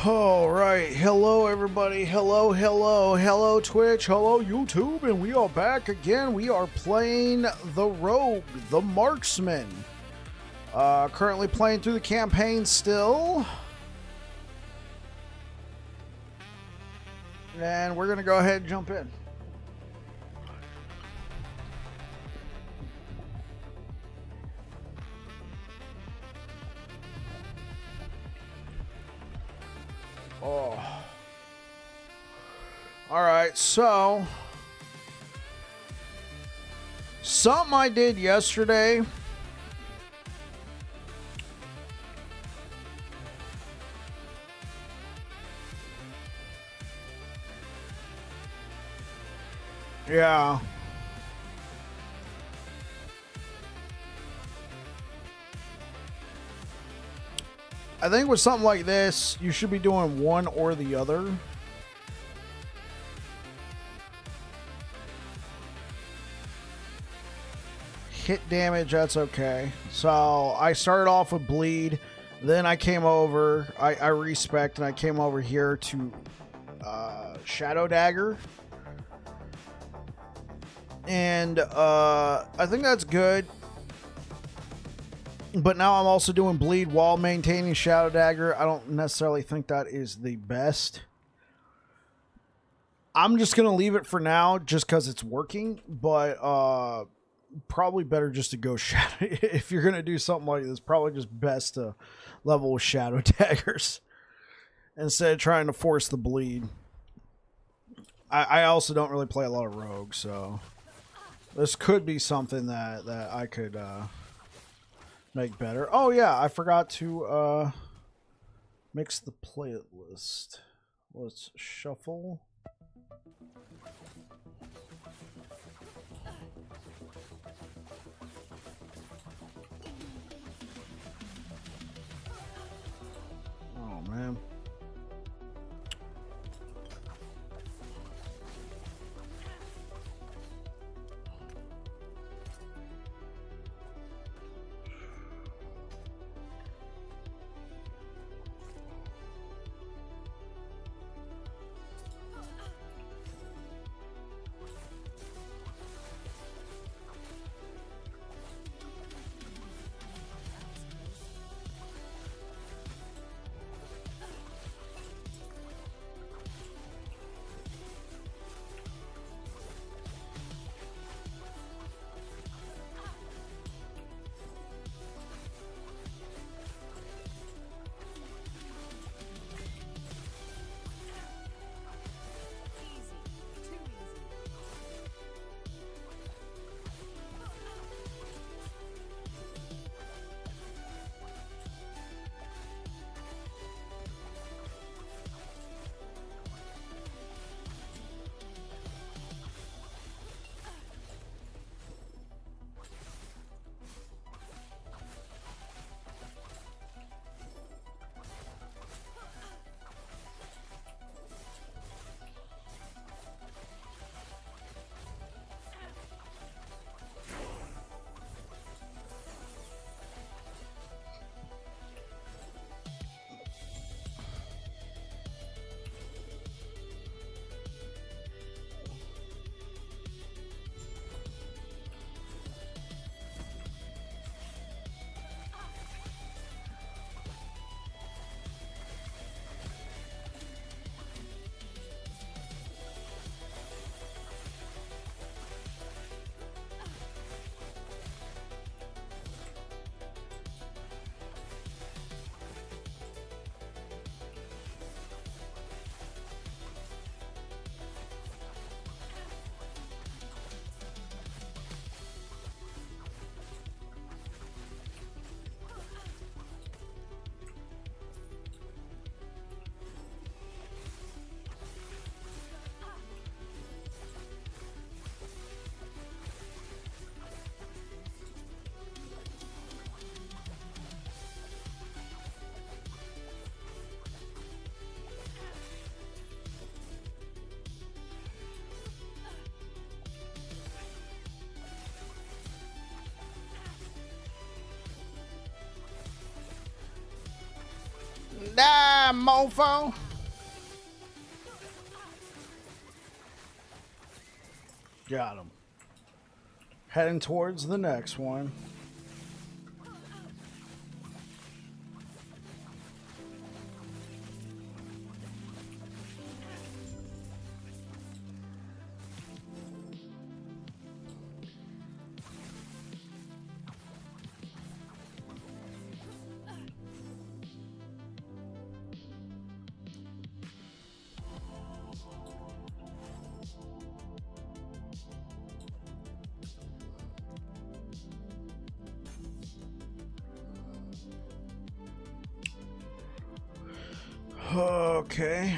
All right, hello everybody, hello Twitch, hello YouTube, and we are back again. We are playing the Rogue, the Marksman. Currently playing through the campaign still. And we're gonna go ahead and jump in. Oh. Alright, so something I did yesterday. Yeah. I think with something like this, you should be doing one or the other. Hit damage, that's okay. So I started off with bleed, then I came over, I respect, and I came over here to Shadow Dagger. And I think that's good. But now I'm also doing bleed while maintaining Shadow Dagger. I don't necessarily think that is the best. I'm just going to leave it for now just because it's working. But probably better just to go Shadow. If you're going to do something like this, probably just best to level with Shadow Daggers instead of trying to force the bleed. I also don't really play a lot of Rogue, so this could be something that I could... make better. Oh yeah, I forgot to mix the playlist. Let's shuffle. Oh man. there, mofo. Got him. Heading towards the next one. Okay.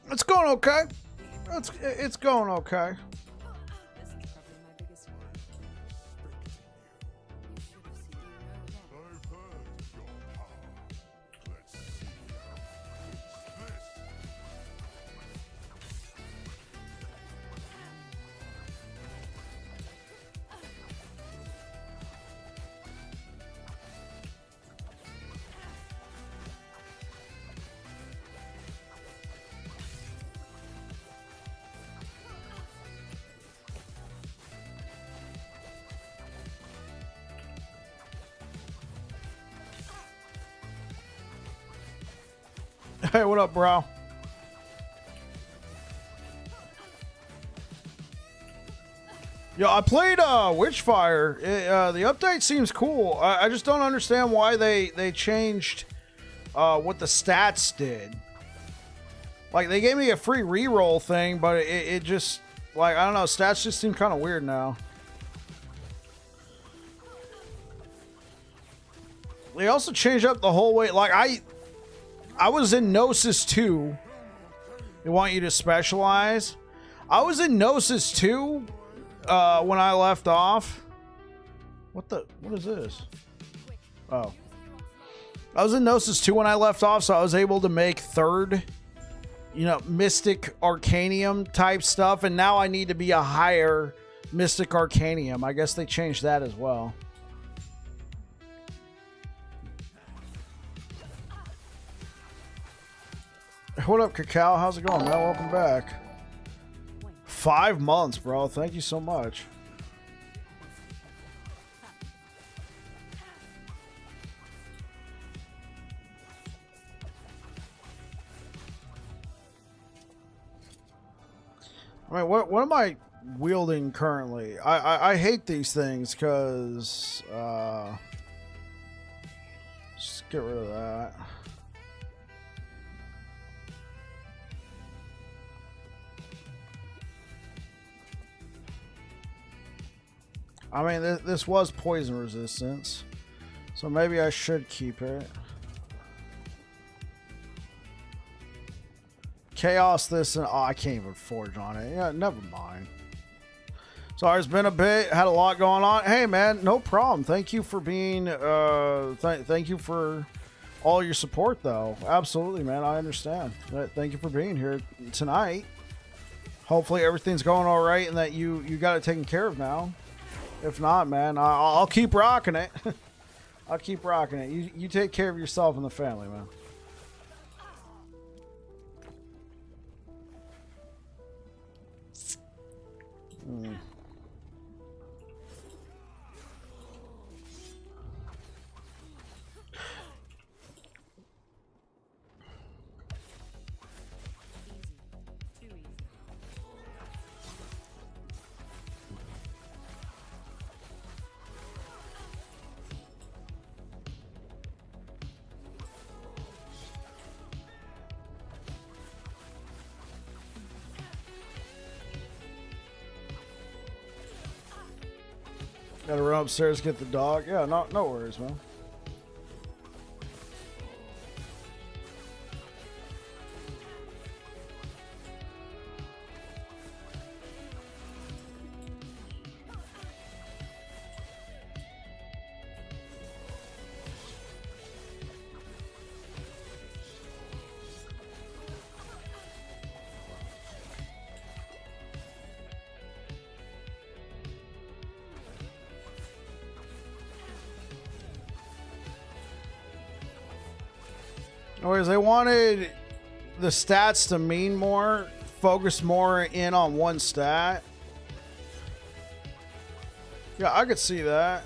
It's going okay. It's going okay. Hey, what up, bro? Yo, I played Witchfire. The update seems cool. I just don't understand why they changed what the stats did. Like, they gave me a free reroll thing, but it just, like, I don't know, stats just seem kind of weird now. They also changed up the whole way. Like, I was in Gnosis 2. They want you to specialize. I was in Gnosis 2 when I left off. What is this? Oh. I was in Gnosis 2 when I left off, so I was able to make third, Mystic Arcanium type stuff, and now I need to be a higher Mystic Arcanium. I guess they changed that as well. What up, Cacao? How's it going, man? Welcome back. 5 months, bro. Thank you so much. I mean, what am I wielding currently? I hate these things because just get rid of that. I mean, this was poison resistance, so maybe I should keep it. Chaos this and oh, I can't even forge on it. Yeah, never mind. Sorry, it's been a bit. Had a lot going on. Hey, man, no problem. Thank you for being. Thank you for all your support, though. Absolutely, man. I understand. Thank you for being here tonight. Hopefully, everything's going all right and that you got it taken care of now. If not, man, I'll keep rocking it. I'll keep rocking it. You take care of yourself and the family, man. Gotta run upstairs, get the dog. Yeah, no worries, man. Anyways, they wanted the stats to mean more, focus more in on one stat. Yeah, I could see that.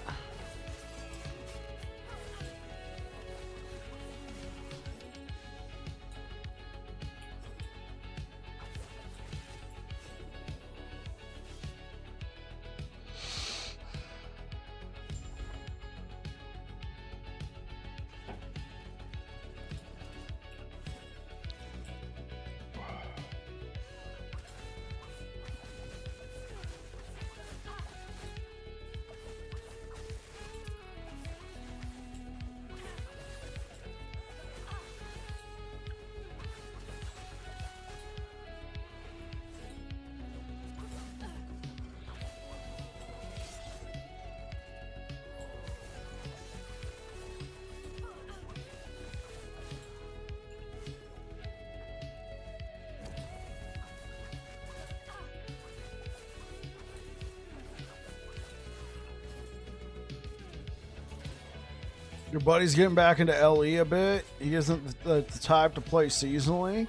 Your buddy's getting back into LE a bit. He isn't the type to play seasonally.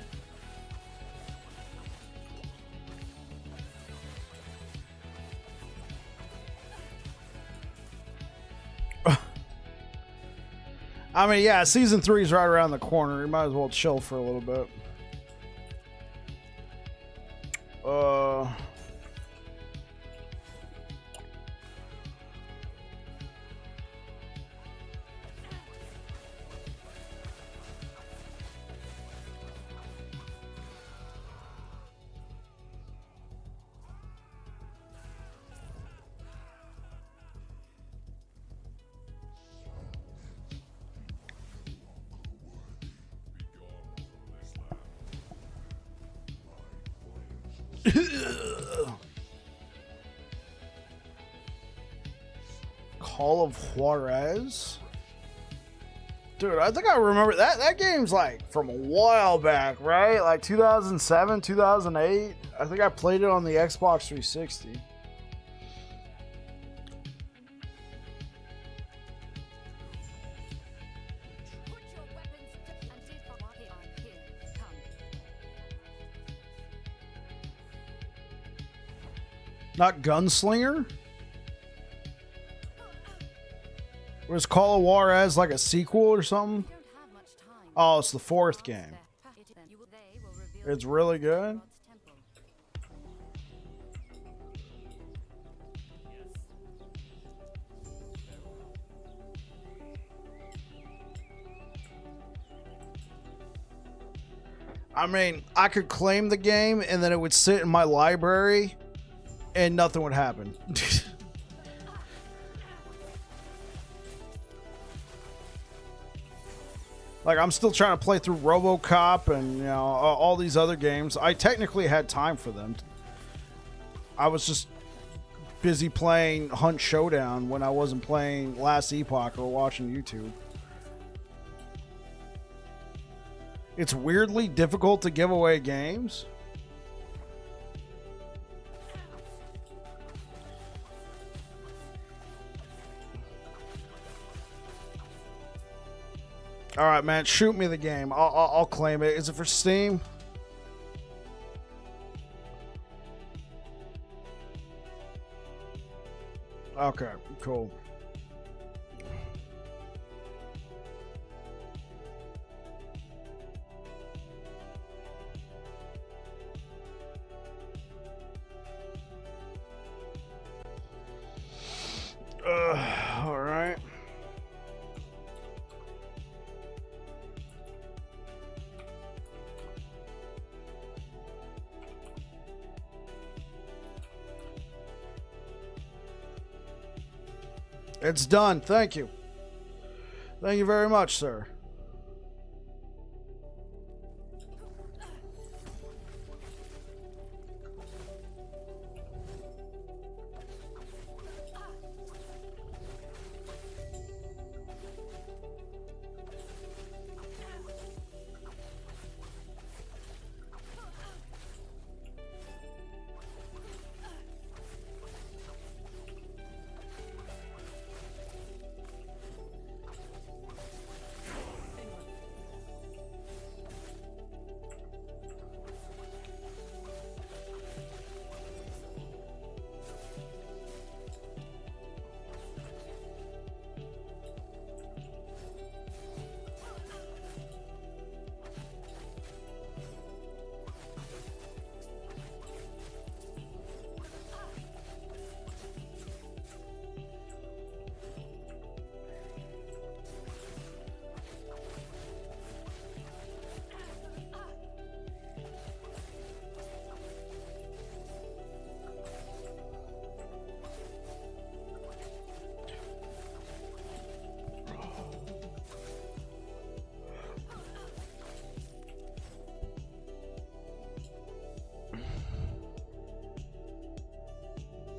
I mean, yeah, season 3 is right around the corner. You might as well chill for a little bit. Call of Juarez? Dude, I think I remember that game's like from a while back, right? Like 2007, 2008. I think I played it on the Xbox 360. Not Gunslinger? Was Call of Juarez like a sequel or something? Oh, it's the 4th game. It's really good. I mean, I could claim the game and then it would sit in my library and nothing would happen. Like, I'm still trying to play through RoboCop and, you know, all these other games. I technically had time for them. I was just busy playing Hunt Showdown when I wasn't playing Last Epoch or watching YouTube. It's weirdly difficult to give away games. All right, man. Shoot me the game. I'll claim it. Is it for Steam? Okay, cool. All right. It's done. Thank you. Thank you very much, sir.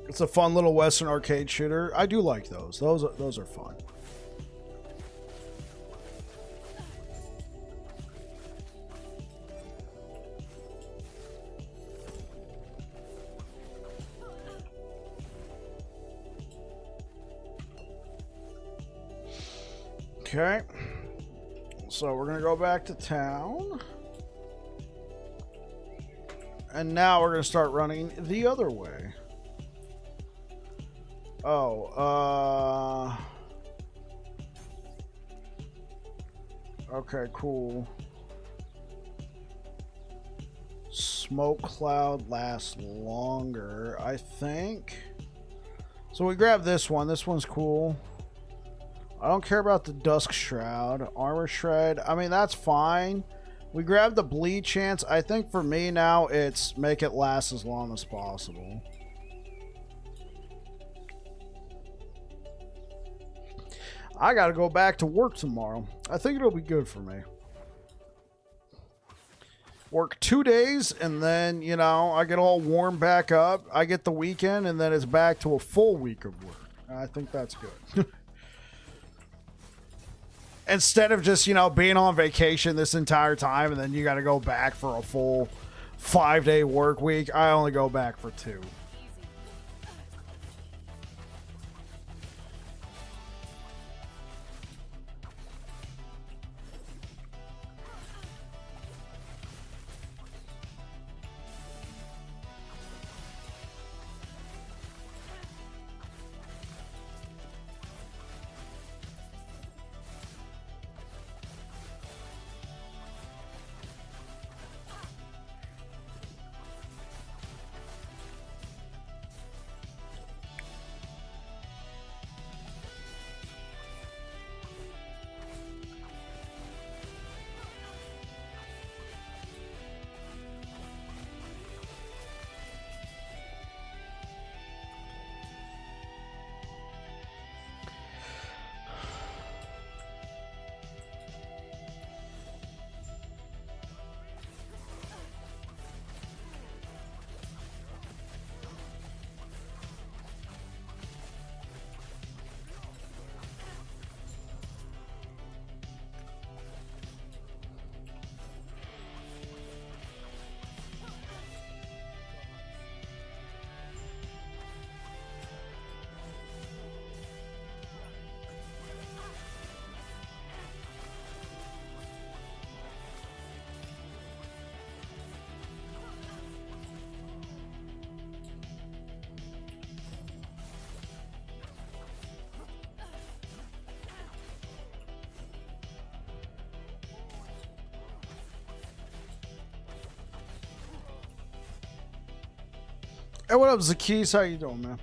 It's a fun little Western arcade shooter. I do like those. Those are fun. Okay. So we're going to go back to town. And now we're going to start running the other way. Oh, okay, cool. Smoke cloud lasts longer, I think. So we grab this one. This one's cool. I don't care about the Dusk Shroud. Armor Shred, I mean, that's fine. We grab the Bleed Chance. I think for me now, it's make it last as long as possible. I got to go back to work tomorrow. I think it'll be good for me. Work 2 days, and then, you know, I get all warm back up. I get the weekend, and then it's back to a full week of work. I think that's good. Instead of just, you know, being on vacation this entire time, and then you got to go back for a full 5-day work week, I only go back for 2. Hey, what up, Zakis? How you doing, man?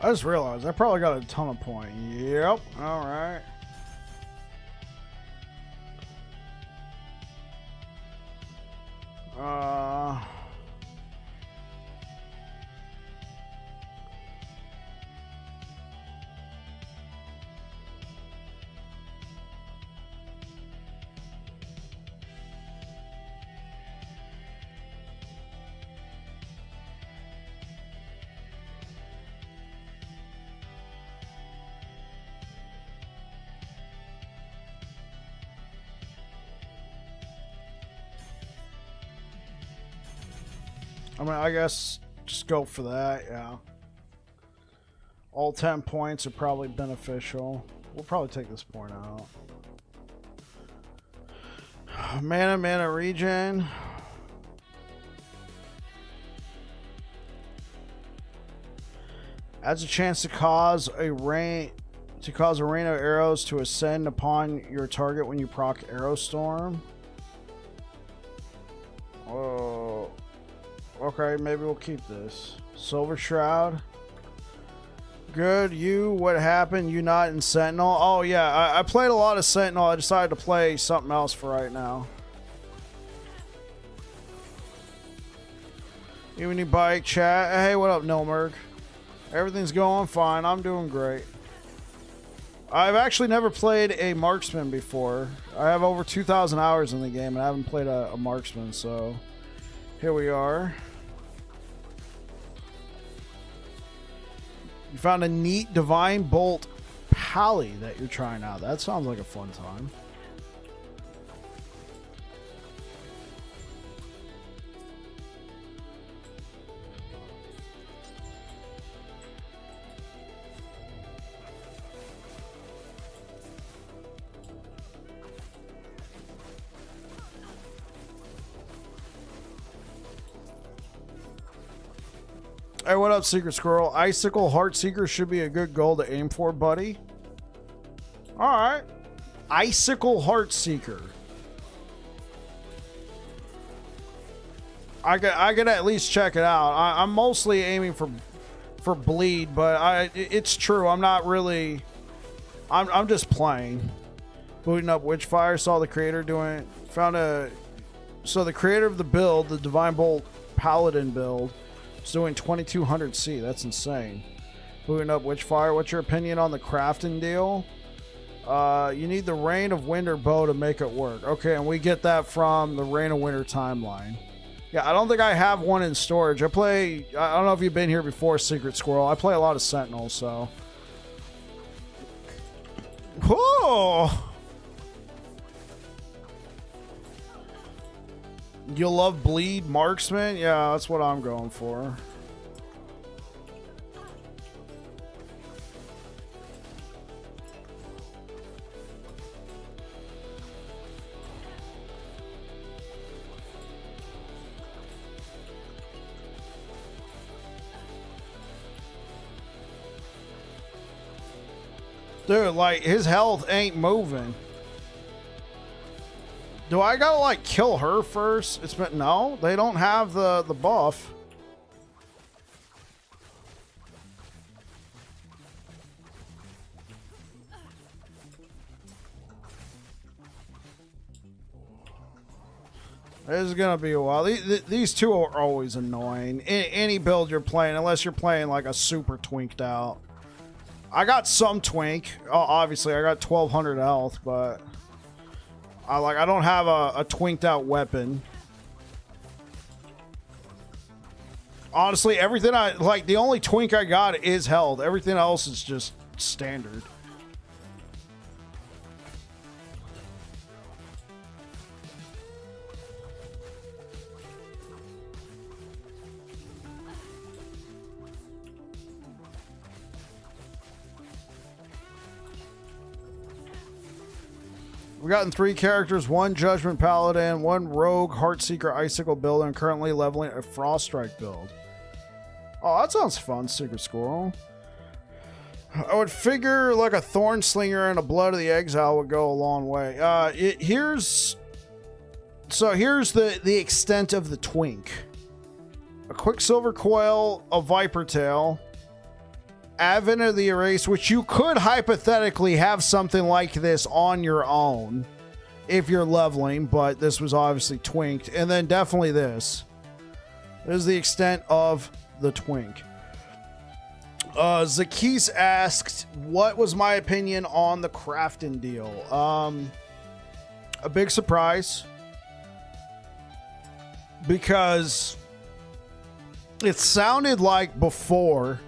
I just realized I probably got a ton of points. Yep. All right. I mean, I guess just go for that, yeah. All 10 points are probably beneficial. We'll probably take this point out. Mana regen. Adds a chance to cause a rain of arrows to ascend upon your target when you proc Arrow Storm. Oh. Okay, maybe we'll keep this. Silver Shroud. Good. What happened? You not in Sentinel? Oh, yeah. I played a lot of Sentinel. I decided to play something else for right now. Evening Bike Chat. Hey, what up, Nilmerg? Everything's going fine. I'm doing great. I've actually never played a Marksman before. I have over 2,000 hours in the game, and I haven't played a Marksman, so here we are. You found a neat Divine Bolt Pally that you're trying out. That sounds like a fun time. Hey, what up, Secret Squirrel? Icicle Heartseeker should be a good goal to aim for, buddy. Alright. Icicle Heartseeker. I could at least check it out. I'm mostly aiming for bleed, but it's true. I'm not really... I'm just playing. Booting up Witchfire. Saw the creator doing it. So the creator of the build, the Divine Bolt Paladin build, it's doing 2200 C. That's insane. Booting up Witchfire. What's your opinion on the crafting deal? You need the Reign of Winter bow to make it work. Okay, and we get that from the Reign of Winter timeline. Yeah, I don't think I have one in storage. I don't know if you've been here before, Secret Squirrel. I play a lot of Sentinel, so. Whoa! You love bleed Marksman? Yeah, that's what I'm going for. Dude, like, his health ain't moving. Do I gotta, like, kill her first? It's been... No, they don't have the buff. This is gonna be a while. These two are always annoying. Any build you're playing, unless you're playing like a super twinked out. I got some twink. Obviously, I got 1200 health, but I don't have a twinked out weapon. Honestly, everything I like, the only twink I got is health. Everything else is just standard. We've gotten 3 characters, 1 Judgment Paladin, 1 Rogue Heartseeker Icicle build, and currently leveling a Frost Strike build. Oh, that sounds fun, Secret Squirrel. I would figure like a Thorn Slinger and a Blood of the Exile would go a long way. Here's the extent of the twink. A Quicksilver Coil, a Viper Tail, Advent of the Erase, which you could hypothetically have something like this on your own if you're leveling, but this was obviously twinked. And then definitely this. This is the extent of the twink. Zakis asked, what was my opinion on the Crafton deal? A big surprise. Because it sounded like before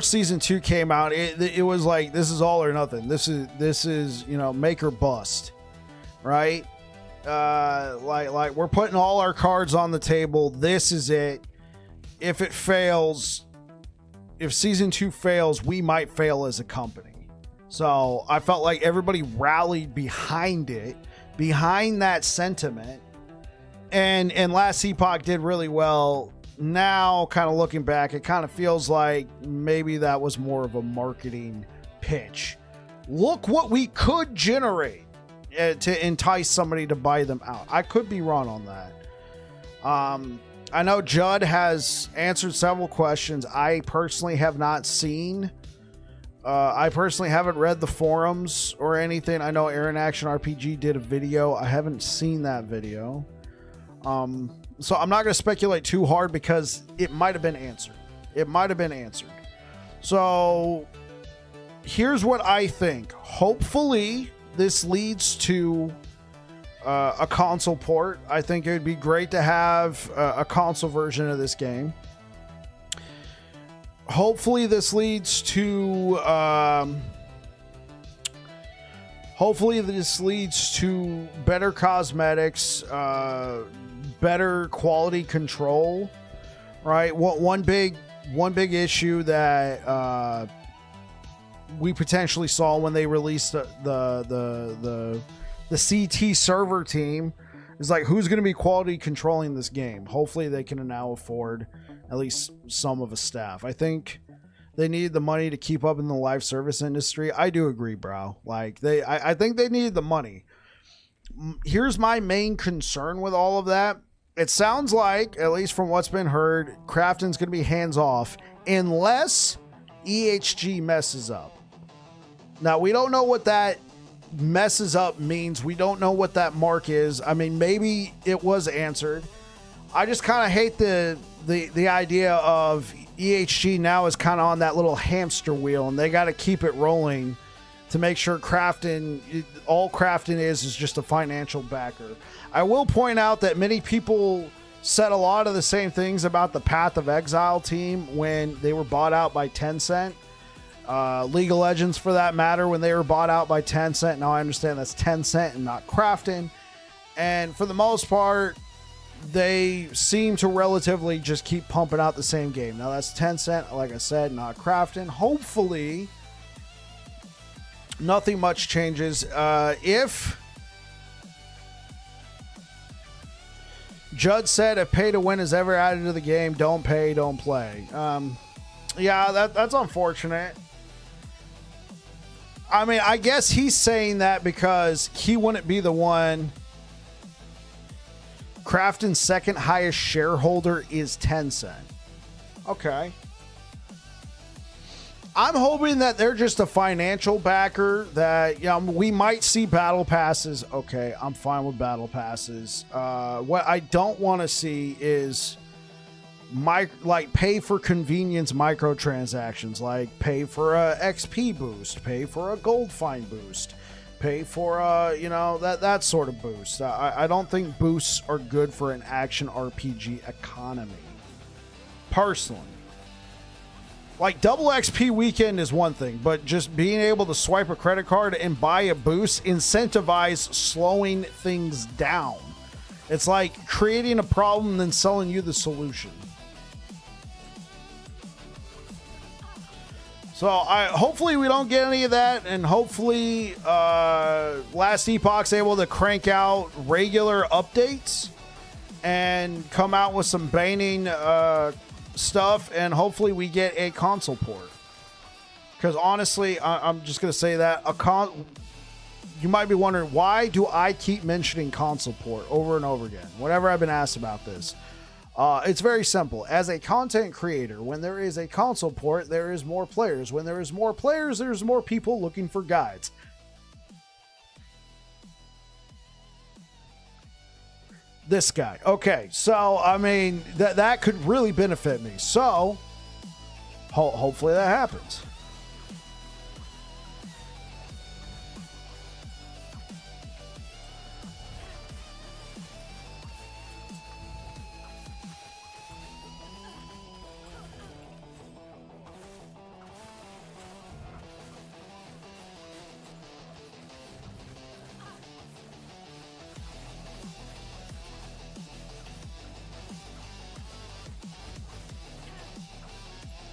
season 2 came out, it was like, this is all or nothing. This is, you know, make or bust, right? Like we're putting all our cards on the table. This is it. If it fails, if season 2 fails, we might fail as a company. So I felt like everybody rallied behind it, behind that sentiment. And last Epoch did really well. Now, kind of looking back, it kind of feels like maybe that was more of a marketing pitch. Look what we could generate to entice somebody to buy them out. I could be wrong on that. I know Judd has answered several questions I personally have not seen. I personally haven't read the forums or anything. I know Aaron Action RPG did a video. I haven't seen that video. So I'm not going to speculate too hard because it might have been answered. It might have been answered. So here's what I think. Hopefully this leads to a console port. I think it would be great to have a console version of this game. Hopefully this leads to better cosmetics, better quality control, right? One big issue that we potentially saw when they released the CT server team is like, who's going to be quality controlling this game? Hopefully they can now afford at least some of a staff. I think they need the money to keep up in the live service industry. I do agree, bro. Like I think they need the money. Here's my main concern with all of that. It sounds like, at least from what's been heard, Crafton's going to be hands off unless EHG messes up. Now, we don't know what that messes up means. We don't know what that mark is. I mean, maybe it was answered. I just kind of hate the idea of EHG now is kind of on that little hamster wheel, and they got to keep it rolling to make sure all Crafton is just a financial backer. I will point out that many people said a lot of the same things about the Path of Exile team when they were bought out by Tencent. League of Legends, for that matter, when they were bought out by Tencent. Now I understand that's Tencent and not Crafton. And for the most part, they seem to relatively just keep pumping out the same game. Now that's Tencent, like I said, not Crafton. Hopefully nothing much changes. If Judd said if pay to win is ever added to the game, don't pay, don't play. Yeah, that's unfortunate. I mean, I guess he's saying that because he wouldn't be the one. Crafton's second highest shareholder is Tencent. Okay. I'm hoping that they're just a financial backer, that we might see battle passes. Okay, I'm fine with battle passes. What I don't want to see is pay for convenience microtransactions, like pay for a XP boost, pay for a gold find boost, pay for that sort of boost. I don't think boosts are good for an action RPG economy, personally. Like, double XP weekend is one thing, but just being able to swipe a credit card and buy a boost incentivize slowing things down. It's like creating a problem and then selling you the solution. So hopefully we don't get any of that, and hopefully Last Epoch's able to crank out regular updates and come out with some baning stuff, and hopefully we get a console port. Because honestly, I'm just going to say that you might be wondering, why do I keep mentioning console port over and over again whenever I've been asked about this? It's very simple. As a content creator, when there is a console port, there is more players. When there is more players, there's more people looking for guides. This guy. Okay, so, I mean, that could really benefit me. So, hopefully that happens.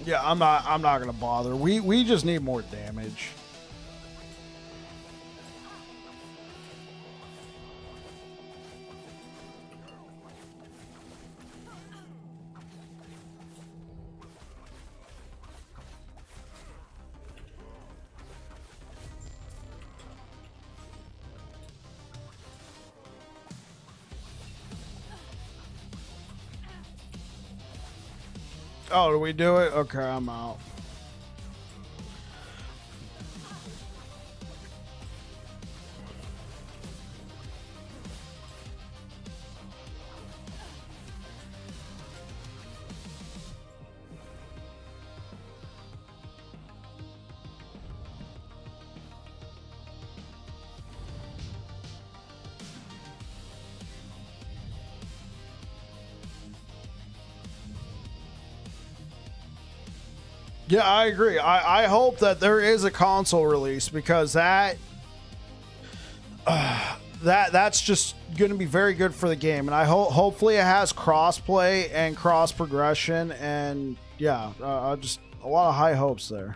Yeah, I'm not gonna bother. We just need more damage. Oh, do we do it? Okay, I'm out. Yeah, I agree. I hope that there is a console release, because that's just going to be very good for the game, and I hopefully it has crossplay and cross progression, and yeah, just a lot of high hopes there.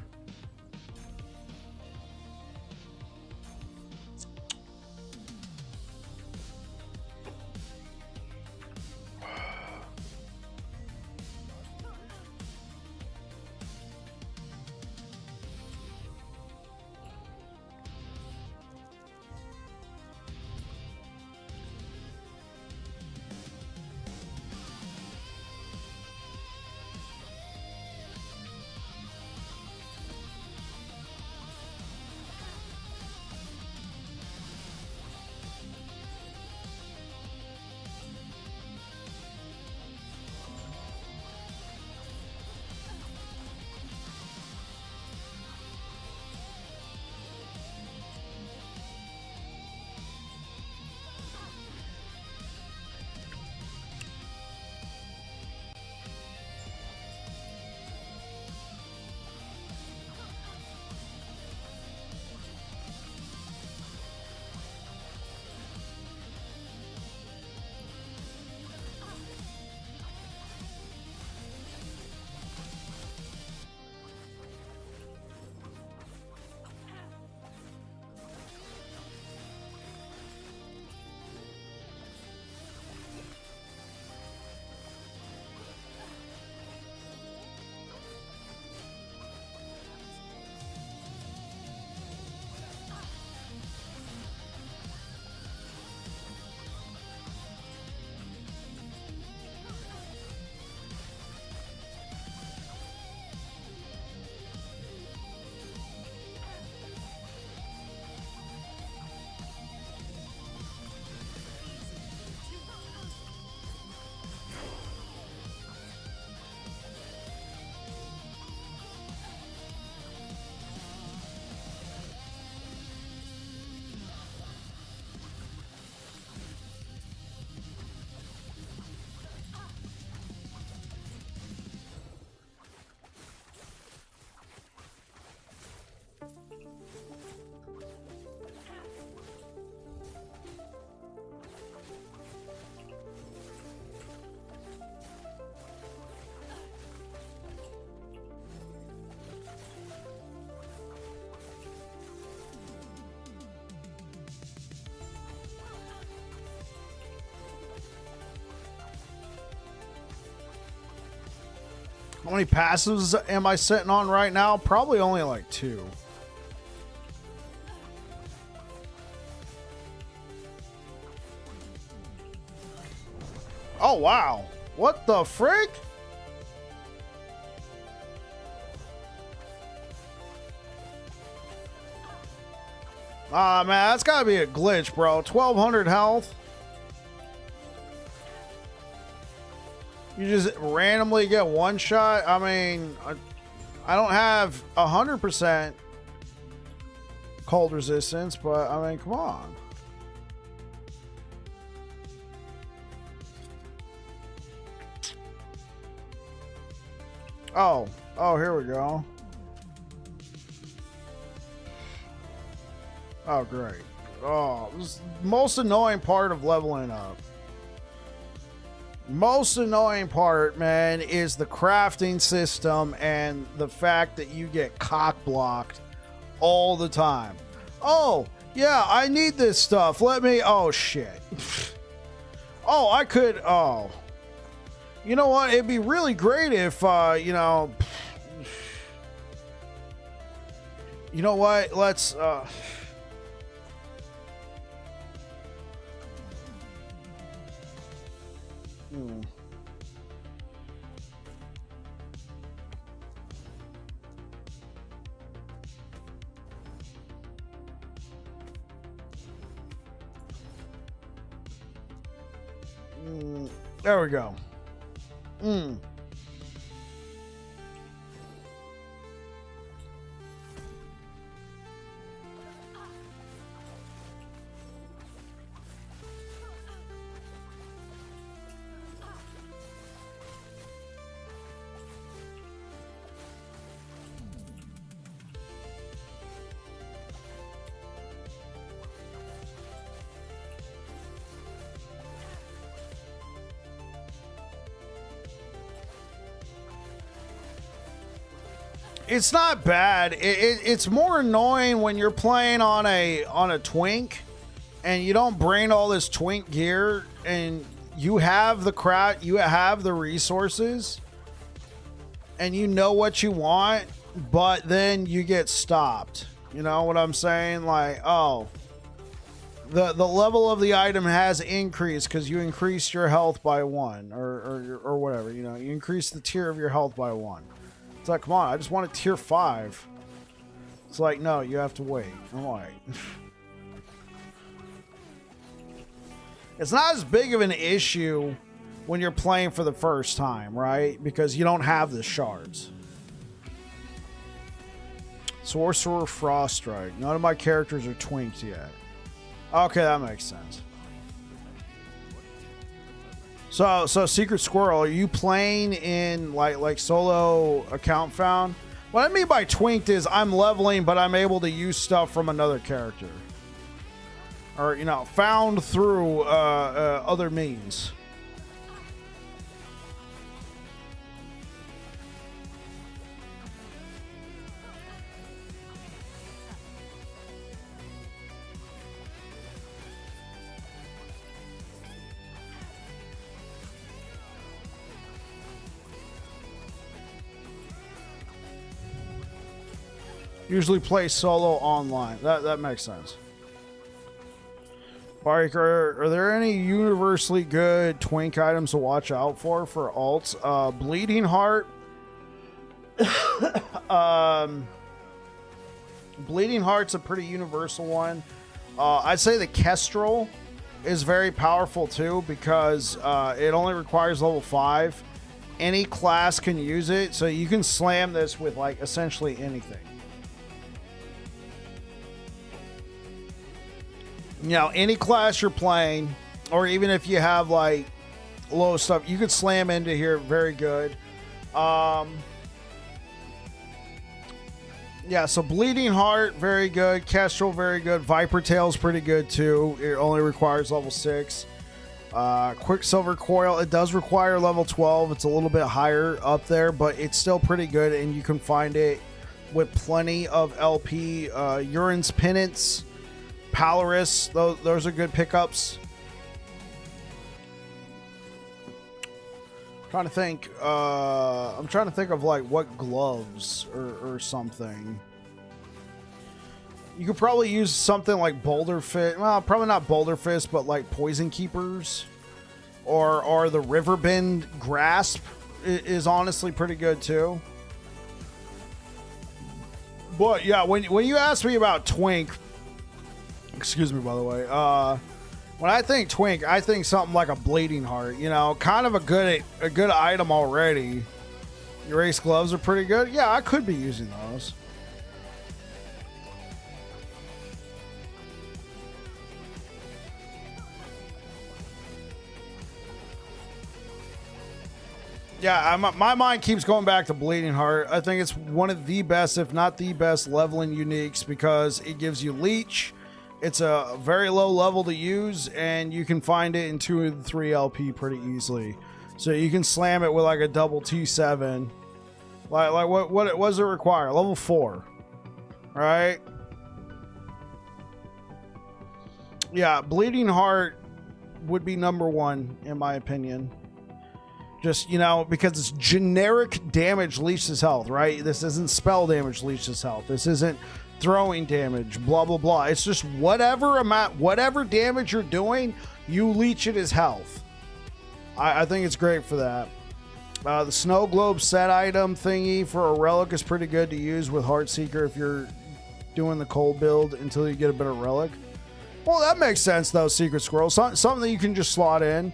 How many passives am I sitting on right now? Probably only like 2. Oh, wow. What the frick? Ah, man, that's gotta be a glitch, bro. 1200 health. You just randomly get one shot. I mean, I don't have 100% cold resistance, but I mean, come on. Oh, here we go. Oh, great. Oh, this is the most annoying part of leveling up. Most annoying part, man, is the crafting system and the fact that you get cock blocked all the time. Oh, yeah, I need this stuff. Let me... Oh, shit. Oh, I could... Oh. You know what? It'd be really great if, you know... You know what? Let's... There we go. It's not bad. It's more annoying when you're playing on a twink and you don't bring all this twink gear and you have the crowd, you have the resources and you know what you want, but then you get stopped. You know what I'm saying? Like, oh, the level of the item has increased because you increased your health by 1 or whatever. You know, you increase the tier of your health by 1. It's like, come on, I just want a tier 5. It's like, no, you have to wait. I'm like... It's not as big of an issue when you're playing for the first time, right? Because you don't have the shards. Sorcerer Froststrike. None of my characters are twinked yet. Okay, that makes sense. So Secret Squirrel, are you playing in like solo account found? What I mean by twinked is I'm leveling, but I'm able to use stuff from another character, or you know, found through other means. Usually play solo online. That makes sense. Bark, are there any universally good twink items to watch out for alts? Bleeding Heart. Bleeding Heart's a pretty universal one. I'd say the Kestrel is very powerful too because it only requires level 5. Any class can use it, so you can slam this with like essentially anything. You know, any class you're playing, or even if you have like low stuff, you could slam into here very good. Yeah, so Bleeding Heart, very good. Kestrel, very good. Viper Tail's pretty good too. It only requires level 6. Quicksilver Coil, it does require level 12. It's a little bit higher up there, but it's still pretty good, and you can find it with plenty of LP. Urine's Penance, Polaris, those are good pickups. Trying to think. I'm trying to think of like what gloves or something. You could probably use something like Boulder Fist. Well, probably not Boulder Fist, but like Poison Keepers, or the Riverbend Grasp is honestly pretty good too. But yeah, when you ask me about Twink, excuse me by the way, when I think Twink, I think something like a Bleeding Heart. You know, kind of a good item already. Your Ace Gloves are pretty good. Yeah, I could be using those. Yeah, my mind keeps going back to Bleeding Heart. I think it's one of the best, if not the best, leveling uniques because it gives you Leech. It's a very low level to use, and you can find it in 2 or 3 LP pretty easily. So you can slam it with like a double T7. Like what does it require? Level 4, right? Yeah, Bleeding Heart would be number 1 in my opinion. Just, you know, because it's generic damage leaches health, right? This isn't spell damage leaches health. This isn't throwing damage, blah, blah, blah. It's just whatever amount, whatever damage you're doing, you leech it as health. I think it's great for that. The Snow Globe set item thingy for a relic is pretty good to use with Heartseeker if you're doing the cold build until you get a better relic. Well, that makes sense, though, Secret Squirrel. Something that you can just slot in.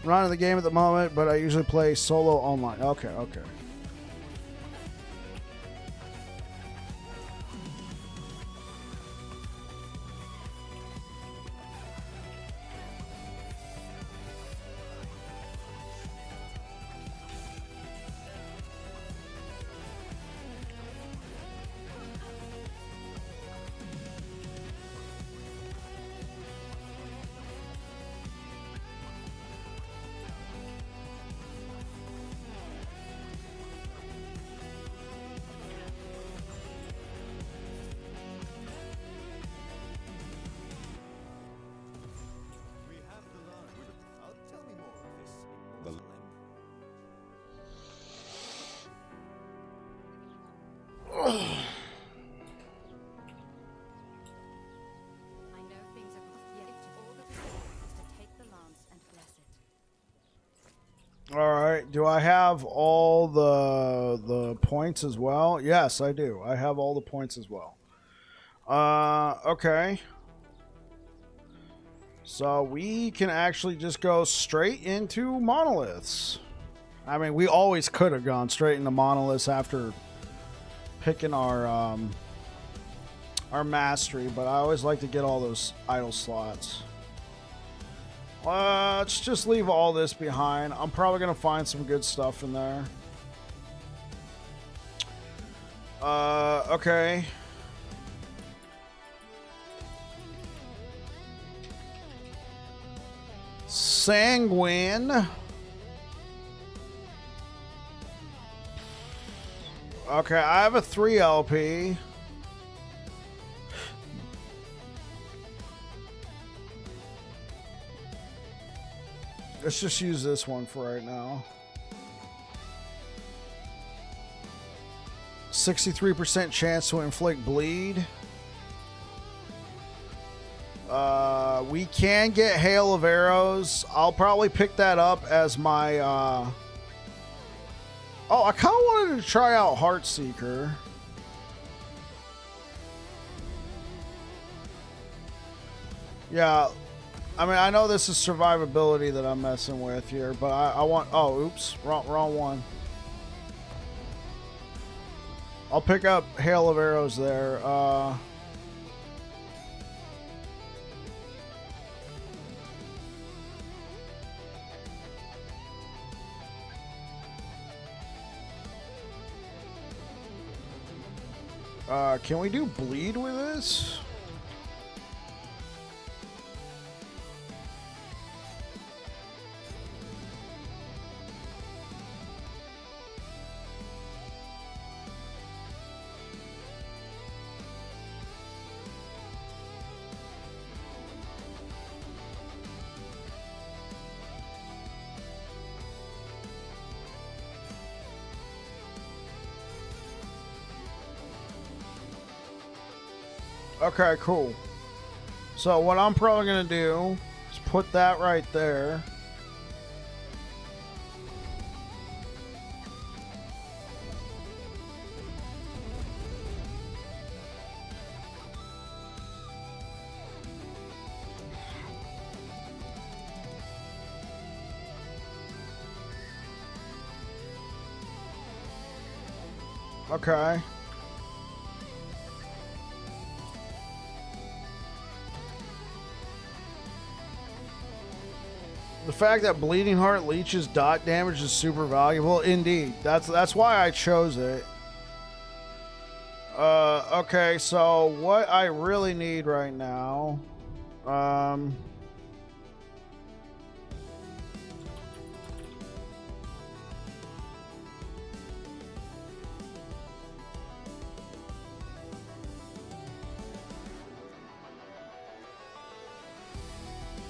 I'm not in the game at the moment, but I usually play solo online. Okay, okay. All right. Do I have all the points as well? Yes, I do. I have all the points as well. Okay. So we can actually just go straight into monoliths. I mean, we always could have gone straight into monoliths after picking our mastery, but I always like to get all those idle slots. Let's just leave all this behind. I'm probably going to find some good stuff in there. Okay. Sanguine. Okay, I have a 3 LP. Let's just use this one for right now. 63% chance to inflict bleed. We can get Hail of Arrows. I'll probably pick that up as my... Oh, I kind of wanted to try out Heartseeker. Yeah. I mean, I know this is survivability that I'm messing with here, but I want... Oh, oops. Wrong one. I'll pick up Hail of Arrows there. Can we do bleed with this? Okay, cool. So what I'm probably going to do is put that right there. Okay. The fact that Bleeding Heart leeches dot damage is super valuable. Indeed. That's why I chose it. Okay, so what I really need right now,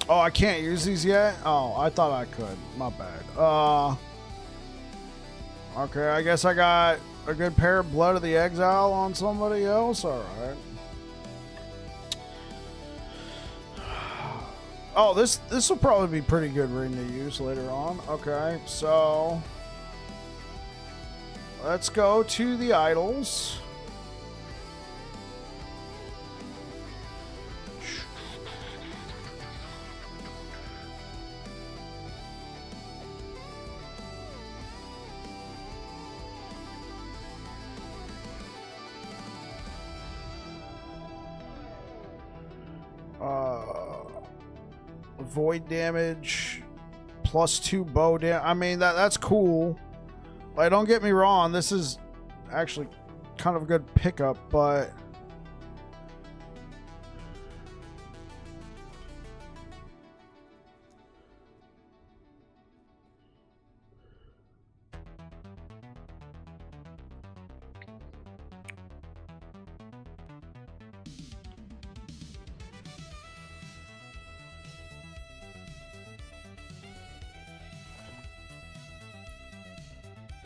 oh, I can't use these yet? Oh, I thought I could. My bad. Okay, I guess I got a good pair of Blood of the Exile on somebody else. Alright. Oh, this will probably be pretty good ring to use later on. Okay, so let's go to the idols. Void damage, +2 bow damage. I mean, that's cool. Like, don't get me wrong, this is actually kind of a good pickup, but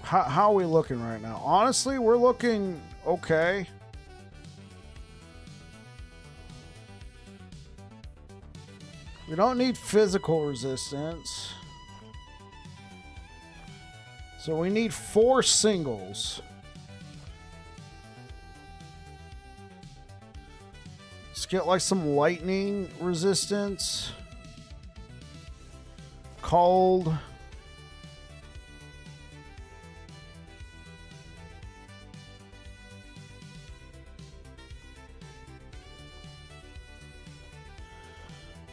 how are we looking right now? Honestly, we're looking okay. We don't need physical resistance. So we need 4 singles. Let's get like some lightning resistance. Cold.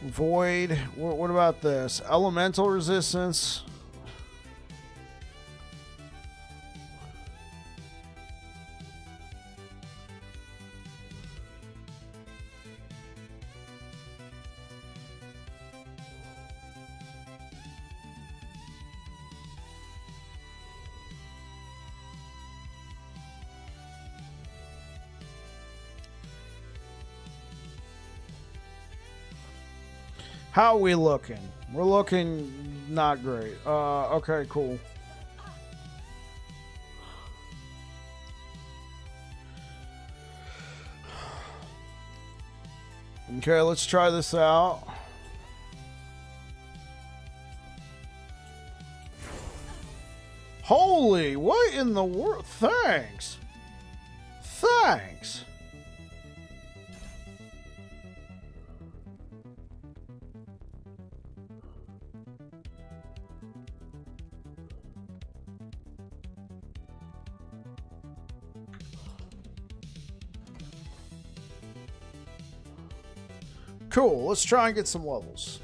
Void. What about this? Elemental resistance. How are we looking? We're looking not great. Okay, cool. Okay, let's try this out. Holy, what in the world? Thanks. Thanks. Cool, let's try and get some levels.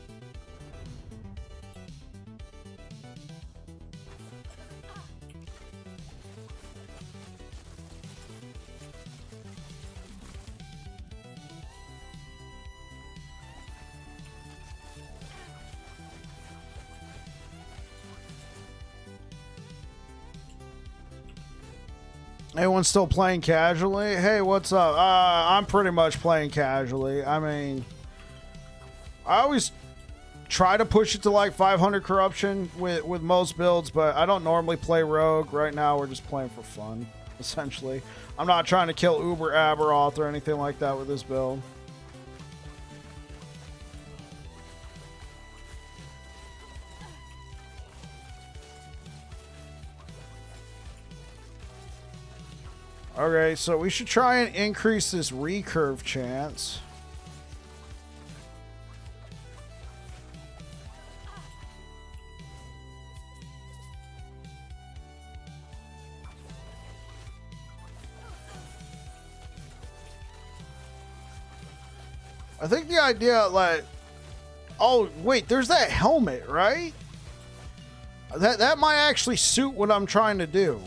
Anyone still playing casually? Hey, what's up? I'm pretty much playing casually. I mean, I always try to push it to like 500 corruption with most builds, but I don't normally play rogue. Right now, we're just playing for fun. essentially. I'm not trying to kill Uber Aberoth or anything like that with this build. Okay, so we should try and increase this recurve chance. I think the idea, like, oh wait, there's that helmet, right? That might actually suit what I'm trying to do.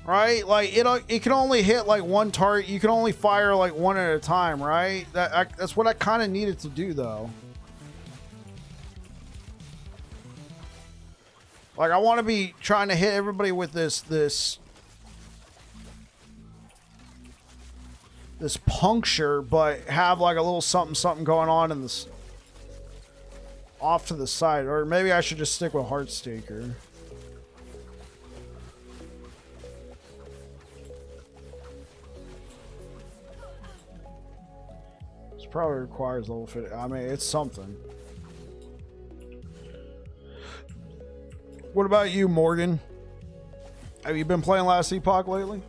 Right? Like, it can only hit like one target. You can only fire like one at a time, right? That's what I kind of needed to do, though. Like, I want to be trying to hit everybody with this puncture, but have like a little something going on in this off to the side. Or maybe I should just stick with Heartstaker. Probably requires level 50. I mean, it's something. What about you, Morgan? Have you been playing Last Epoch lately?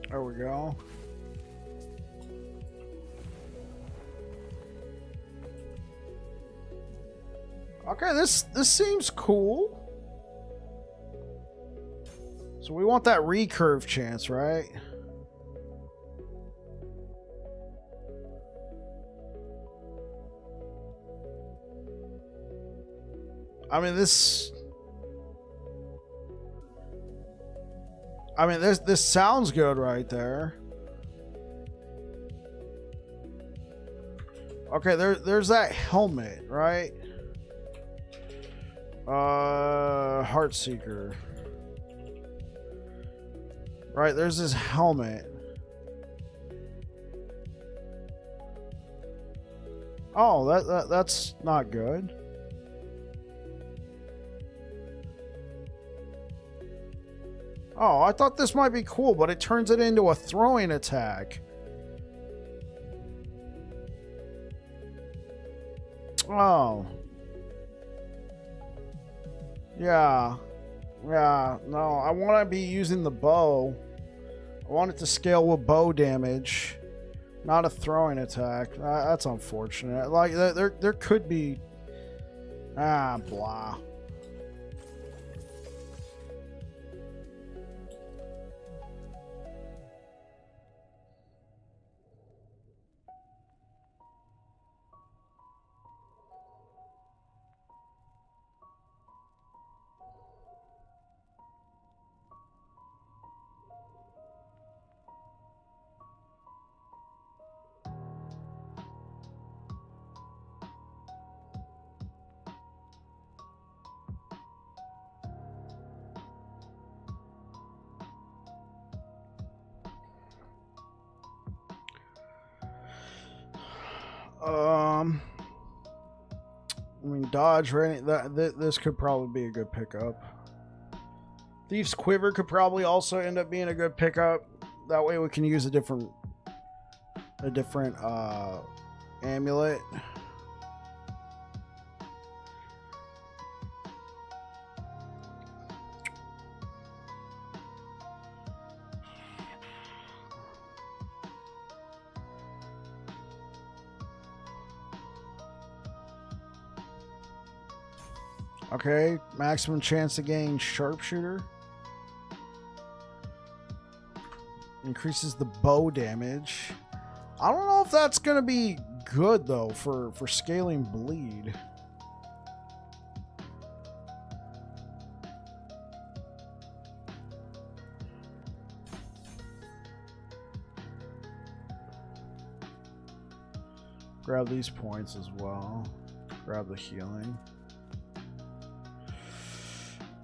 There we go. Okay, this seems cool. So we want that recurve chance, right? I mean, this sounds good right there. Okay, there's that helmet, right? Heartseeker. Right, there's this helmet. Oh, that's not good. Oh, I thought this might be cool, but it turns it into a throwing attack. Oh. Yeah. Yeah, no, I want to be using the bow. I want it to scale with bow damage, not a throwing attack. That's unfortunate. Like, there could be... blah. I mean, dodge or any this could probably be a good pickup. Thief's Quiver could probably also end up being a good pickup. That way we can use a different amulet. Okay, maximum chance to gain sharpshooter. Increases the bow damage. I don't know if that's going to be good, though, for scaling bleed. Grab these points as well. Grab the healing.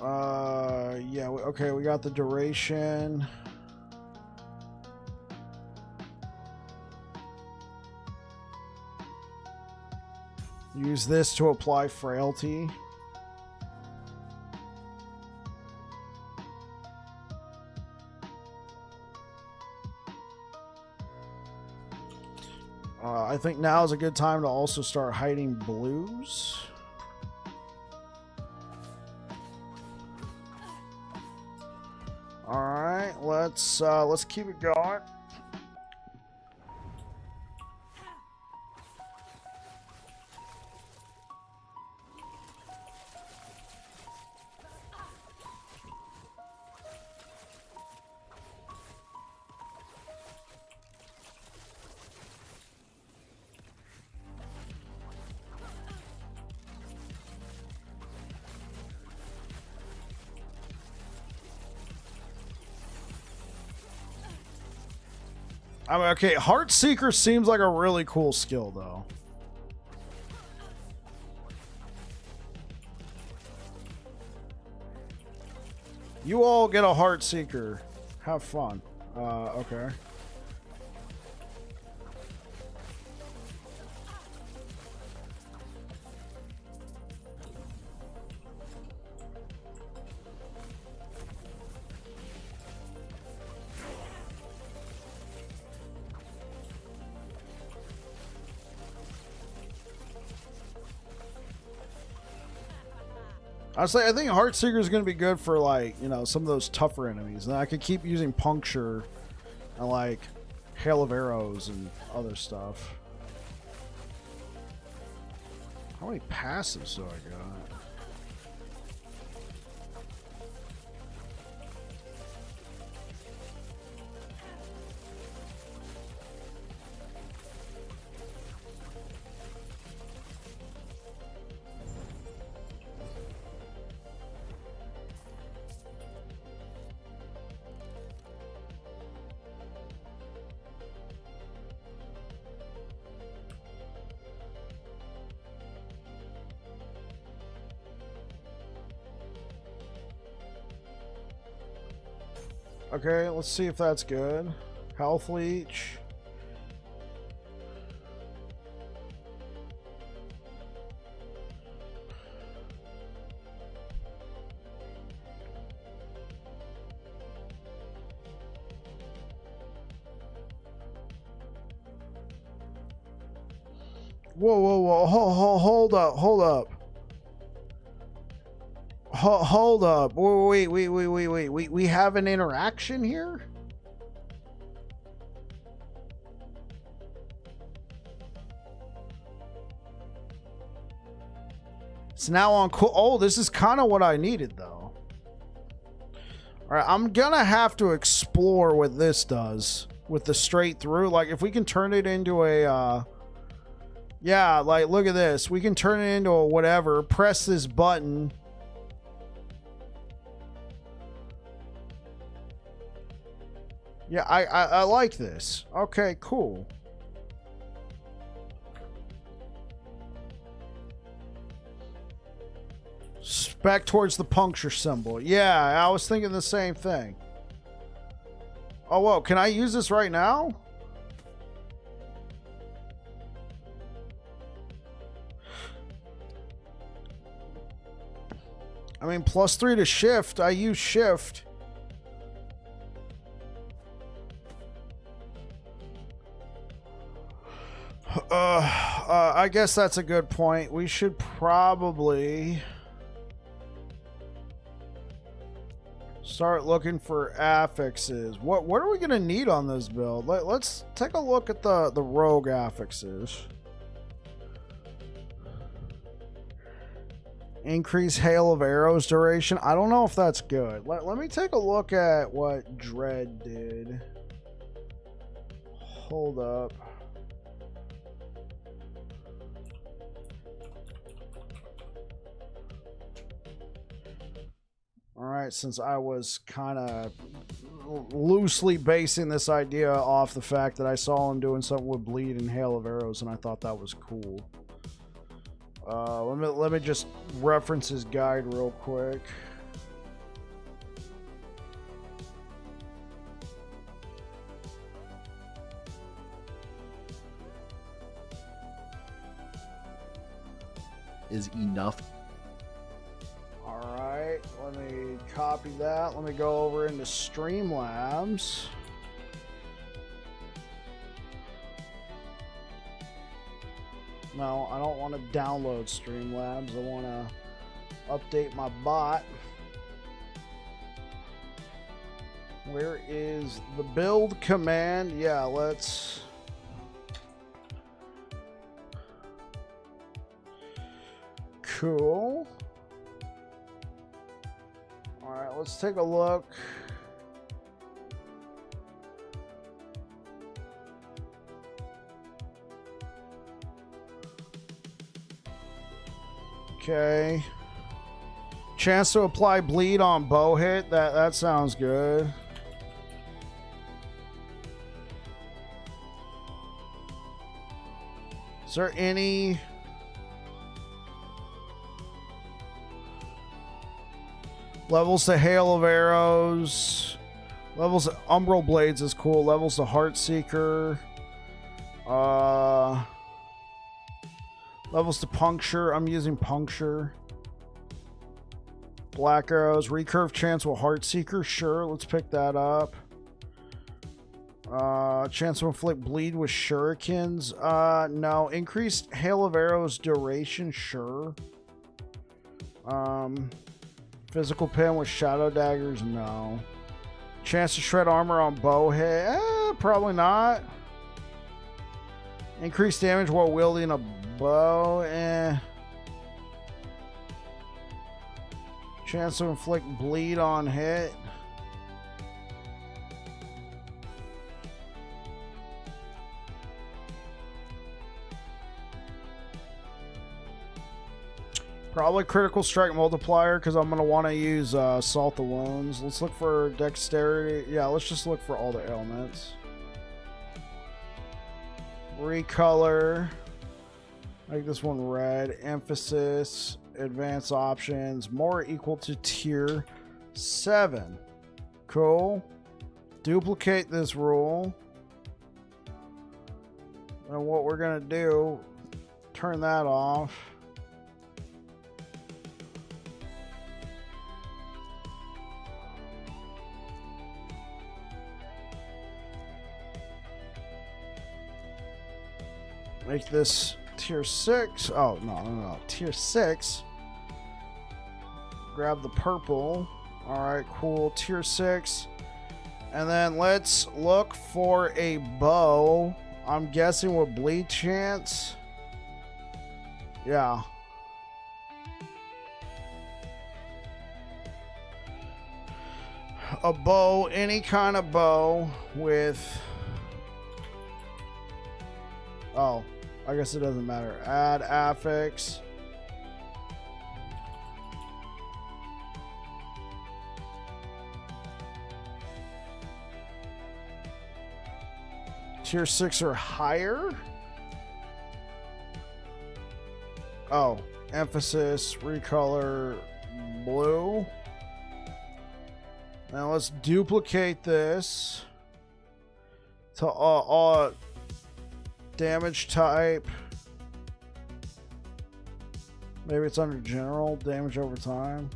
Yeah, okay, we got the duration. Use this to apply frailty. I think now is a good time to also start hiding blues. All right, let's keep it going. I mean, okay, Heartseeker seems like a really cool skill, though. You all get a Heartseeker. Have fun. Okay. Honestly, I think Heartseeker is going to be good for, like, you know, some of those tougher enemies. And I could keep using Puncture and, like, Hail of Arrows and other stuff. How many passives do I got? Okay, let's see if that's good. Health Leech. Whoa, whoa, whoa. Hold up, hold up. Hold up. Wait. We have an interaction here? It's now on cool. Oh, this is kind of what I needed, though. All right, I'm gonna have to explore what this does with the straight through. Like, if we can turn it into a, yeah, like, look at this. We can turn it into a whatever. Press this button. Yeah, I like this. Okay, cool. Back towards the puncture symbol. Yeah, I was thinking the same thing. Oh, whoa. Can I use this right now? I mean, +3 to shift. I use shift. I guess that's a good point. We should probably start looking for affixes. What are we gonna need on this build? Let's take a look at the rogue affixes. Increase Hail of Arrows duration. I don't know if that's good. Let me take a look at what Dread did. Hold up. All right, since I was kind of loosely basing this idea off the fact that I saw him doing something with bleed and hail of arrows, and I thought that was cool. Let me just reference his guide real quick. Is enough. All right, let me copy that. Let me go over into Streamlabs. No, I don't want to download Streamlabs. I want to update my bot. Where is the build command? Yeah, let's... Cool. All right, let's take a look. Okay. Chance to apply bleed on bow hit. That sounds good. Is there any... Levels to hail of arrows. Levels to umbral blades is cool. Levels to Heartseeker. Levels to puncture. I'm using puncture. Black arrows. Recurve chance with Heartseeker. Sure, let's pick that up. Chance to inflict bleed with shurikens. No. Increased hail of arrows duration. Sure. Physical pin with shadow daggers, no. Chance to shred armor on bowhead, probably not. Increased damage while wielding a bow, Chance to inflict bleed on hit. Probably critical strike multiplier because I'm going to want to use Salt the Wounds. Let's look for dexterity. Yeah, let's just look for all the ailments. Recolor. Make this one red. Emphasis. Advanced options. More equal to tier 7. Cool. Duplicate this rule. And what we're going to do, turn that off. Make this tier 6. Oh, no. Tier 6. Grab the purple. Alright, cool. Tier 6. And then let's look for a bow. I'm guessing with bleed chance. Yeah. A bow, any kind of bow with... Oh, I guess it doesn't matter. Add affix. Tier 6 or higher? Oh, emphasis, recolor, blue. Now let's duplicate this to damage type. Maybe it's under general, damage over time.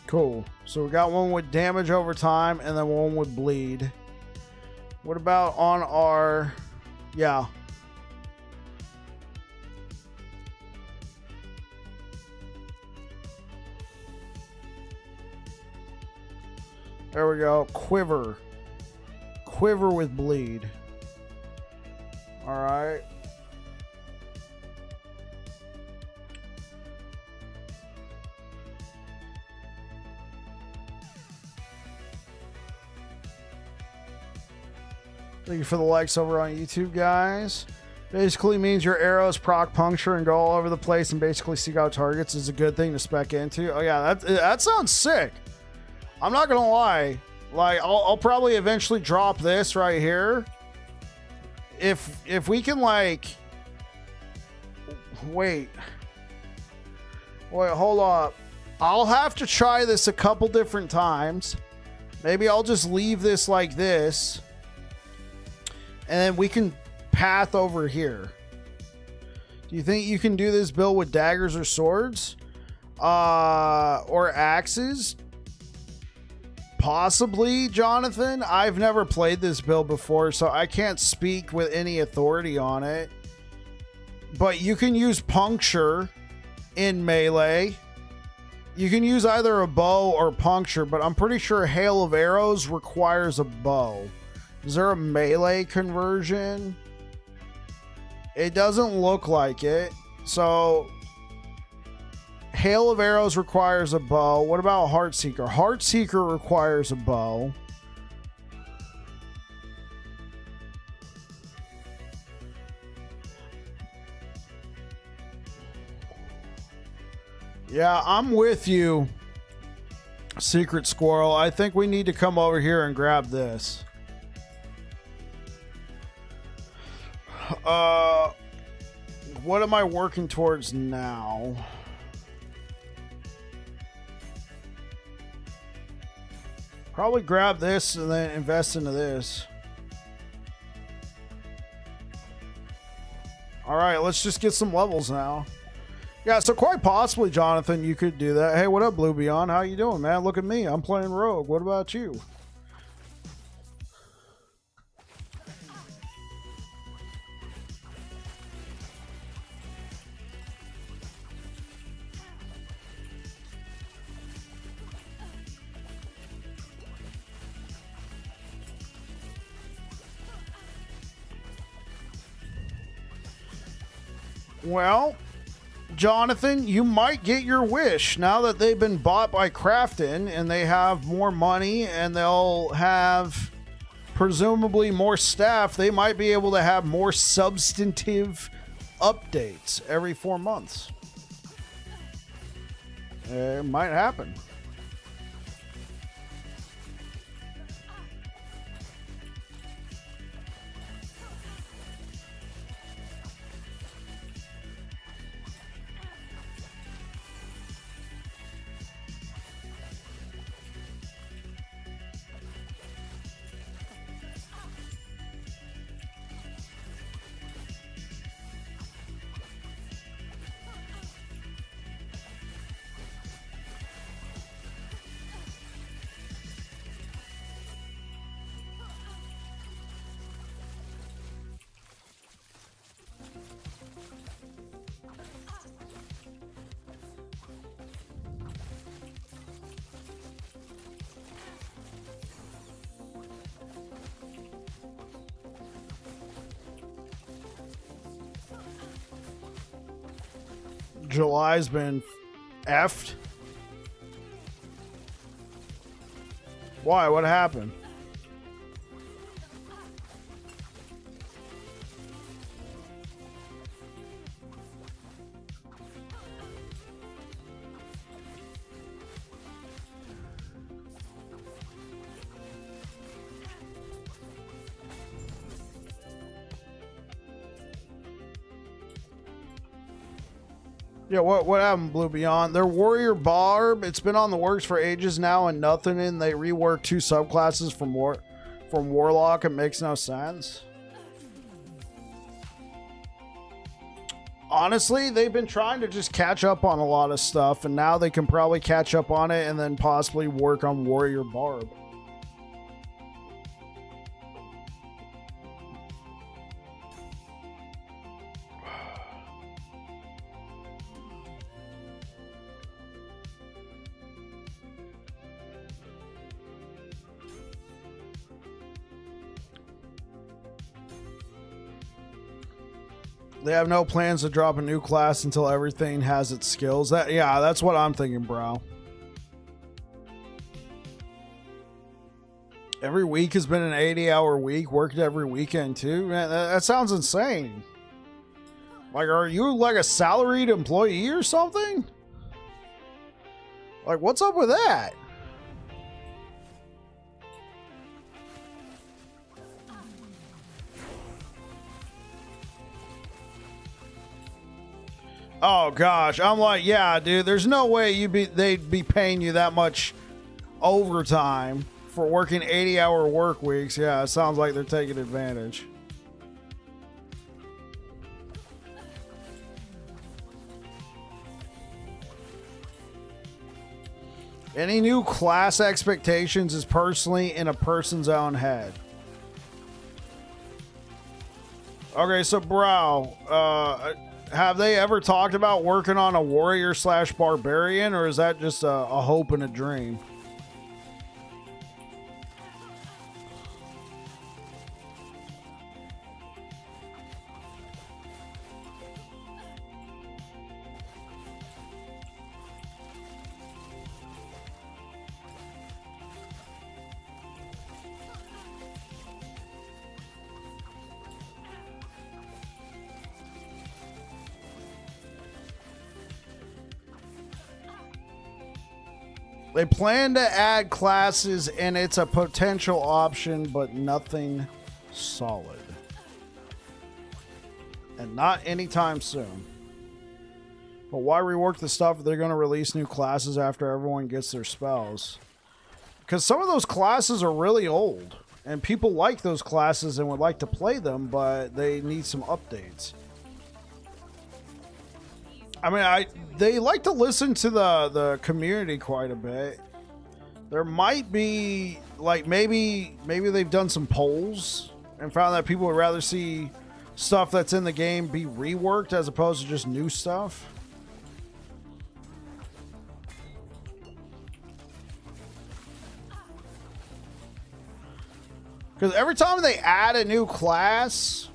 Cool. So we got one with damage over time and then one with bleed. What about on our... Yeah. There we go. Quiver. Quiver with bleed. Alright. Thank you for the likes over on YouTube, guys. Basically means your arrows proc puncture and go all over the place and basically seek out targets is a good thing to spec into. Oh yeah, that sounds sick. I'm not gonna lie. Like I'll probably eventually drop this right here. If we can like wait, hold up. I'll have to try this a couple different times. Maybe I'll just leave this like this. And then we can path over here. Do you think you can do this build with daggers or swords? Or axes? Possibly, Jonathan. I've never played this build before, so I can't speak with any authority on it. But you can use puncture in melee. You can use either a bow or puncture, but I'm pretty sure hail of arrows requires a bow. Is there a melee conversion? It doesn't look like it. So, hail of arrows requires a bow. What about Heartseeker? Heartseeker requires a bow. Yeah, I'm with you, Secret Squirrel. I think we need to come over here and grab this. What am I working towards now? Probably grab this and then invest into this. All right, let's just get some levels now. Yeah, so quite possibly, Jonathan, you could do that. Hey, what up, Blue Beyond? How you doing, man? Look at me. I'm playing Rogue. What about you? Well, Jonathan, you might get your wish now that they've been bought by Crafton and they have more money and they'll have presumably more staff. They might be able to have more substantive updates every 4 months. It might happen. July's been effed. Why? What happened? Yeah, what happened, Blue Beyond? Their Warrior Barb, it's been on the works for ages now and nothing, and they reworked 2 subclasses from Warlock. It makes no sense. Honestly, they've been trying to just catch up on a lot of stuff, and now they can probably catch up on it and then possibly work on Warrior Barb. They have no plans to drop a new class until everything has its skills. That's what I'm thinking, bro. Every week has been an 80-hour week, worked every weekend too. Man, that sounds insane. Like, are you like a salaried employee or something? Like, what's up with that? Oh gosh, I'm like, yeah, dude, there's no way they'd be paying you that much overtime for working 80-hour work weeks. Yeah, it sounds like they're taking advantage. Any new class expectations is personally in a person's own head. Okay, so bro, have they ever talked about working on a warrior / barbarian, or is that just a hope and a dream? They plan to add classes and it's a potential option, but nothing solid. And not anytime soon. But why rework the stuff if they're going to release new classes after everyone gets their spells? Because some of those classes are really old. And people like those classes and would like to play them, but they need some updates. I mean, they like to listen to the community quite a bit. There might be, like, maybe they've done some polls and found that people would rather see stuff that's in the game be reworked as opposed to just new stuff. Because every time they add a new class,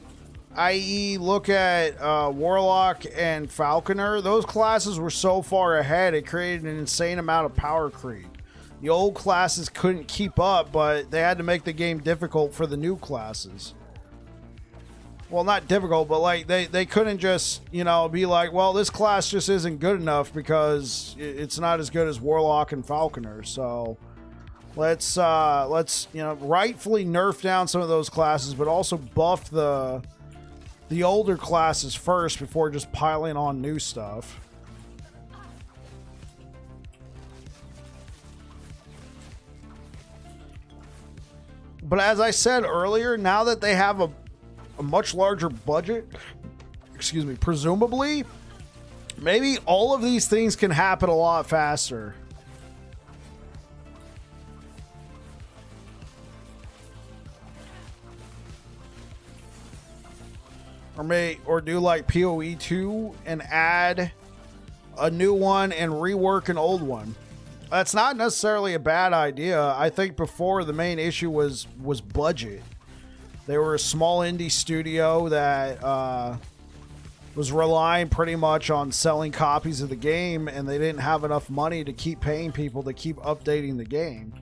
i.e. look at Warlock and Falconer, those classes were so far ahead it created an insane amount of power creep. The old classes couldn't keep up, but they had to make the game difficult for the new classes. Well, not difficult, but like they couldn't just, you know, be like, well, this class just isn't good enough because it's not as good as Warlock and Falconer. So let's you know, rightfully nerf down some of those classes, but also buff the older classes first before just piling on new stuff. But as I said earlier, now that they have a much larger budget, excuse me, presumably, maybe all of these things can happen a lot faster. Or do like PoE 2 and add a new one and rework an old one. That's not necessarily a bad idea. I think before the main issue was budget. They were a small indie studio that was relying pretty much on selling copies of the game, and they didn't have enough money to keep paying people to keep updating the game.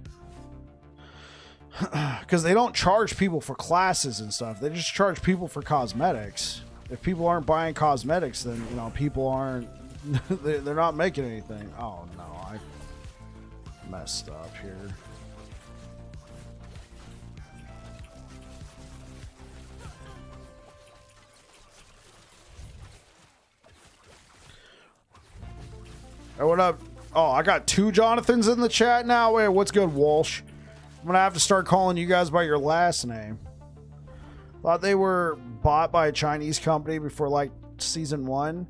Because they don't charge people for classes and stuff. They just charge people for cosmetics. If people aren't buying cosmetics, then, you know, people aren't... they're not making anything. Oh, no. I messed up here. Hey, what up? Oh, I got 2 Jonathans in the chat now. Wait, what's good, Walsh? I'm gonna have to start calling you guys by your last name. Thought they were bought by a Chinese company before like season 1.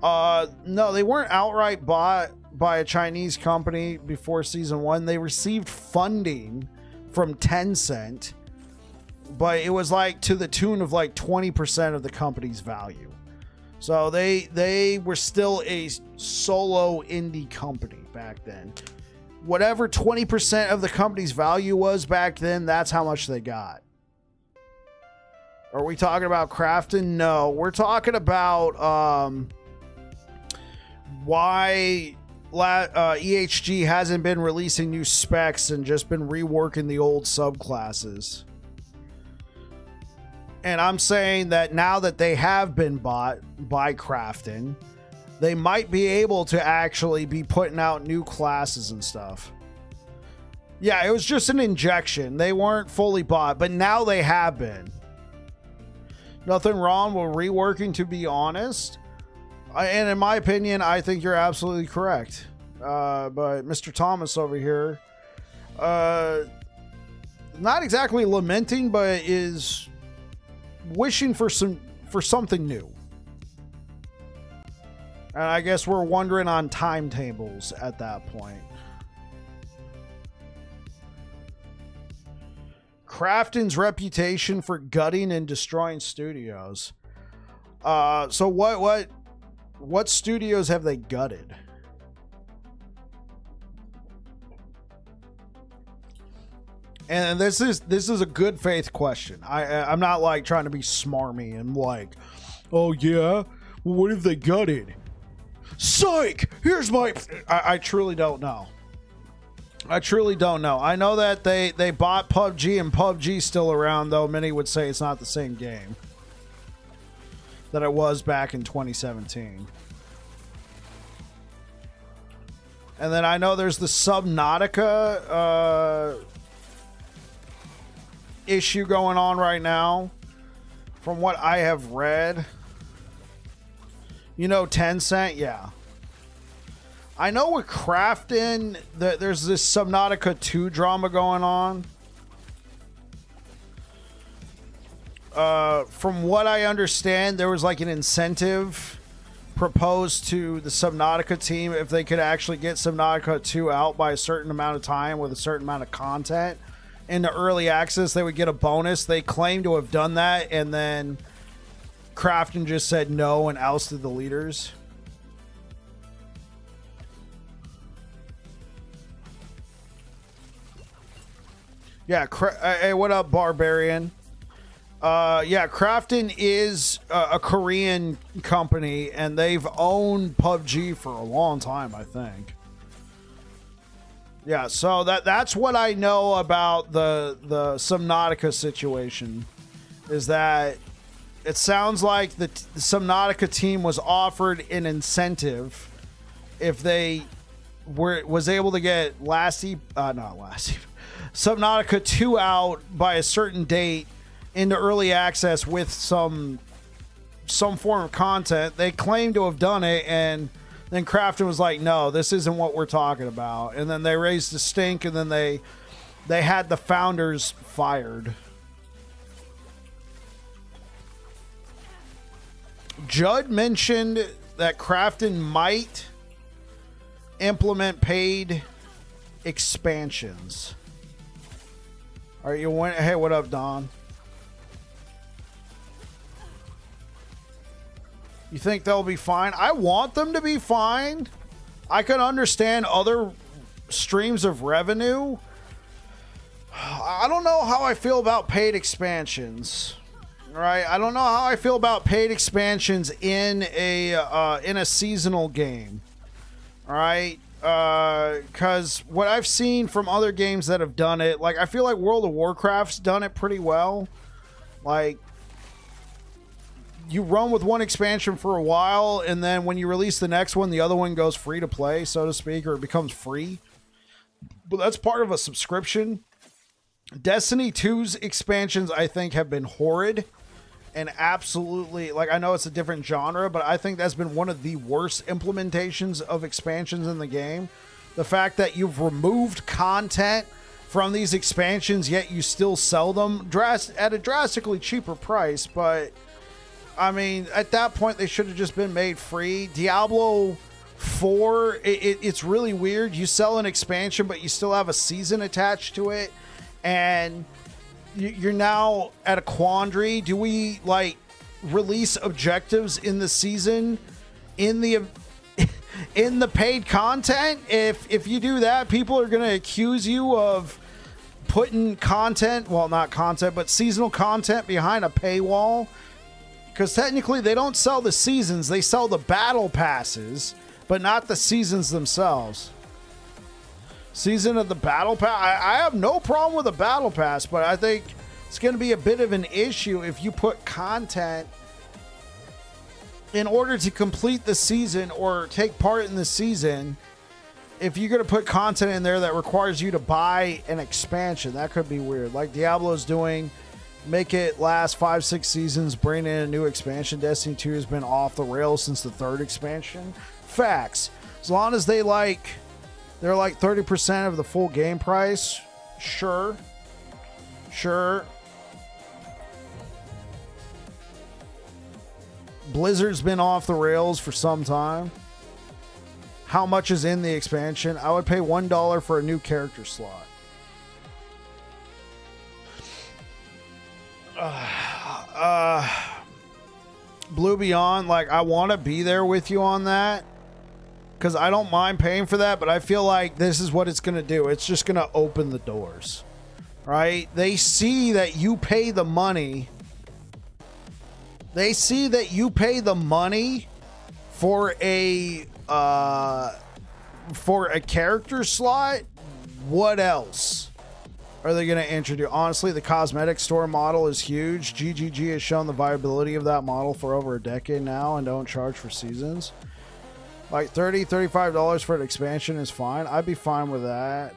No, they weren't outright bought by a Chinese company before season 1. They received funding from Tencent, but it was like to the tune of like 20% of the company's value. So they were still a solo indie company back then. Whatever 20% of the company's value was back then, that's how much they got. Are we talking about Crafton? No, we're talking about why EHG hasn't been releasing new specs and just been reworking the old subclasses. And I'm saying that now that they have been bought by Crafton, they might be able to actually be putting out new classes and stuff. Yeah, it was just an injection. They weren't fully bought, but now they have been. Nothing wrong with reworking, to be honest. And in my opinion, I think you're absolutely correct. But Mr. Thomas over here, not exactly lamenting, but is wishing for something new. And I guess we're wondering on timetables at that point. Crafton's reputation for gutting and destroying studios. So what studios have they gutted? And this is a good faith question. I'm not like trying to be smarmy and like, oh yeah, well, what have they gutted? Psych! Here's my... I truly don't know. I truly don't know. I know that they bought PUBG, and PUBG's still around, though many would say it's not the same game that it was back in 2017. And then I know there's the Subnautica issue going on right now, from what I have read. You know, Tencent, yeah. I know with Crafton that there's this Subnautica 2 drama going on. From what I understand, there was like an incentive proposed to the Subnautica team if they could actually get Subnautica 2 out by a certain amount of time with a certain amount of content into early access, they would get a bonus. They claim to have done that, and then Crafton just said no and ousted the leaders. Yeah, hey, what up, Barbarian? Yeah, Crafton is a Korean company, and they've owned PUBG for a long time, I think. Yeah, so that's what I know about the Subnautica situation, is that it sounds like the Subnautica team was offered an incentive if they was able to get Subnautica 2 out by a certain date into early access with some form of content. They claim to have done it, and then Crafton was like, no, this isn't what we're talking about. And then they raised the stink, and then they had the founders fired. Judd mentioned that Crafton might implement paid expansions. All right, hey, what up, Don? You think they'll be fine? I want them to be fine. I can understand other streams of revenue. I don't know how I feel about paid expansions. Right? I don't know how I feel about paid expansions in a seasonal game. All right? Because what I've seen from other games that have done it, like I feel like World of Warcraft's done it pretty well. Like, you run with one expansion for a while, and then when you release the next one, the other one goes free to play, so to speak, or it becomes free. But that's part of a subscription. Destiny 2's expansions, I think, have been horrid. And absolutely, like, I know it's a different genre, but I think that's been one of the worst implementations of expansions in the game. The fact that you've removed content from these expansions, yet you still sell them at a drastically cheaper price. But, I mean, at that point, they should have just been made free. Diablo 4, it's really weird. You sell an expansion, but you still have a season attached to it. And you're now at a quandary. Do we like release objectives in the season in the paid content? If you do that, people are going to accuse you of putting content, well, not content, but seasonal content behind a paywall, because technically they don't sell the seasons, they sell the battle passes but not the seasons themselves. Season of the battle pass. I have no problem with a battle pass, but I think it's going to be a bit of an issue if you put content in order to complete the season or take part in the season. If you're going to put content in there that requires you to buy an expansion, that could be weird. Like Diablo's doing, make it last 5-6 seasons, bring in a new expansion. Destiny 2 has been off the rails since the 3rd expansion. Facts. As long as they're like 30% of the full game price, sure. Blizzard's been off the rails for some time. How much is in the expansion? I would pay $1 for a new character slot. Blue Beyond, like, I want to be there with you on that because I don't mind paying for that, but I feel like this is what it's going to do. It's just going to open the doors, right? They see that you pay the money. They see that you pay the money for a character slot. What else are they going to introduce? Honestly, the cosmetic store model is huge. GGG has shown the viability of that model for over a decade now and don't charge for seasons. Like $35 for an expansion is fine. I'd be fine with that.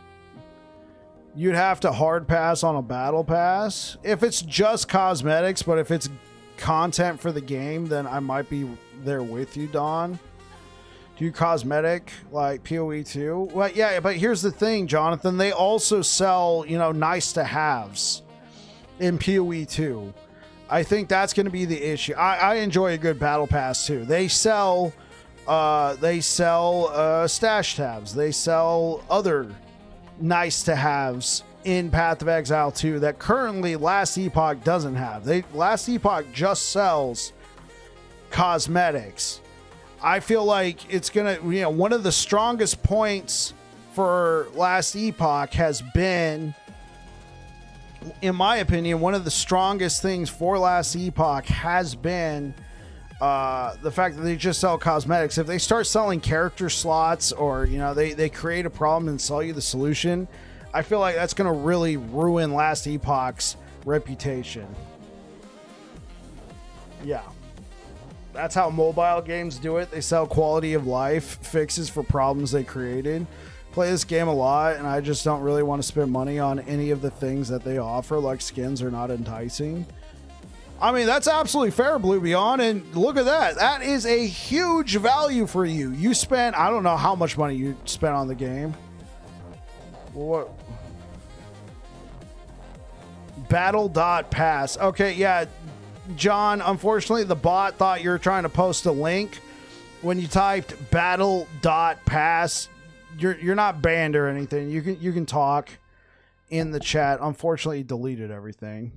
You'd have to hard pass on a battle pass if it's just cosmetics, but if it's content for the game, then I might be there with you, Don. Do cosmetic like PoE 2? Well, yeah, but here's the thing, Jonathan. They also sell, nice to haves in PoE 2. I think that's going to be the issue. I enjoy a good battle pass too. They sell stash tabs. They sell other nice to haves in Path of Exile 2 that currently Last Epoch doesn't have. Last Epoch just sells cosmetics. I feel like it's gonna, one of the strongest points for Last Epoch has been, in my opinion, one of the strongest things for Last Epoch has been the fact that they just sell cosmetics. If they start selling character slots or, they create a problem and sell you the solution, I feel like that's going to really ruin Last Epoch's reputation. Yeah. That's how mobile games do it. They sell quality of life fixes for problems they created. Play this game a lot, and I just don't really want to spend money on any of the things that they offer, like skins are not enticing. I mean, that's absolutely fair, Blue Beyond, and look at that. That is a huge value for you. You spent, I don't know how much money you spent on the game. What? Battle.pass. Okay, yeah. John, unfortunately, the bot thought you were trying to post a link. When you typed battle.pass, you're not banned or anything. You can talk in the chat. Unfortunately, he deleted everything.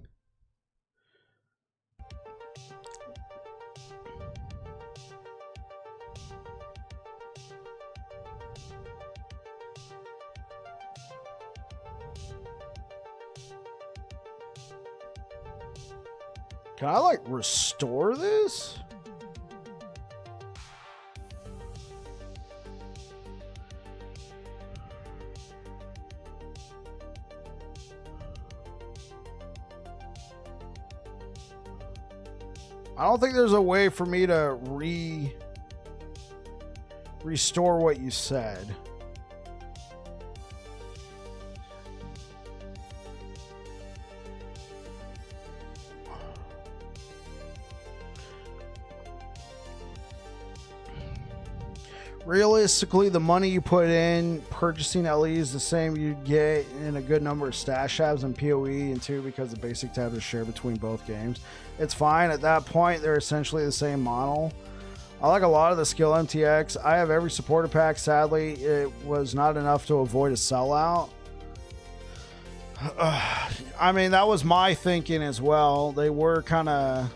Can I restore this? I don't think there's a way for me to restore what you said. Realistically, the money you put in purchasing LE is the same you'd get in a good number of stash tabs in PoE and 2 because the basic tabs are shared between both games. It's fine. At that point, they're essentially the same model. I like a lot of the skill MTX. I have every supporter pack. Sadly, it was not enough to avoid a sellout. I mean, that was my thinking as well. They were kind of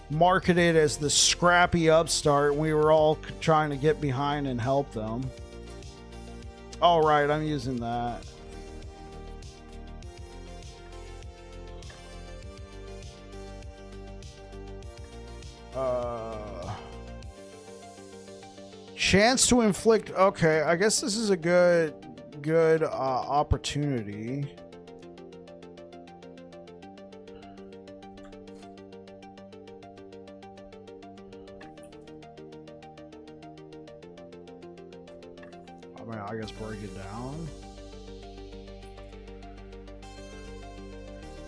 marketed as the scrappy upstart. We were all trying to get behind and help them. All right, I'm using that. Chance to inflict. Okay, I guess this is a good opportunity. I mean, I guess break it down.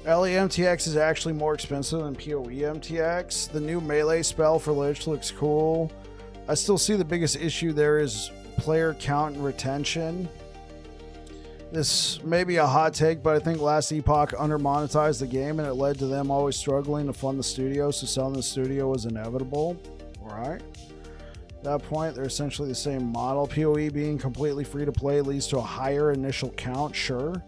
LE MTX is actually more expensive than PoE MTX. The new melee spell for Lich looks cool. I still see the biggest issue there is player count and retention. This may be a hot take, but I think last Epoch under-monetized the game and it led to them always struggling to fund the studio, so selling the studio was inevitable. Alright. At that point, they're essentially the same model. PoE being completely free to play leads to a higher initial count, sure.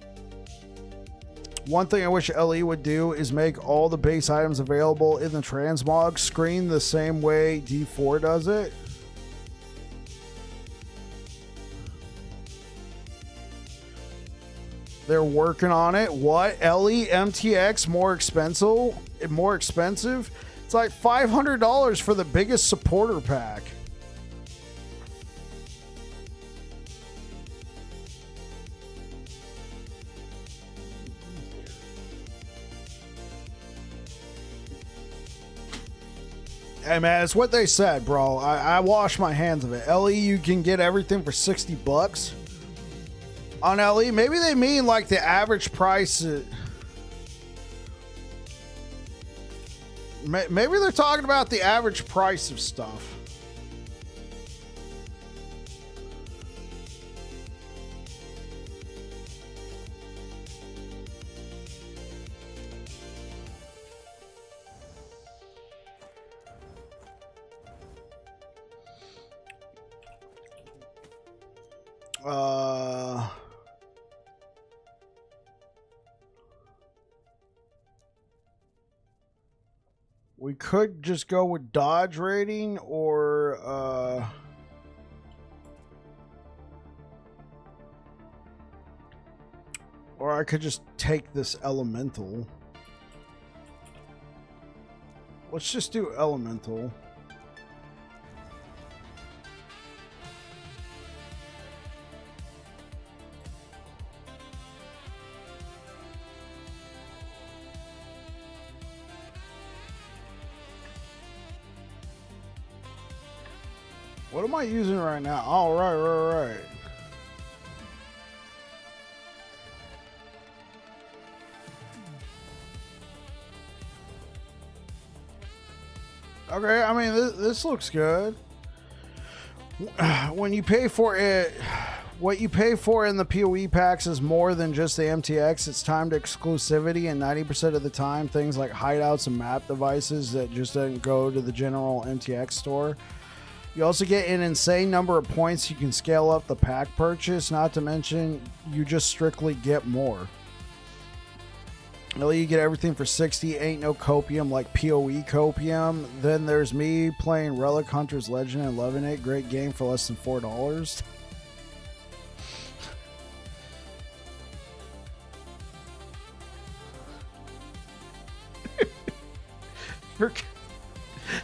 One thing I wish LE would do is make all the base items available in the transmog screen the same way D4 does it. They're working on it. What? LE MTX more expensive? More expensive? It's like $500 for the biggest supporter pack. Hey man, it's what they said, bro. I wash my hands of it. LE, you can get everything for $60 on LE. Maybe they mean like the average price. Maybe they're talking about the average price of stuff. We could just go with dodge rating or I could just take this elemental. Let's just do elemental. What am I using right now? Oh, right. Okay, I mean, this looks good. When you pay for it, what you pay for in the PoE packs is more than just the MTX. It's timed exclusivity, and 90% of the time, things like hideouts and map devices that just doesn't go to the general MTX store. You also get an insane number of points you can scale up the pack purchase, not to mention you just strictly get more. You get everything for 60, ain't no copium like PoE copium. Then there's me playing Relic Hunter's Legend and loving it. Great game for less than $4.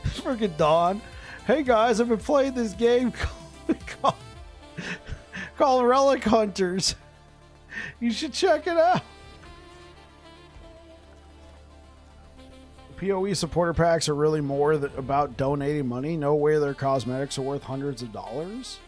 Freaking Dawn. Hey guys, I've been playing this game called Relic Hunters. You should check it out. PoE supporter packs are really more about donating money. No way their cosmetics are worth hundreds of dollars.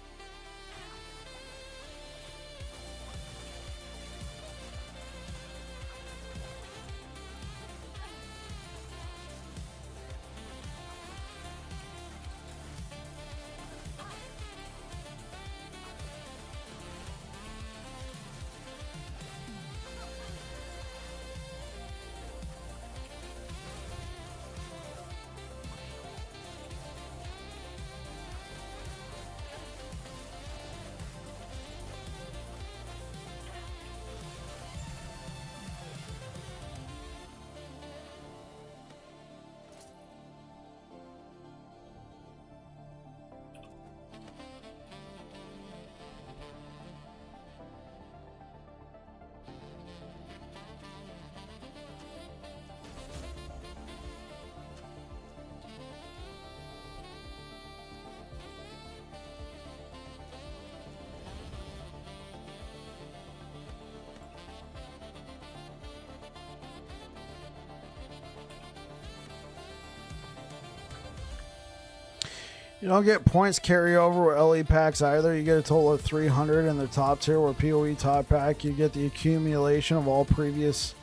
You don't get points carryover with LE packs either. You get a total of 300 in the top tier, where PoE top pack, you get the accumulation of all previous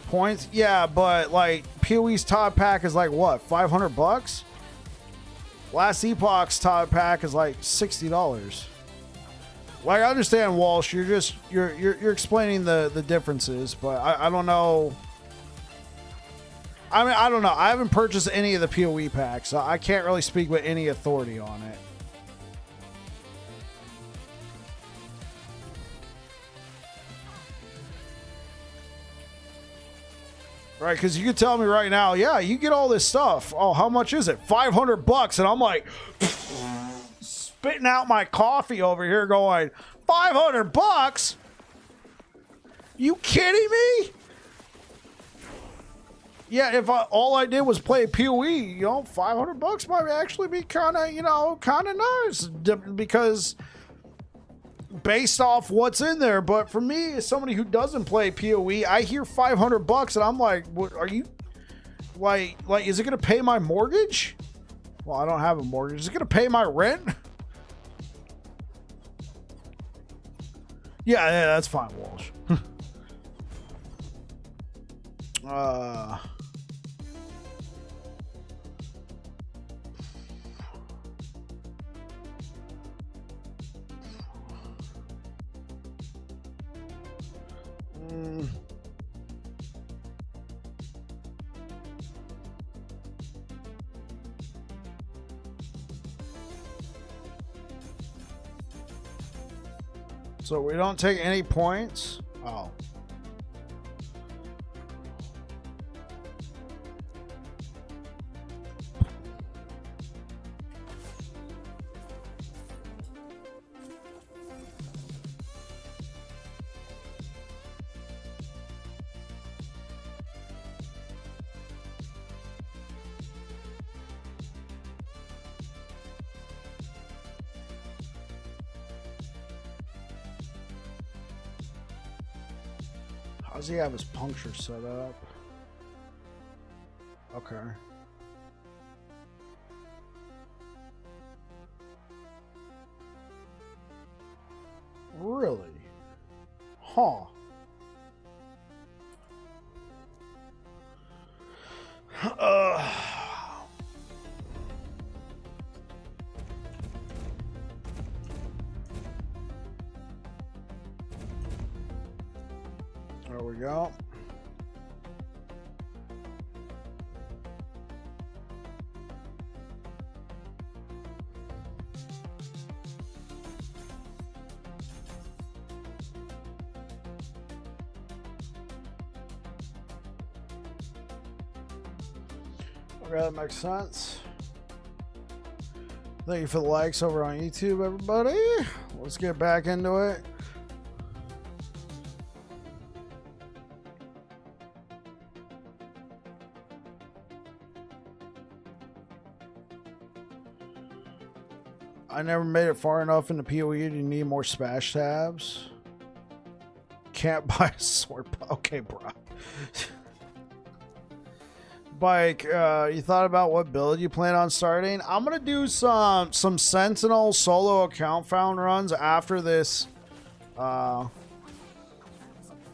points. Yeah, but like PoE's top pack is like what, 500 bucks? Last Epoch's top pack is like $60. Like, I understand, Walsh, you're explaining the differences, but I don't know. I mean, I don't know. I haven't purchased any of the PoE packs, so I can't really speak with any authority on it. Right, because you could tell me right now, yeah, you get all this stuff. Oh, how much is it? 500 bucks. And I'm like, spitting out my coffee over here going, 500 bucks? You kidding me? Yeah, if all I did was play PoE, you know, 500 bucks might actually be kind of, you know, kind of nice, because based off what's in there. But for me, as somebody who doesn't play PoE, I hear 500 bucks and I'm like, what are you, like, is it going to pay my mortgage? Well, I don't have a mortgage. Is it going to pay my rent? Yeah, that's fine, Walsh. So we don't take any points? Oh. How's he have his puncture set up? Okay. Really? Huh. There we go. Okay, that makes sense. Thank you for the likes over on YouTube, everybody. Let's get back into it. I never made it far enough into PoE to need more smash tabs. Can't buy a sword. Okay, bro. Bike, you thought about what build you plan on starting? I'm gonna do some Sentinel solo account found runs after this. Yeah,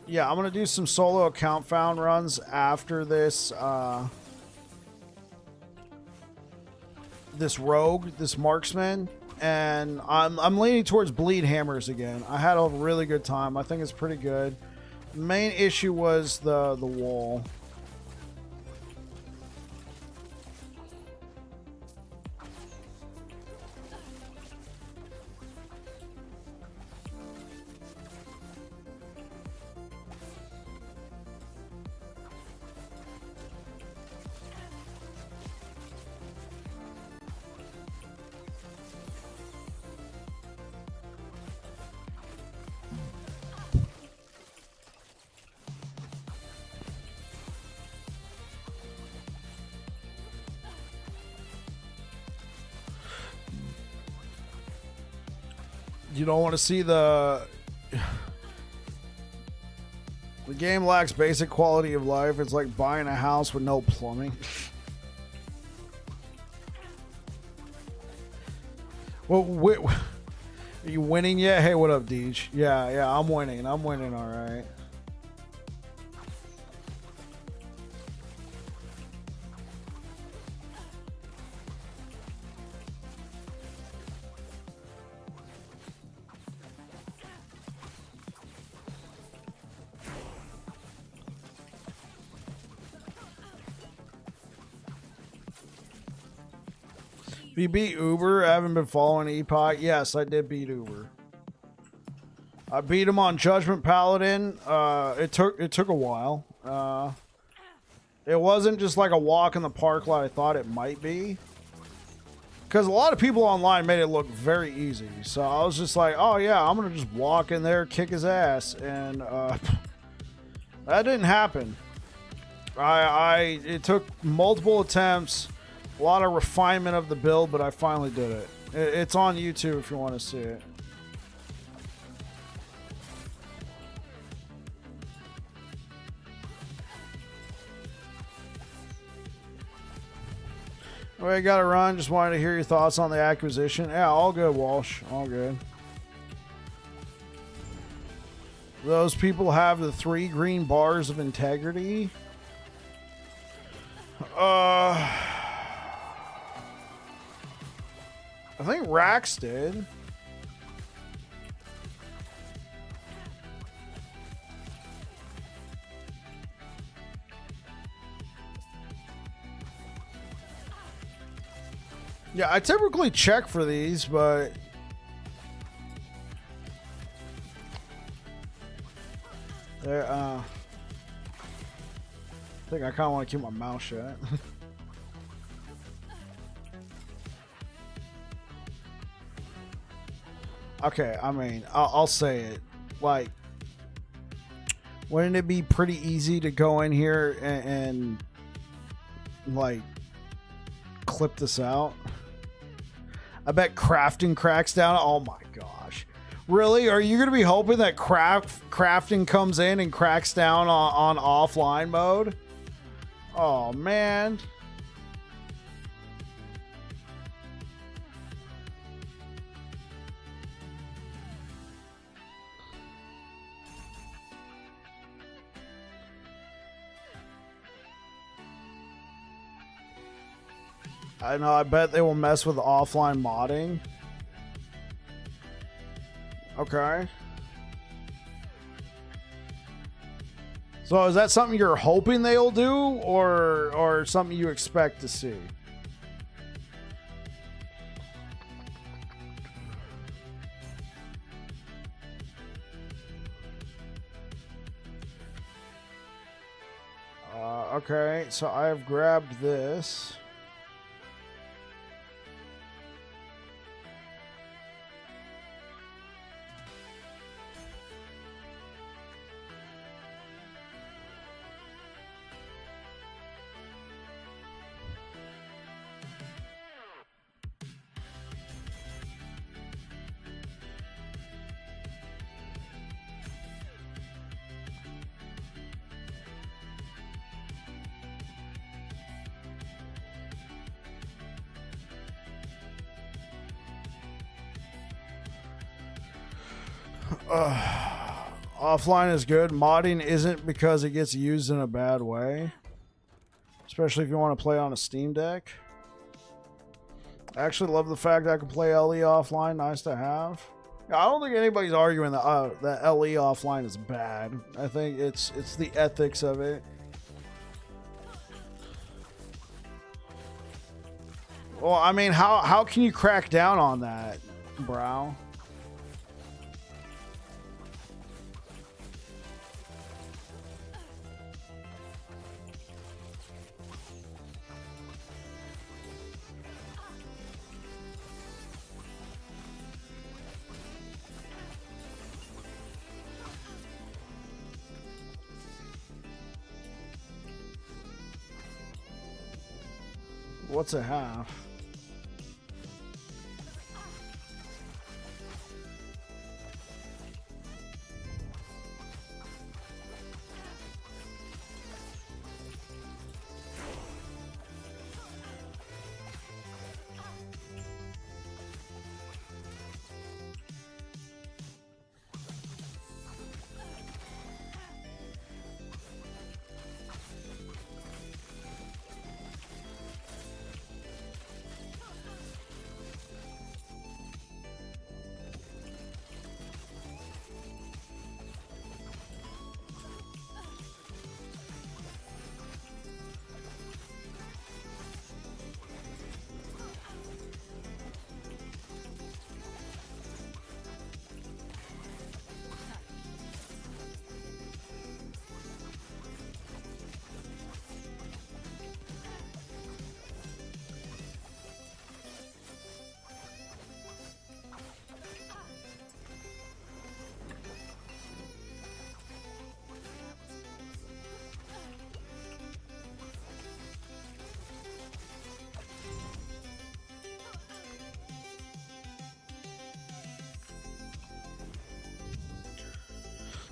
I'm gonna do some solo account found runs after this. This rogue, this marksman. And I'm leaning towards bleed hammers again. I had a really good time. I think it's pretty good. The main issue was the wall. You don't want to see the game lacks basic quality of life. It's like buying a house with no plumbing. Well, are you winning yet? Hey, what up, Deej? Yeah, I'm winning. I'm winning, all right. You beat Uber? I haven't been following Epoch. Yes, I did beat Uber. I beat him on Judgment Paladin. It took a while. It wasn't just like a walk in the park like I thought it might be. Because a lot of people online made it look very easy. So I was just like, oh yeah, I'm going to just walk in there, kick his ass. And that didn't happen. It took multiple attempts. A lot of refinement of the build, but I finally did it. It's on YouTube if you want to see it. Well, I gotta run. Just wanted to hear your thoughts on the acquisition. Yeah, all good, Walsh. All good. Those people have the 3 green bars of integrity. I think Rax did. Yeah, I typically check for these, but I think I kind of want to keep my mouth shut. Okay, I mean, I'll say it. Like, wouldn't it be pretty easy to go in here and like, clip this out? I bet crafting cracks down. Oh my gosh. Really? Are you going to be hoping that crafting comes in and cracks down on offline mode? Oh, man. I know, I bet they will mess with offline modding. Okay. So is that something you're hoping they'll do, or something you expect to see? Okay, so I have grabbed this. Offline is good. Modding isn't because it gets used in a bad way. Especially if you want to play on a Steam Deck. I actually love the fact that I can play LE offline. Nice to have. I don't think anybody's arguing that that LE offline is bad. I think it's the ethics of it. Well, I mean, how can you crack down on that, bro? What's a half?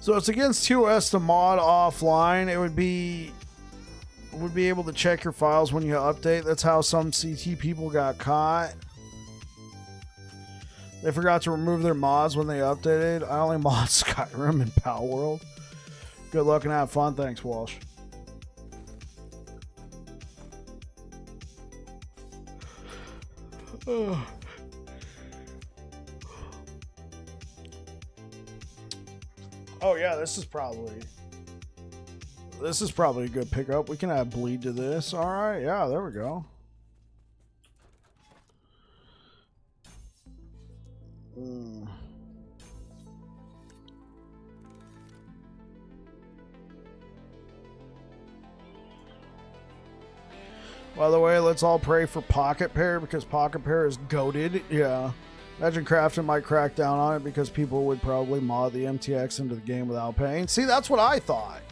So it's against TOS to mod offline. It would be able to check your files when you update. That's how some CT people got caught. They forgot to remove their mods when they updated. I only mod Skyrim and Pal World. Good luck and have fun. Thanks, Walsh. Oh yeah, this is probably a good pickup. We can add bleed to this. All right, yeah, there we go. By the way, let's all pray for Pocket Pair because Pocket Pair is goated. Yeah. Imagine Crafton might crack down on it because people would probably mod the MTX into the game without paying. See, that's what I thought.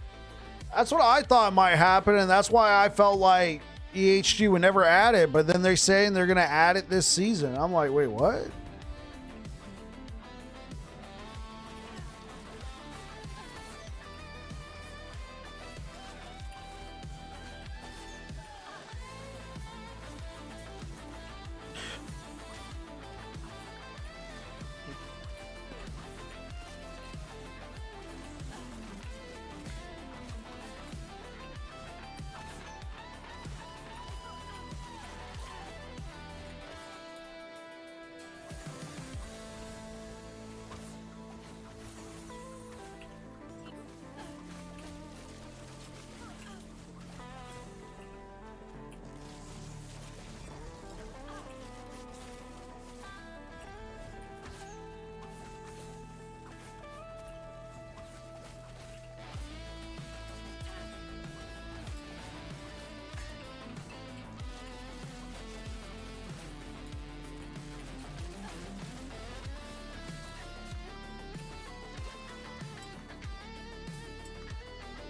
That's what I thought might happen, and that's why I felt like EHG would never add it, but then they're saying they're going to add it this season. I'm like, wait, what?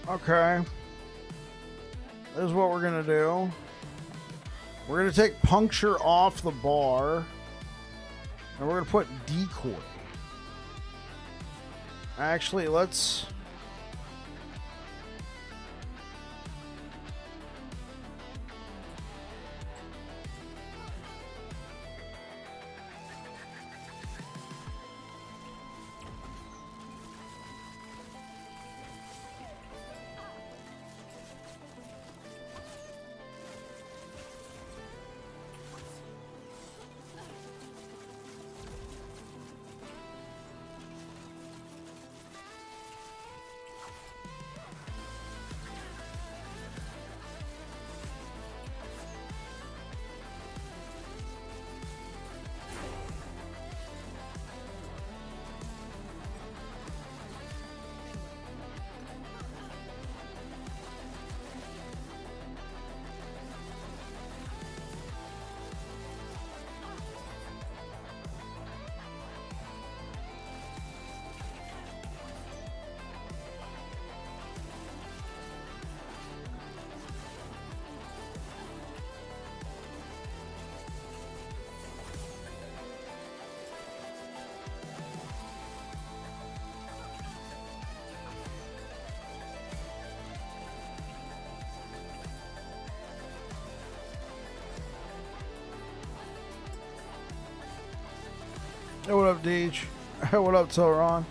Okay. This is what we're going to do. We're going to take puncture off the bar. And we're going to put decoy. Actually, let's... Hey, what up, Deej? Hey, what up, Toron?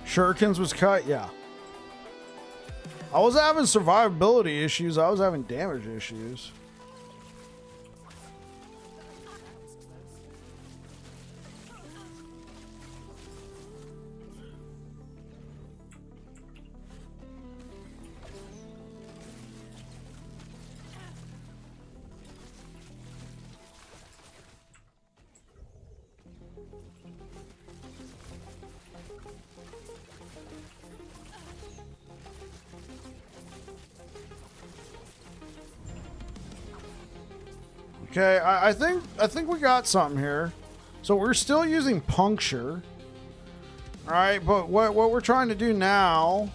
Shurikens was cut? Yeah. I was having survivability issues. I was having damage issues. Okay, I think we got something here. So we're still using puncture. All right, but what we're trying to do now,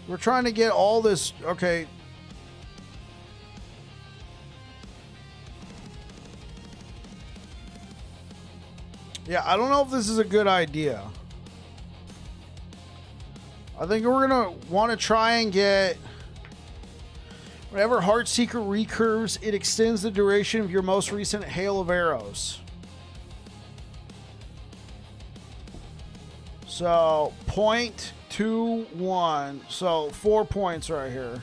we're trying to get all this, okay. Yeah, I don't know if this is a good idea. I think we're gonna want to try and get whenever Heartseeker recurves, it extends the duration of your most recent hail of arrows. So 0.21, so 4 points right here.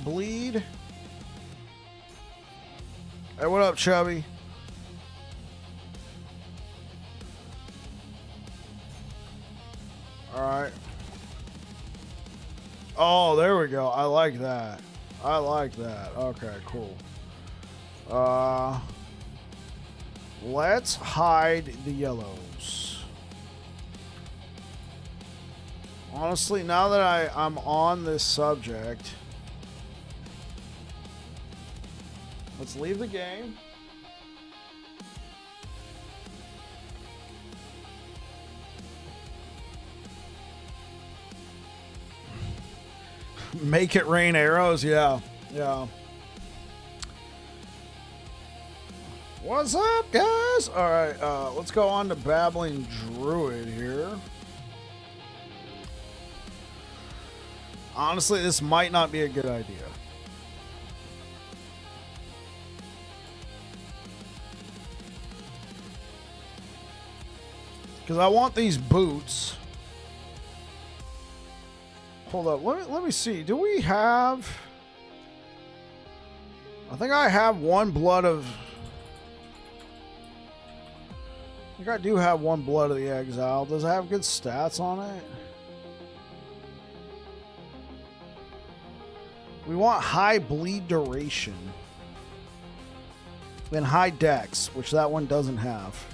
Bleed. Hey, what up, Chubby? All right. Oh, there we go. I like that. Okay, cool. Let's hide the yellows. Honestly, now that I'm on this subject, let's leave the game. Make it rain arrows, yeah. What's up, guys? All right, let's go on to Babbling Druid here. Honestly, this might not be a good idea. Because I want these boots. Hold up, let me see. Do we have... I think I have one blood of... I think I do have one blood of the exile. Does it have good stats on it? We want high bleed duration. Then high dex, which that one doesn't have.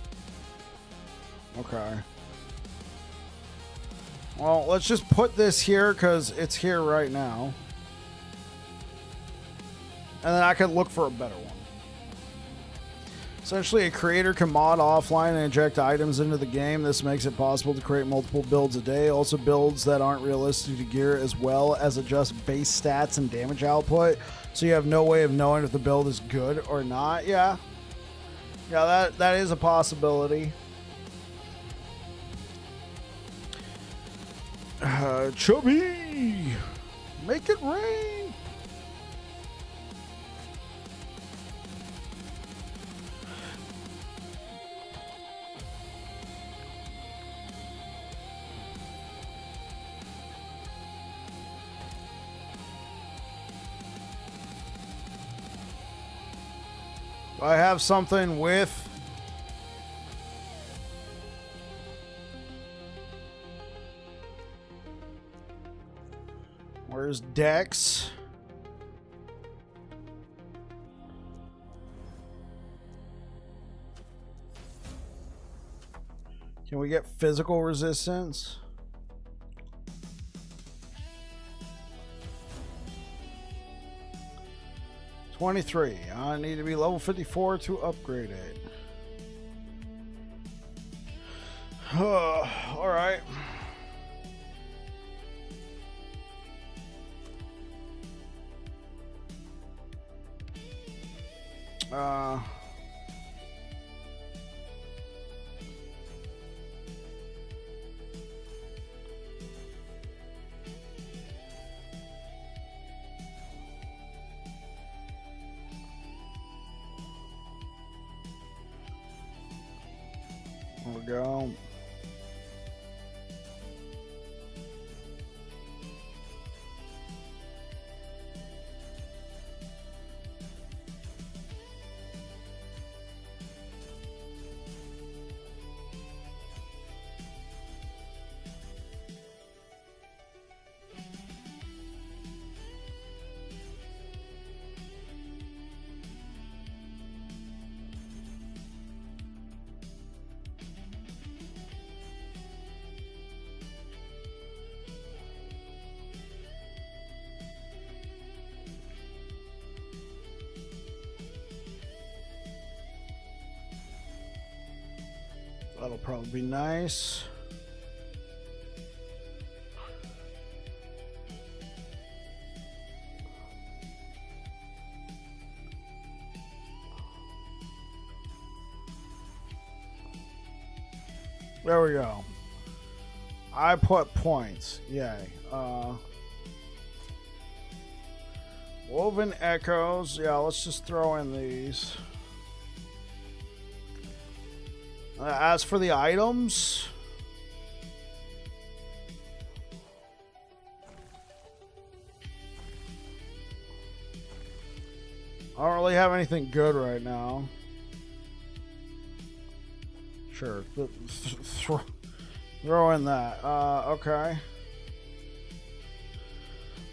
Okay. Well, let's just put this here because it's here right now. And then I could look for a better one. Essentially, a creator can mod offline and inject items into the game. This makes it possible to create multiple builds a day. Also, builds that aren't realistic to gear, as well as adjust base stats and damage output. So you have no way of knowing if the build is good or not. Yeah, that is a possibility. Chubby, make it rain. I have something with where's Dex? Can we get physical resistance? $23. I need to be level 54 to upgrade it. All right. There we go. That'll probably be nice. There we go. I put points. Yay. Woven echoes. Yeah, let's just throw in these. As for the items, I don't really have anything good right now. Sure. Throw in that. Okay.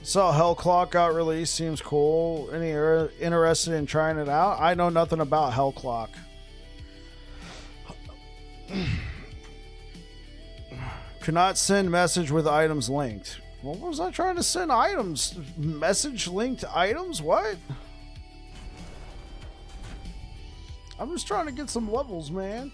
So Hell Clock got released. Seems cool. Any interested in trying it out? I know nothing about Hell Clock. Cannot send message with items linked. What was I trying to send items? Message linked items? What? I'm just trying to get some levels, man.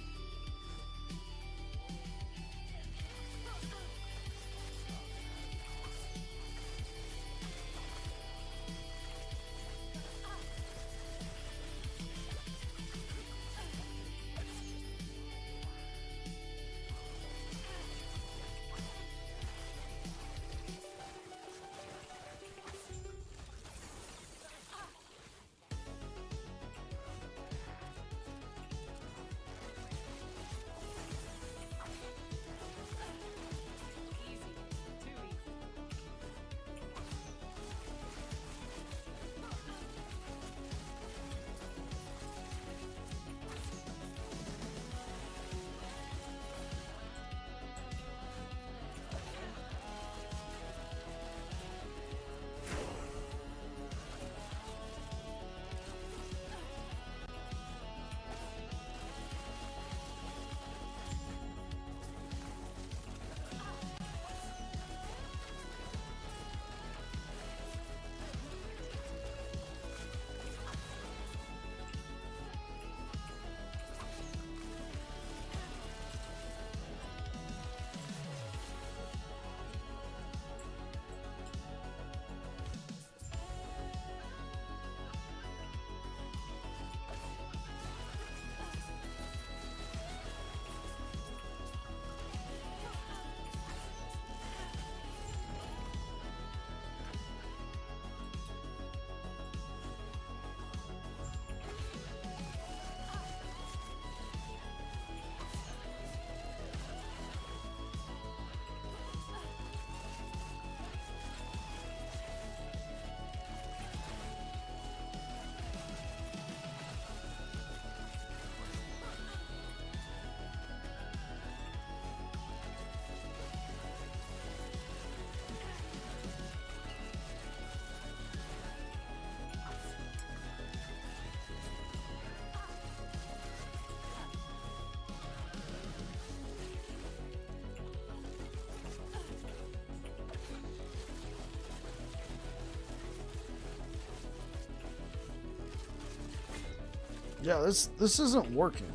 Yeah, this isn't working.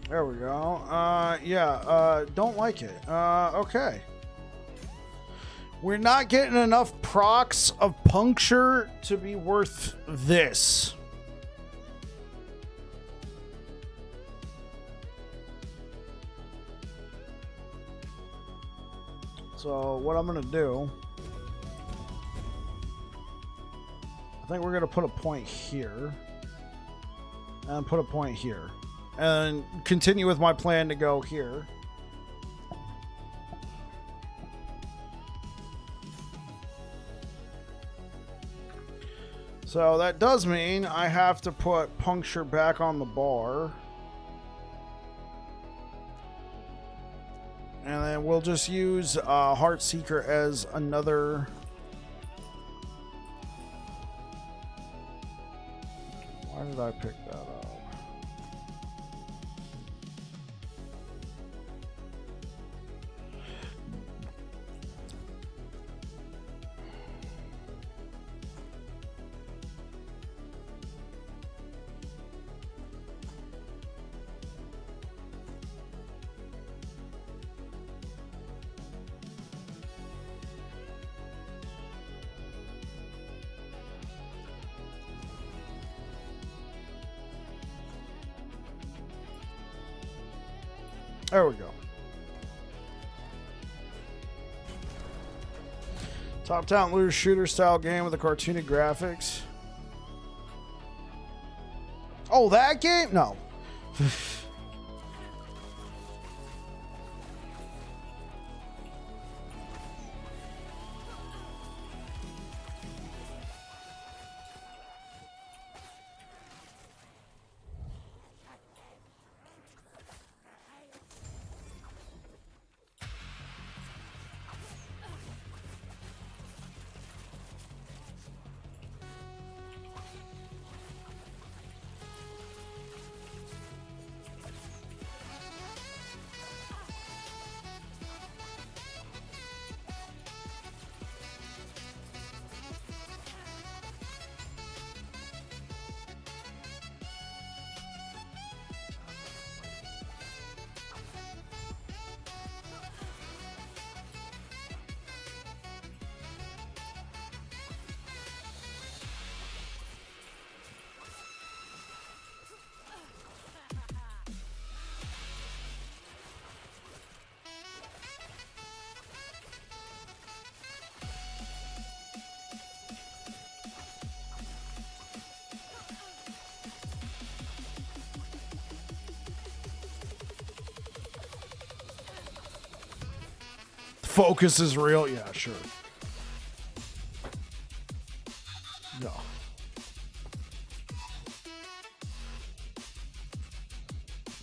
There we go. Don't like it. Okay. We're not getting enough procs of puncture to be worth this. So what I'm gonna do, I think we're gonna put a point here and put a point here and continue with my plan to go here. So that does mean I have to put puncture back on the bar. And then we'll just use Heartseeker as another. Why did I pick that up? There we go. Top-down looter shooter style game with the cartoony graphics. Oh, that game? No. Focus is real. Yeah, sure. No.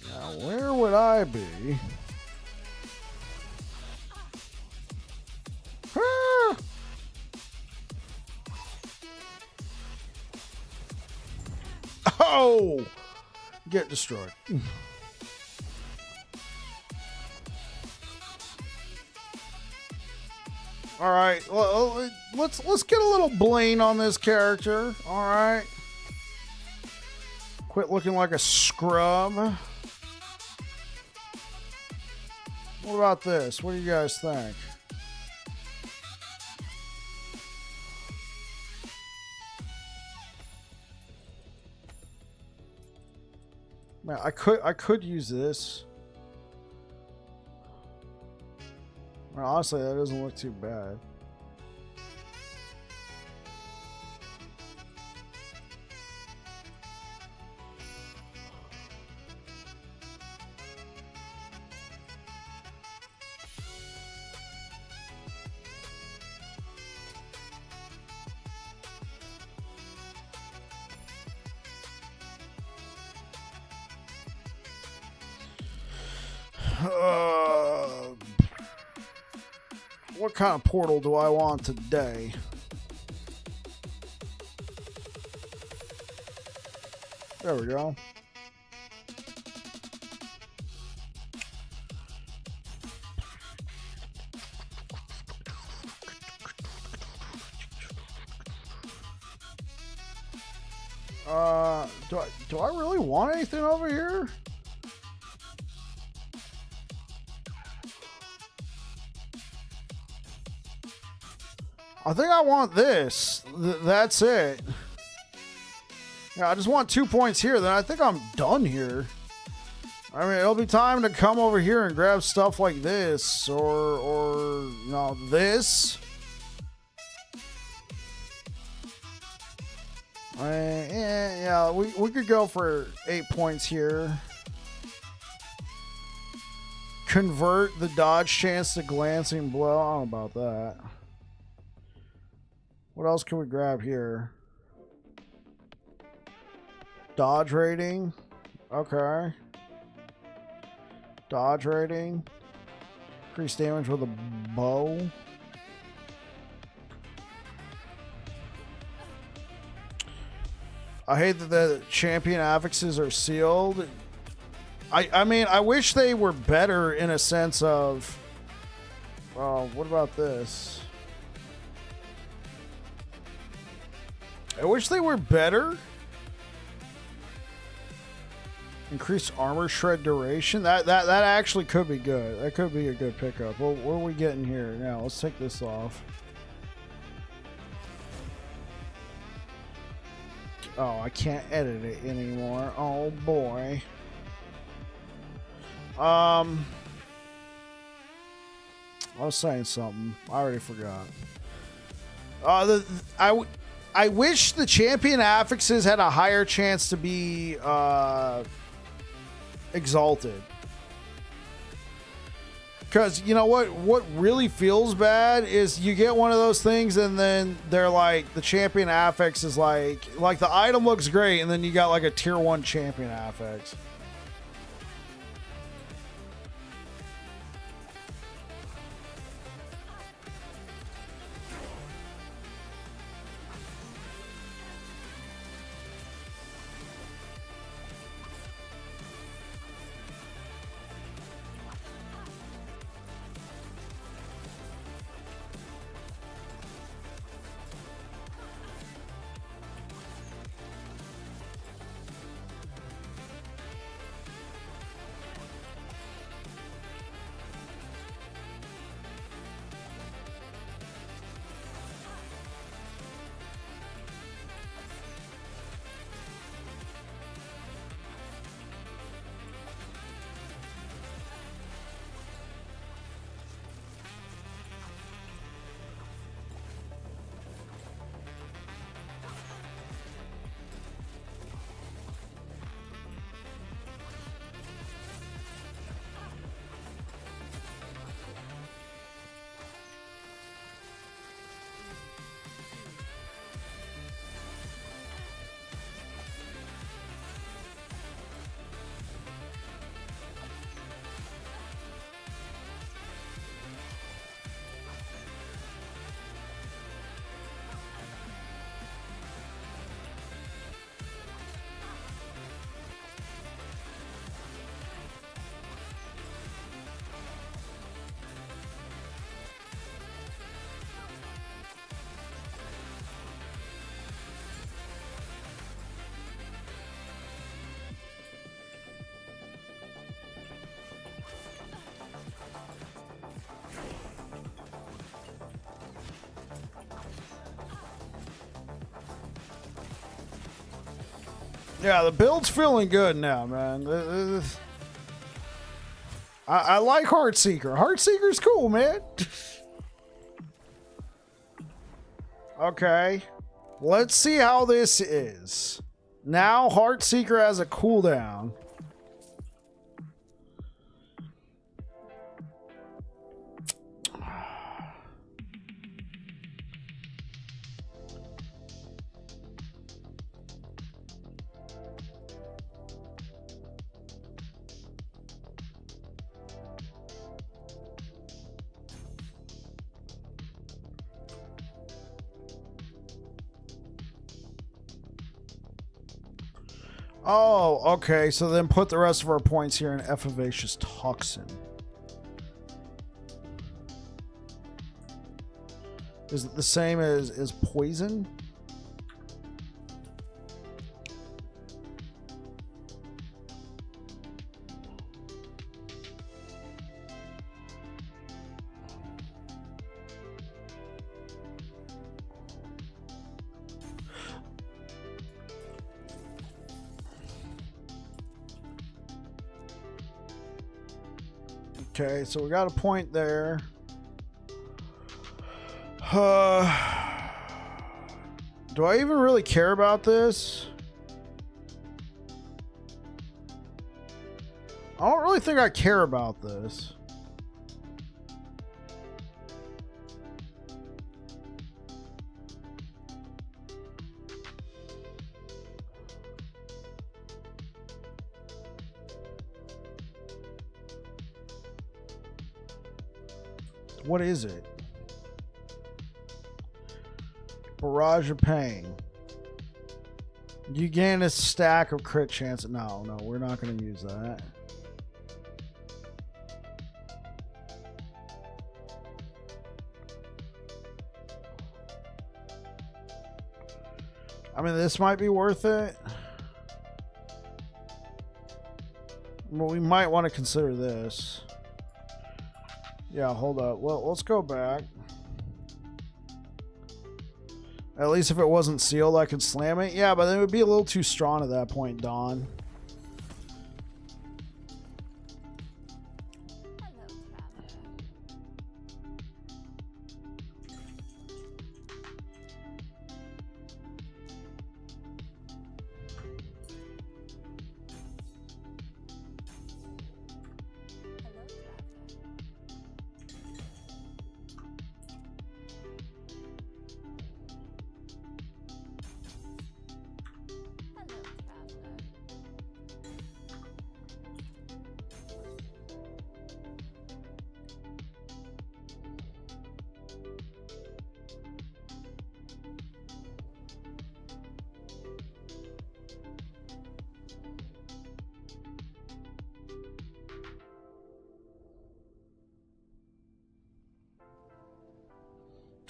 Now, where would I be? Ah! Oh! Get destroyed. All right, well, let's get a little Blaine on this character. All right, quit looking like a scrub. What about this? What do you guys think? Man, I could use this. Honestly, that doesn't look too bad. What kind of portal do I want today? There we go. Do I really want anything over here? I think I want this. That's it. Yeah, I just want 2 points here. Then I think I'm done here. I mean, it'll be time to come over here and grab stuff like this or you know, this. Yeah, we could go for 8 points here. Convert the dodge chance to glancing blow. I don't know about that. What else can we grab here? Dodge rating. Okay. Dodge rating. Increase damage with a bow. I hate that the champion affixes are sealed. I mean, I wish they were better in a sense of... what about this? I wish they were better. Increase armor shred duration. That actually could be good. That could be a good pickup. Well, what are we getting here? Now, let's take this off. Oh, I can't edit it anymore. Oh, boy. I was saying something. I already forgot. I wish the champion affixes had a higher chance to be exalted. Because you know what really feels bad is you get one of those things and then they're like the champion affix is like the item looks great and then you got like a tier 1 champion affix. Yeah, the build's feeling good now, man. I like Heartseeker. Heartseeker's cool, man. Okay. Let's see how this is. Now Heartseeker has a cooldown. Oh, okay. So then put the rest of our points here in Effervacious Toxin. Is it the same as poison? Okay, so we got a point there. Do I even really care about this? I don't really think I care about this. What is it? Barrage of Pain. You gain a stack of crit chance. No, we're not going to use that. I mean, this might be worth it. Well, we might want to consider this. Yeah, hold up. Well, let's go back. At least if it wasn't sealed, I could slam it. Yeah, but then it would be a little too strong at that point, Dawn.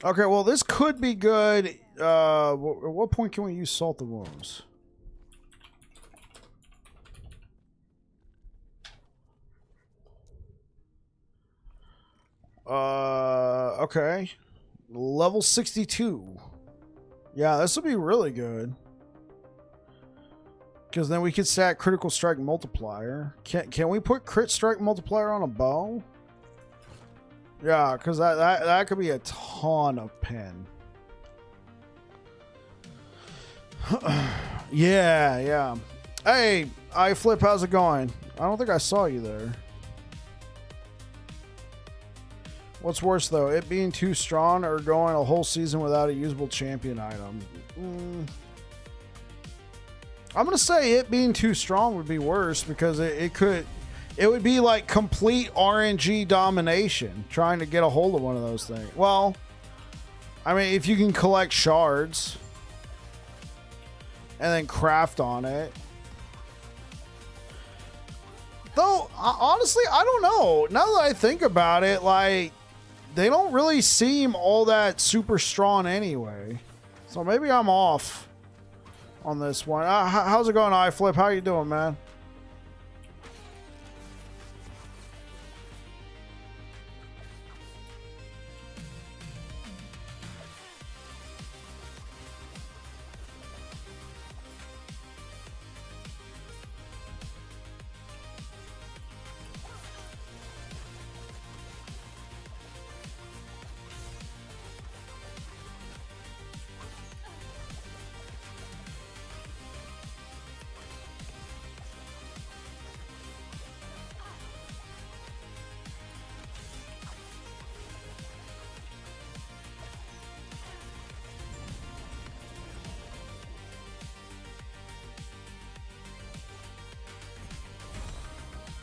Okay, well, this could be good. At what point can we use Salt the Wounds? Okay. Level 62. Yeah, this will be really good. Because then we could stack critical strike multiplier. Can we put crit strike multiplier on a bow? Yeah, because that could be a ton of pen. Yeah. Hey, iFlip, how's it going? I don't think I saw you there. What's worse, though? It being too strong or going a whole season without a usable champion item? I'm going to say it being too strong would be worse because it would be like complete RNG domination trying to get a hold of one of those things. Well, I mean, if you can collect shards and then craft on it. Though, honestly, I don't know. Now that I think about it, like, they don't really seem all that super strong anyway. So maybe I'm off on this one. How's it going, iFlip? How you doing, man?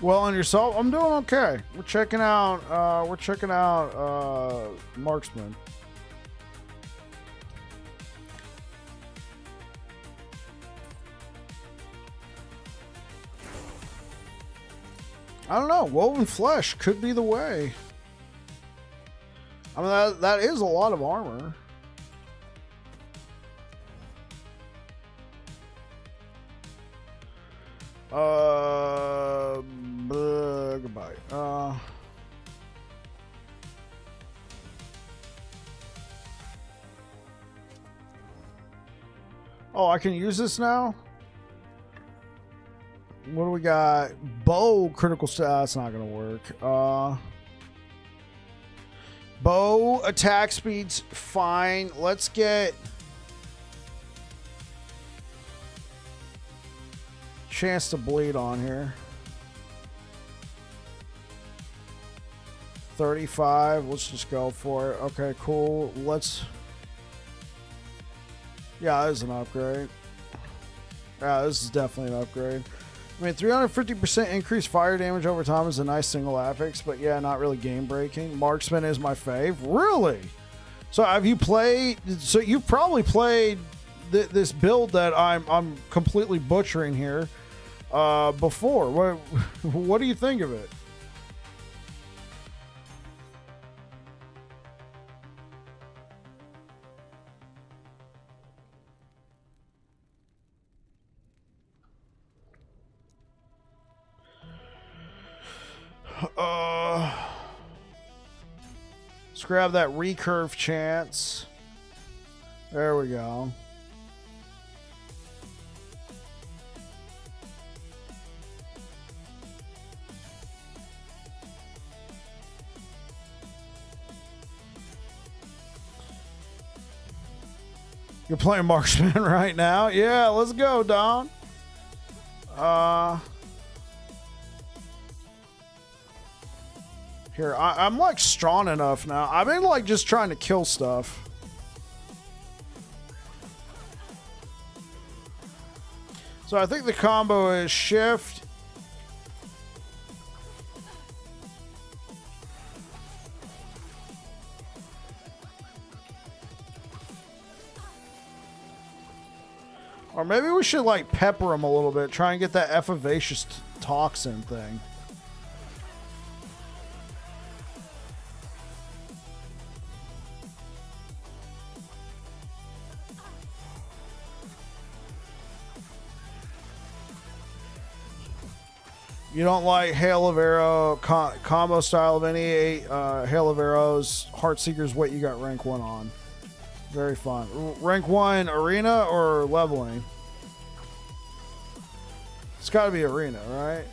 Well, and yourself? I'm doing okay. We're checking out Marksman. I don't know. Woven flesh could be the way. I mean, that is a lot of armor. Goodbye. Oh, I can use this now? What do we got? Bow critical that's not gonna work. Bow attack speed's fine. Let's get chance to bleed on here. 35. Let's just go for it. Okay, cool. Yeah, this is an upgrade. Yeah, this is definitely an upgrade. I mean, 350% increased fire damage over time is a nice single affix, but yeah, not really game breaking. Marksman is my fave. Really? So have you played? So you've probably played this build that I'm completely butchering here before. What do you think of it? Let's grab that recurve chance. There we go. You're playing Marksman right now? Yeah, let's go, Don. Here, I'm like strong enough now. I've been like just trying to kill stuff. So I think the combo is shift. Or maybe we should like pepper him a little bit. Try and get that effervescent toxin thing. You don't like Hail of Arrow combo style of any 8 Hail of Arrows. Heartseeker's what you got rank 1 on. Very fun. Rank 1 arena or leveling? It's got to be arena, right?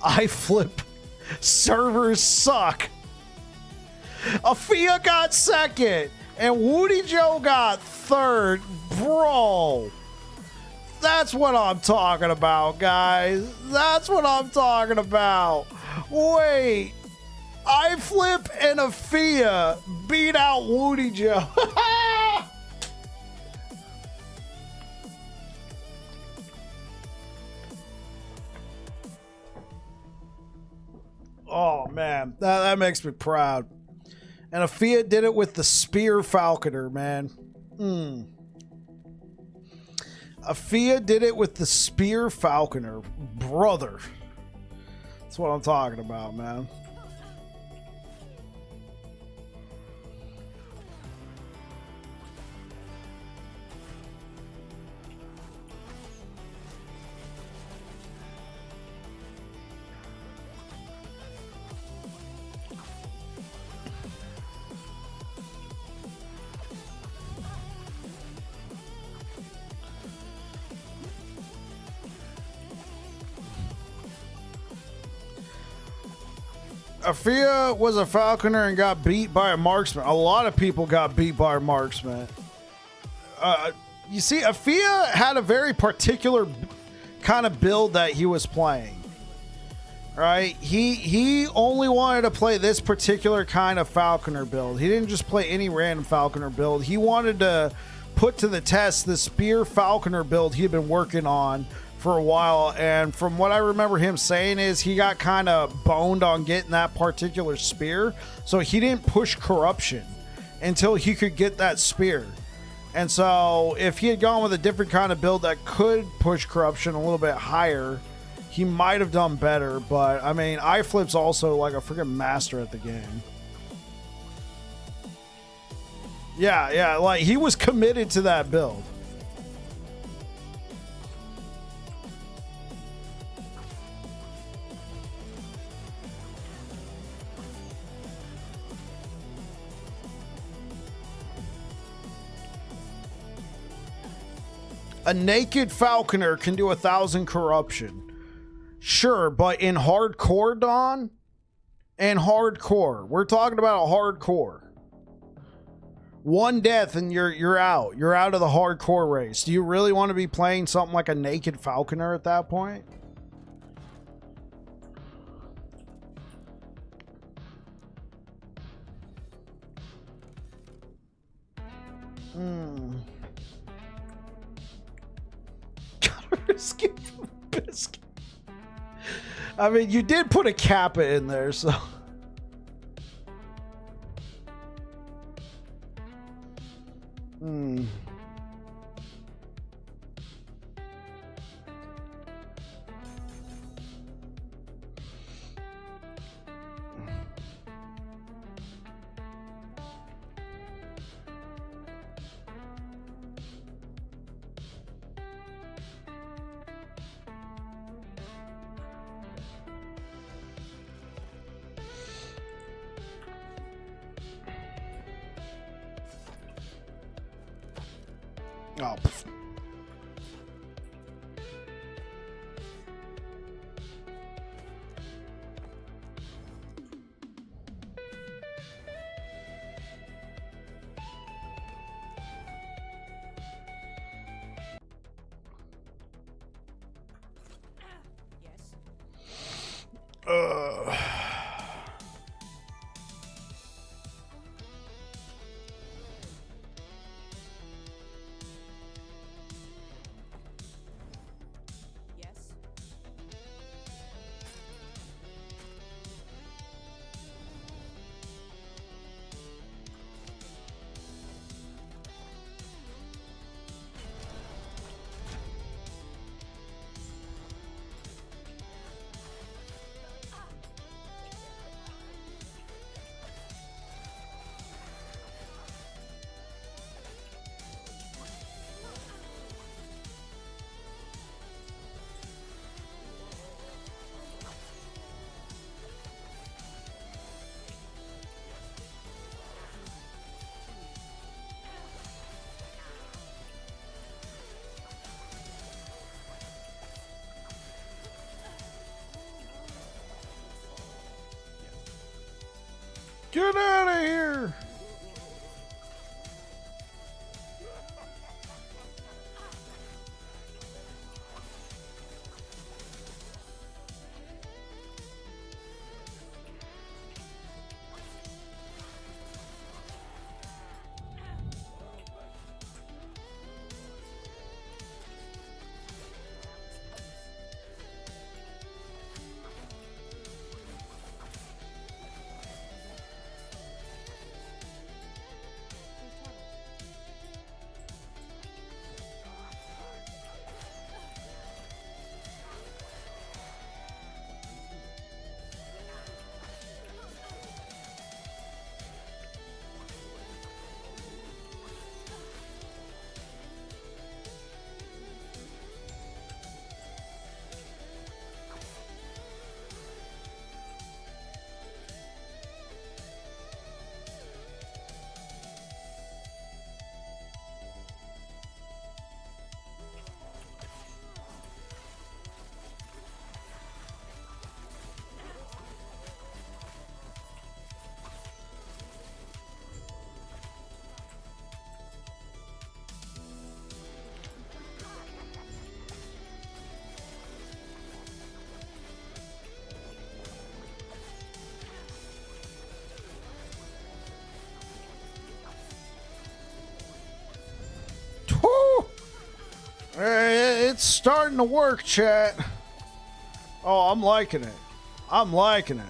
I flip. Servers suck. Afia got second, and Woody Joe got third. Bro, that's what I'm talking about, guys. That's what I'm talking about. Wait, I flip and Afia beat out Woody Joe. Oh, man, that makes me proud. And Afia did it with the Spear Falconer, man. Afia did it with the Spear Falconer. Brother. That's what I'm talking about, man. Afia was a falconer and got beat by a marksman. A lot of people got beat by a marksman. You see, Afia had a very particular kind of build that he was playing. Right? He only wanted to play this particular kind of falconer build. He didn't just play any random falconer build. He wanted to put to the test the Spear Falconer build he had been working on for a while, and from what I remember him saying is he got kind of boned on getting that particular spear, so he didn't push corruption until he could get that spear. And so if he had gone with a different kind of build that could push corruption a little bit higher, he might have done better. But I mean, iFlip's also like a freaking master at the game. Yeah, like he was committed to that build. A naked falconer can do 1,000 corruption. Sure, but in hardcore, Don? In hardcore. We're talking about a hardcore. One death and you're out. You're out of the hardcore race. Do you really want to be playing something like a naked falconer at that point? Biscuit. I mean, you did put a Kappa in there, so. Oh. Get out of here! Woo! It's starting to work, chat. Oh, I'm liking it. I'm liking it.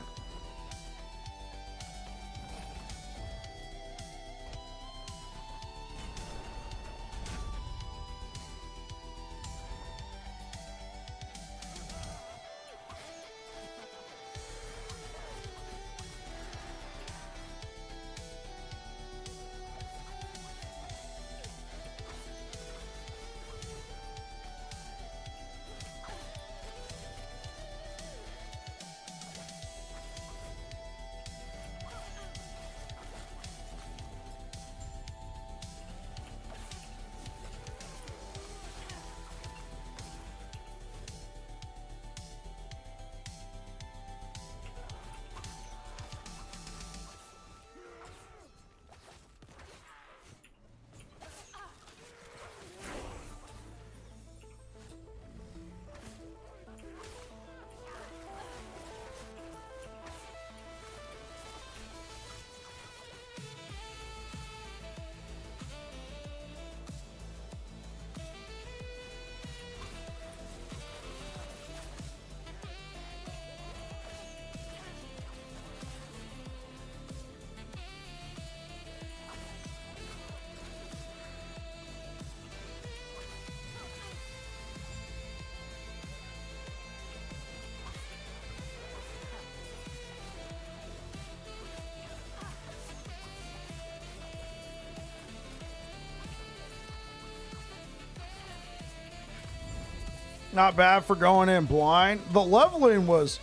Not bad for going in blind. The leveling was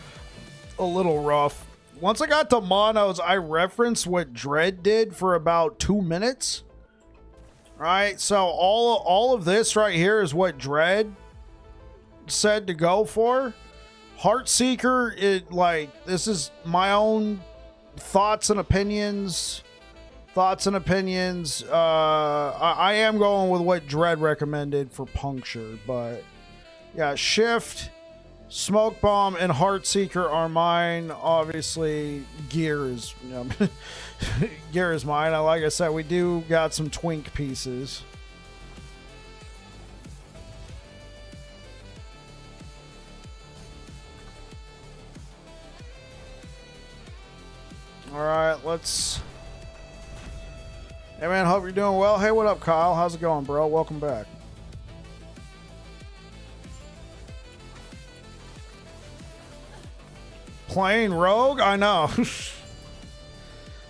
a little rough. Once I got to monos, I referenced what Dread did for about 2 minutes. Right? So all of this right here is what Dread said to go for. Heartseeker, this is my own thoughts and opinions. I am going with what Dread recommended for Puncture, but yeah, Shift, Smoke Bomb, and Heartseeker are mine. Obviously, Gear is Gear is mine. Like I said, we do got some twink pieces. All right, let's. Hey man, hope you're doing well. Hey, what up, Kyle? How's it going, bro? Welcome back. Playing Rogue? I know.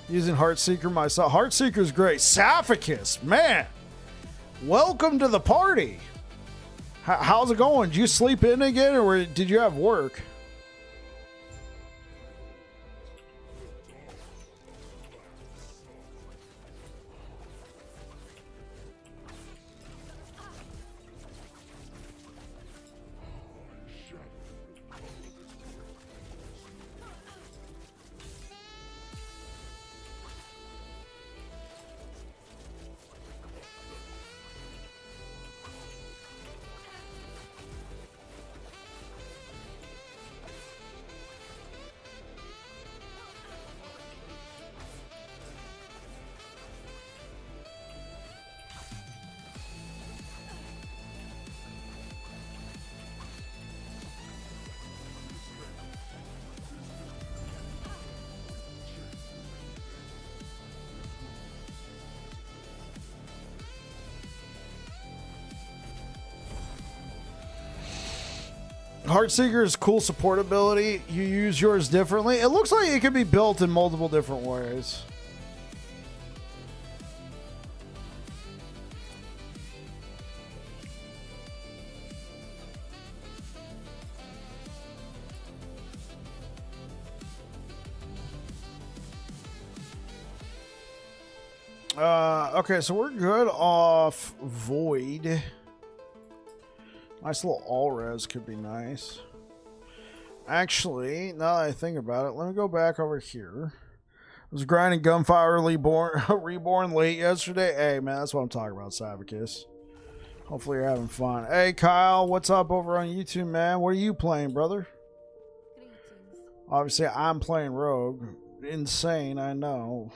Using Heartseeker myself. Heartseeker's great. Saphicus, man. Welcome to the party. How's it going? Did you sleep in again or did you have work? Heartseeker's cool support ability. You use yours differently. It looks like it could be built in multiple different ways. Okay, so we're good off Void. Nice little all-res could be nice. Actually, now that I think about it, let me go back over here. I was grinding Gunfire Reborn late yesterday. Hey, man, that's what I'm talking about, Savicus. Hopefully you're having fun. Hey, Kyle, what's up over on YouTube, man? What are you playing, brother? Obviously, I'm playing Rogue. Insane, I know.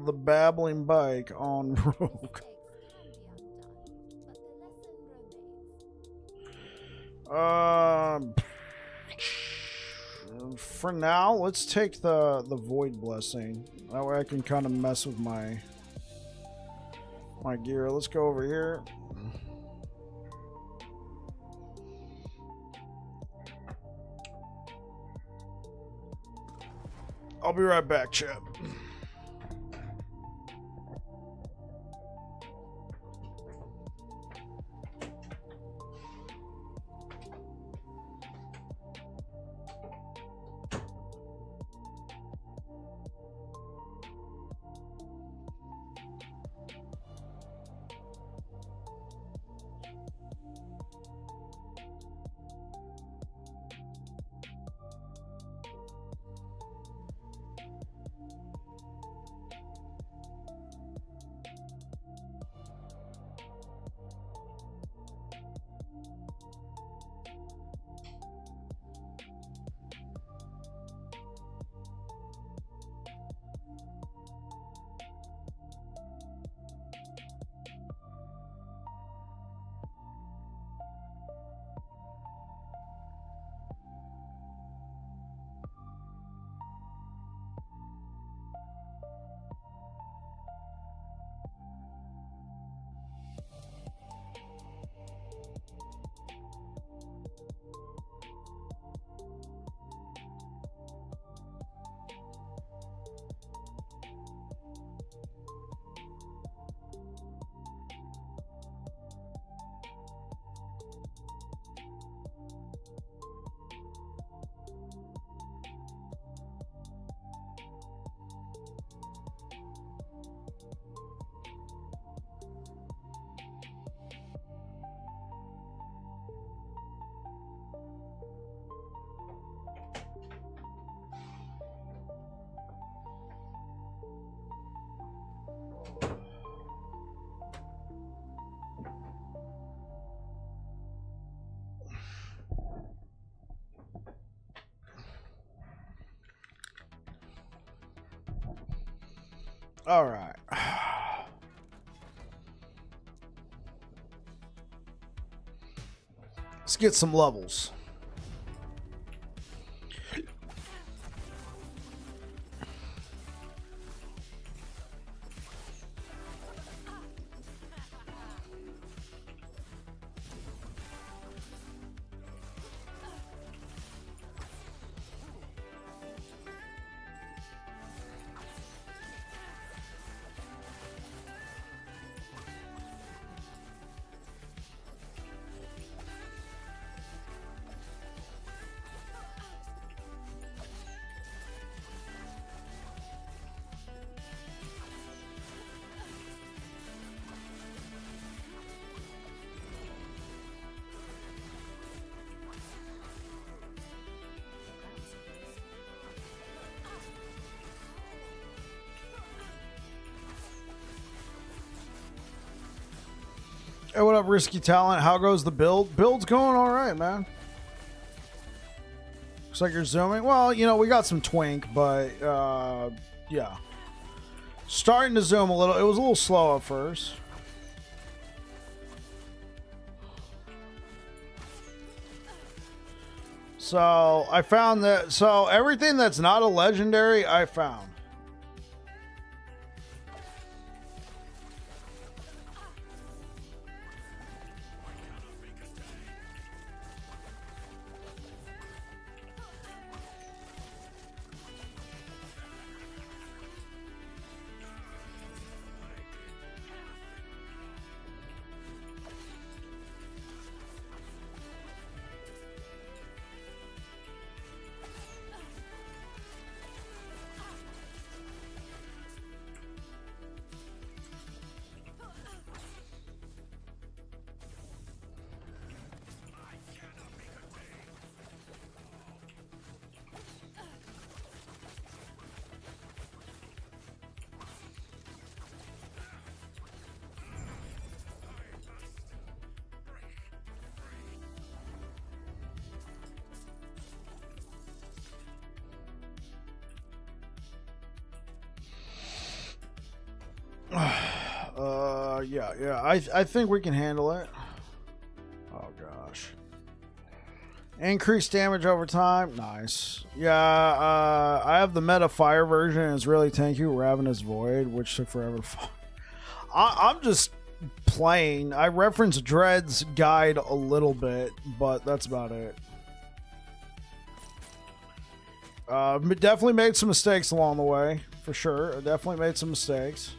The babbling bike on Rogue. For now, let's take the Void Blessing. That way I can kind of mess with my gear. Let's go over here. I'll be right back, chat. All right. Let's get some levels. Hey, what up, Risky Talent? How goes the build? Build's going all right, man. Looks like you're zooming. Well, you know, we got some twink, but yeah. Starting to zoom a little. It was a little slow at first. So I found that, so everything that's not a legendary, I found. Yeah. I think we can handle it. Oh gosh. Increased damage over time. Nice. Yeah, I have the meta fire version, and it's really tanky. Ravenous Void, which took forever to fall. I'm just playing. I referenced Dread's guide a little bit, but that's about it. Definitely made some mistakes along the way, for sure. Definitely made some mistakes.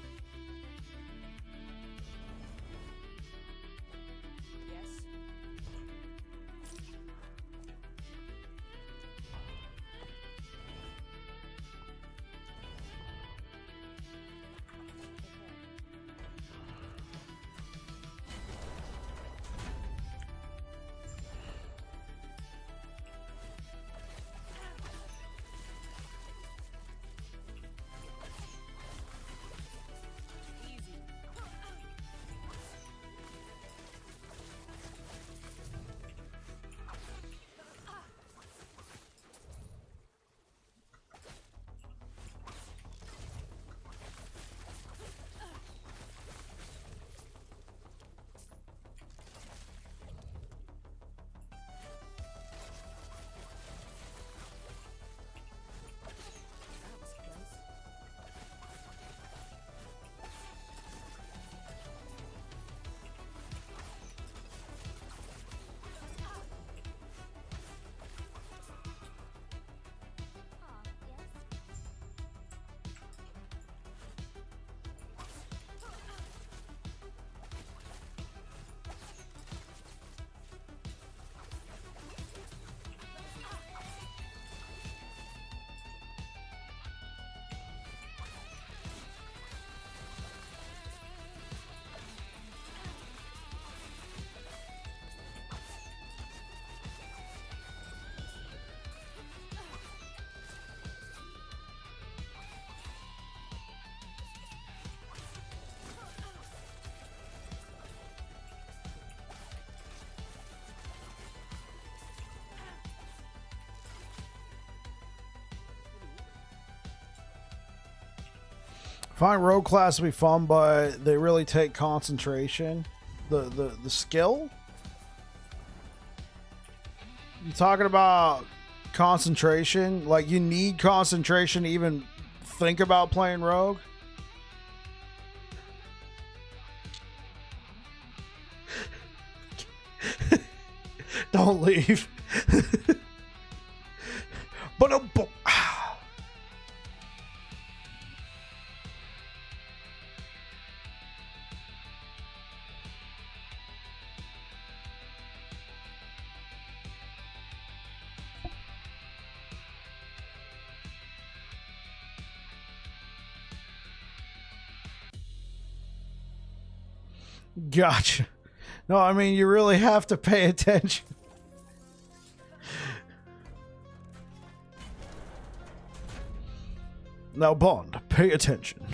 Find rogue class to be fun, but they really take concentration. The skill? You talking about concentration? Like you need concentration to even think about playing rogue? Don't leave. But gotcha. No, I mean, you really have to pay attention. Now, Bond, pay attention.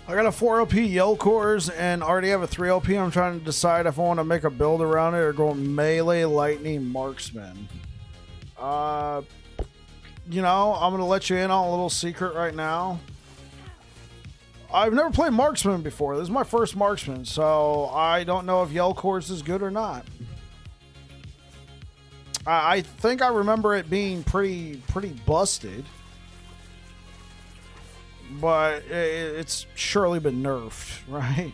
I got a 4 LP Yell Cores and already have a 3 LP. I'm trying to decide if I want to make a build around it or go melee lightning marksman. You know, I'm going to let you in on a little secret right now. I've never played marksman before. This is my first marksman, so I don't know if Yell Cores is good or not. I think I remember it being pretty busted. But it's surely been nerfed, right?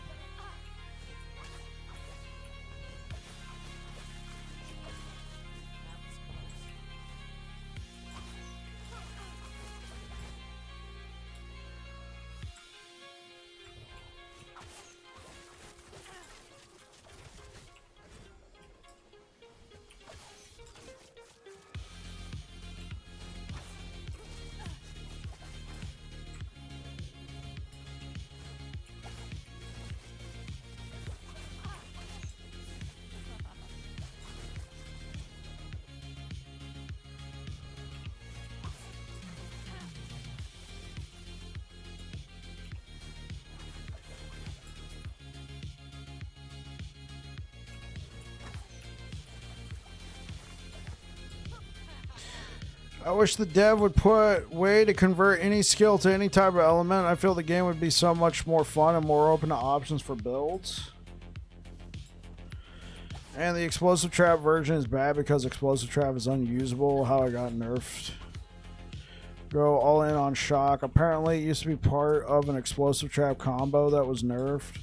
I wish the dev would put way to convert any skill to any type of element. I feel the game would be so much more fun and more open to options for builds. And the explosive trap version is bad because explosive trap is unusable. How it got nerfed. Go all in on shock. Apparently it used to be part of an explosive trap combo that was nerfed.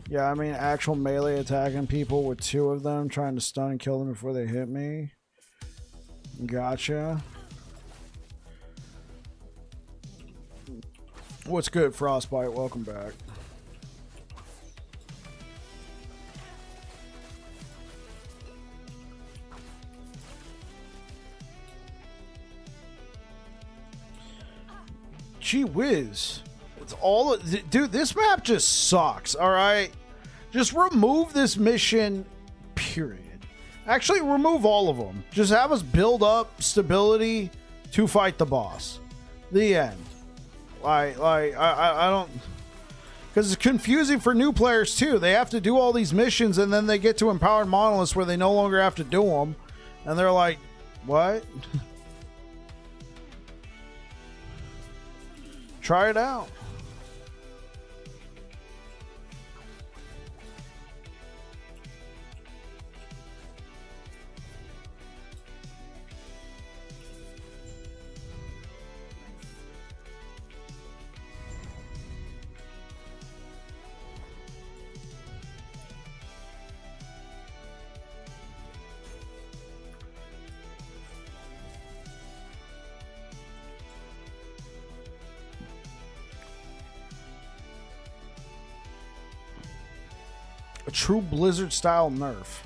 Yeah, I mean actual melee attacking people with 2 of them, trying to stun and kill them before they hit me. Gotcha. What's good, Frostbite? Welcome back. Gee whiz. It's all... Dude, this map just sucks, alright? Just remove this mission, period. Actually, remove all of them. Just have us build up stability to fight the boss. The end. I don't... Because it's confusing for new players, too. They have to do all these missions, and then they get to Empowered Monoliths where they no longer have to do them. And they're like, what? Try it out. A true Blizzard style nerf.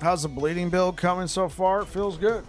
How's the bleeding build coming so far? It feels good.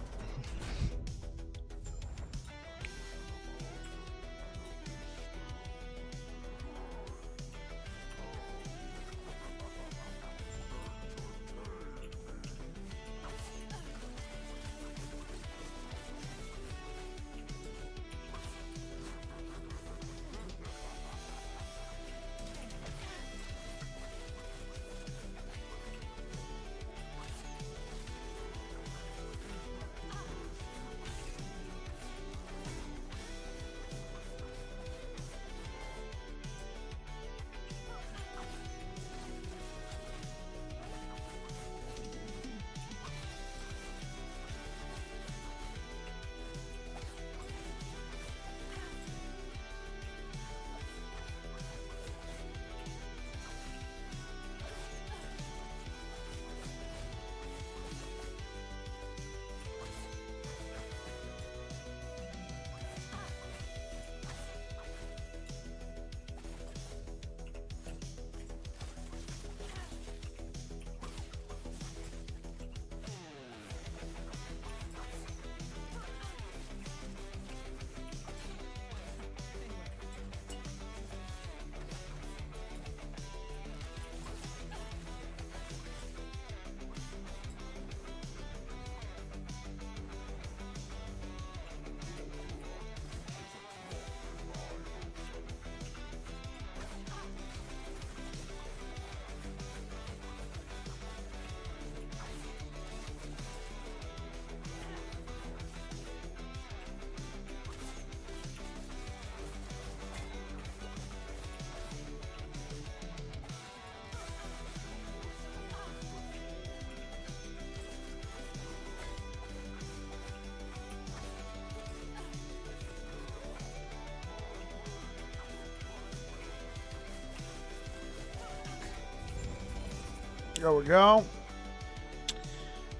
There we go.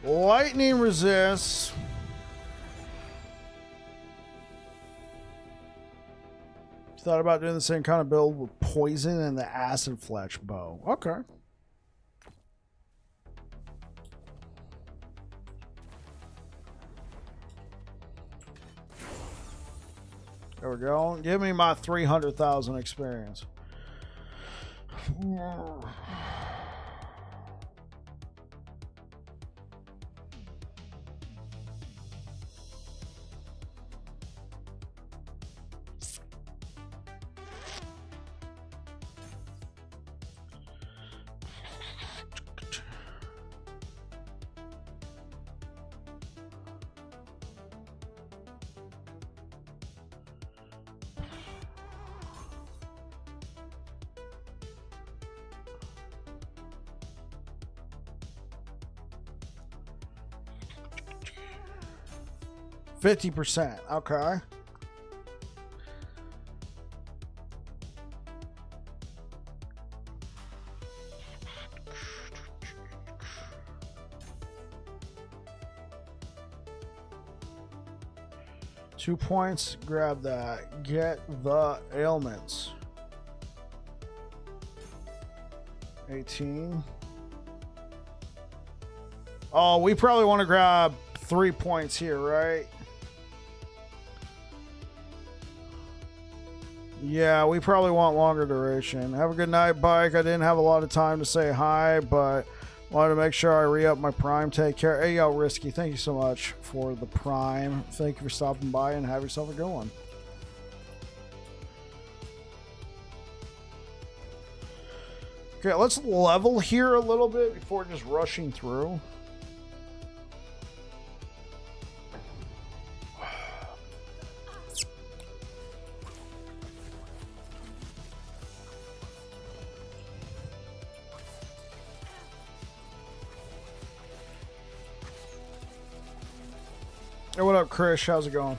Lightning resists. Thought about doing the same kind of build with poison and the acid fletch bow. Okay. There we go. Give me my 300,000 experience. 50%. Okay. Two points. Grab that. Get the ailments. 18. Oh, we probably want to grab 3 points here, right? Yeah, we probably want longer duration. Have a good night, Bike. I didn't have a lot of time to say hi, but wanted to make sure I re-up my Prime. Take care. Hey, yo, Risky, thank you so much for the Prime. Thank you for stopping by, and have yourself a good one. Okay, let's level here a little bit before just rushing through. Hey, what up, Chris? How's it going?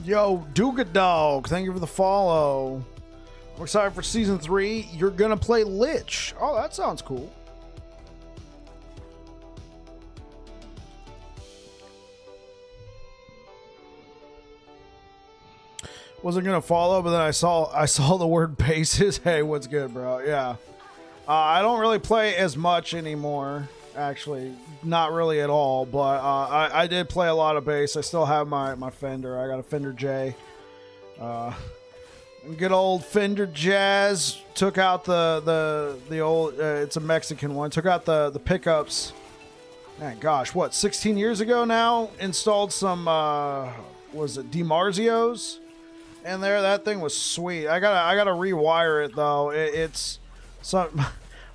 Yo, Duga Dog, thank you for the follow. I'm excited for season 3. You're gonna play Lich. Oh, that sounds cool. Wasn't gonna follow, but then I saw the word bases. Hey, what's good, bro? Yeah, I don't really play as much anymore. Actually, not really at all, but I did play a lot of bass. I still have my Fender. I got a Fender J. Good old Fender Jazz. Took out the old, it's a Mexican one. Took out the pickups. Man, gosh, what, 16 years ago now? Installed some, was it DiMarzios in there? That thing was sweet. I gotta rewire it though. It's some.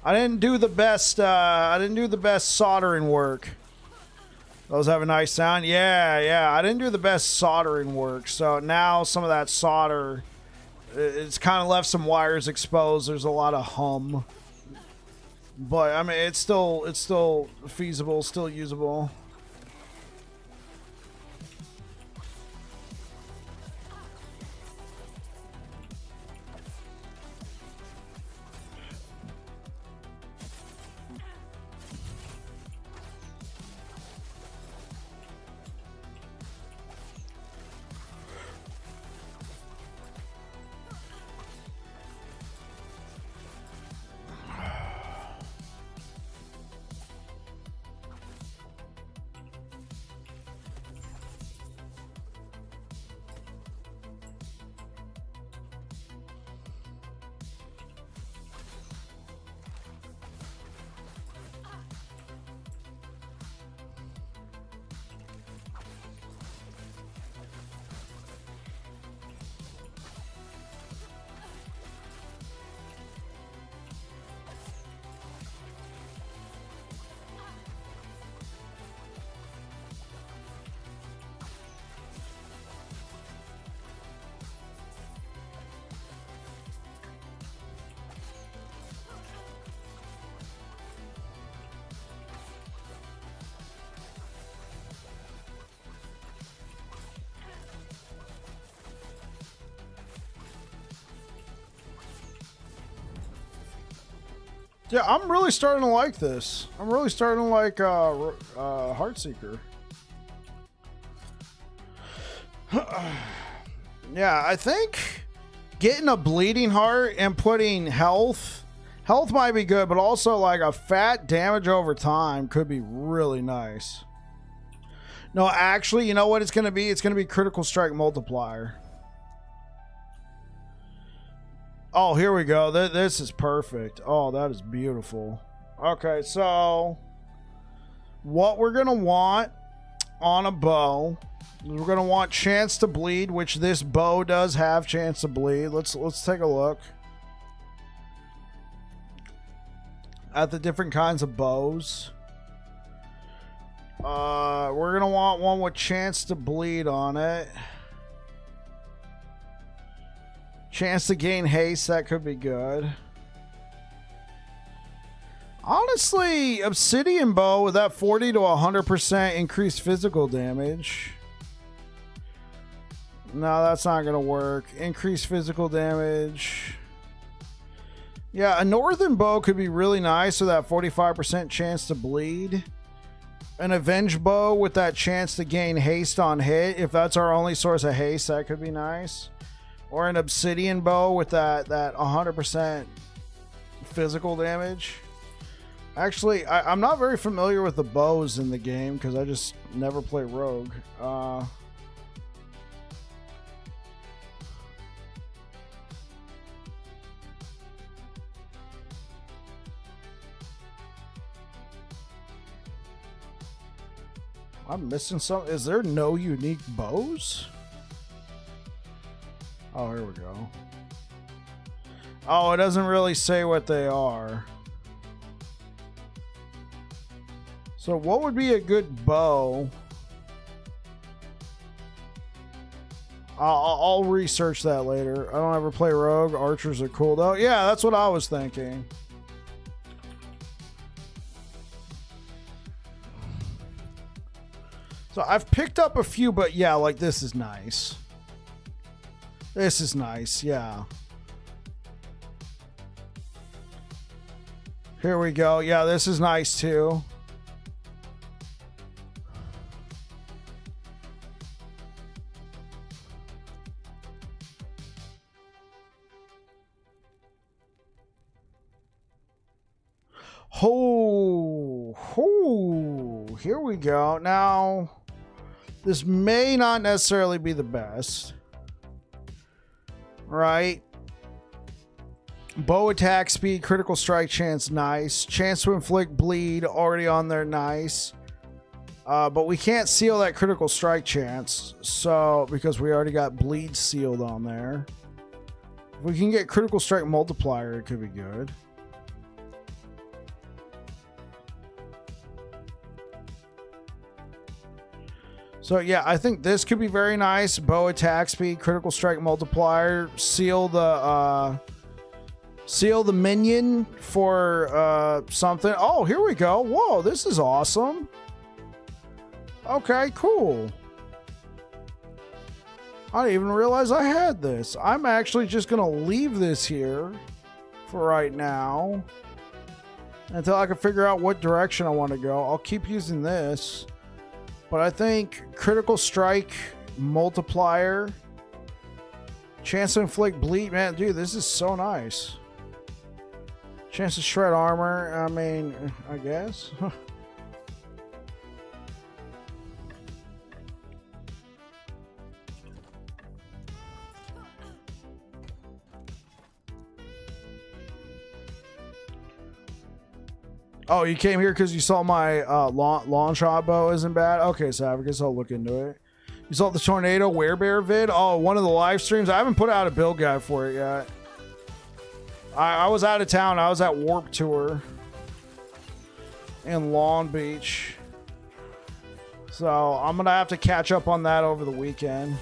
I didn't do the best. I didn't do the best soldering work. Those have a nice sound. Yeah. I didn't do the best soldering work. So now some of that solder It's kind of left some wires exposed. There's a lot of hum. But, I mean, it's still feasible, still usable. Yeah, I'm really starting to like this. I'm really starting to like Heartseeker. Yeah, I think getting a bleeding heart and putting health might be good, but also like a fat damage over time could be really nice. No, actually, you know what it's going to be? It's going to be critical strike multiplier. Oh, here we go. This is perfect. Oh, that is beautiful. Okay, so what we're going to want on a bow, we're going to want chance to bleed, which this bow does have chance to bleed. Let's take a look at the different kinds of bows. We're going to want one with chance to bleed on it. Chance to gain haste, that could be good. Honestly, obsidian bow with that 40 to 100% increased physical damage. No, that's not going to work. Increased physical damage. Yeah, a northern bow could be really nice with that 45% chance to bleed. An avenge bow with that chance to gain haste on hit. If that's our only source of haste, that could be nice. Or an obsidian bow with that 100% physical damage. Actually, I'm not very familiar with the bows in the game because I just never play rogue. I'm missing some. Is there no unique bows? Oh, here we go. Oh, it doesn't really say what they are. So what would be a good bow? I'll research that later. I don't ever play rogue. Archers are cool though. Yeah, that's what I was thinking. So I've picked up a few, but yeah, like this is nice. This is nice, yeah. Here we go. Yeah, this is nice too. Here we go. Now, this may not necessarily be the best. Right? Bow attack speed, critical strike chance, nice. Chance to inflict bleed, already on there, nice. But we can't seal that critical strike chance, so because we already got bleed sealed on there. If we can get critical strike multiplier, it could be good. So yeah, I think this could be very nice. Bow attack speed, critical strike multiplier, seal the minion for something. Oh, here we go. Whoa, this is awesome. Okay, cool. I didn't even realize I had this. I'm actually just gonna leave this here for right now until I can figure out what direction I want to go. I'll keep using this. But I think critical strike multiplier, chance to inflict bleed, man, dude, this is so nice. Chance to shred armor, I mean, I guess. Oh, you came here because you saw my long shot bow isn't bad? Okay, so I guess I'll look into it. You saw the tornado werebear vid? Oh, one of the live streams? I haven't put out a build guide for it yet. I was out of town. I was at Warp Tour in Long Beach. So I'm going to have to catch up on that over the weekend.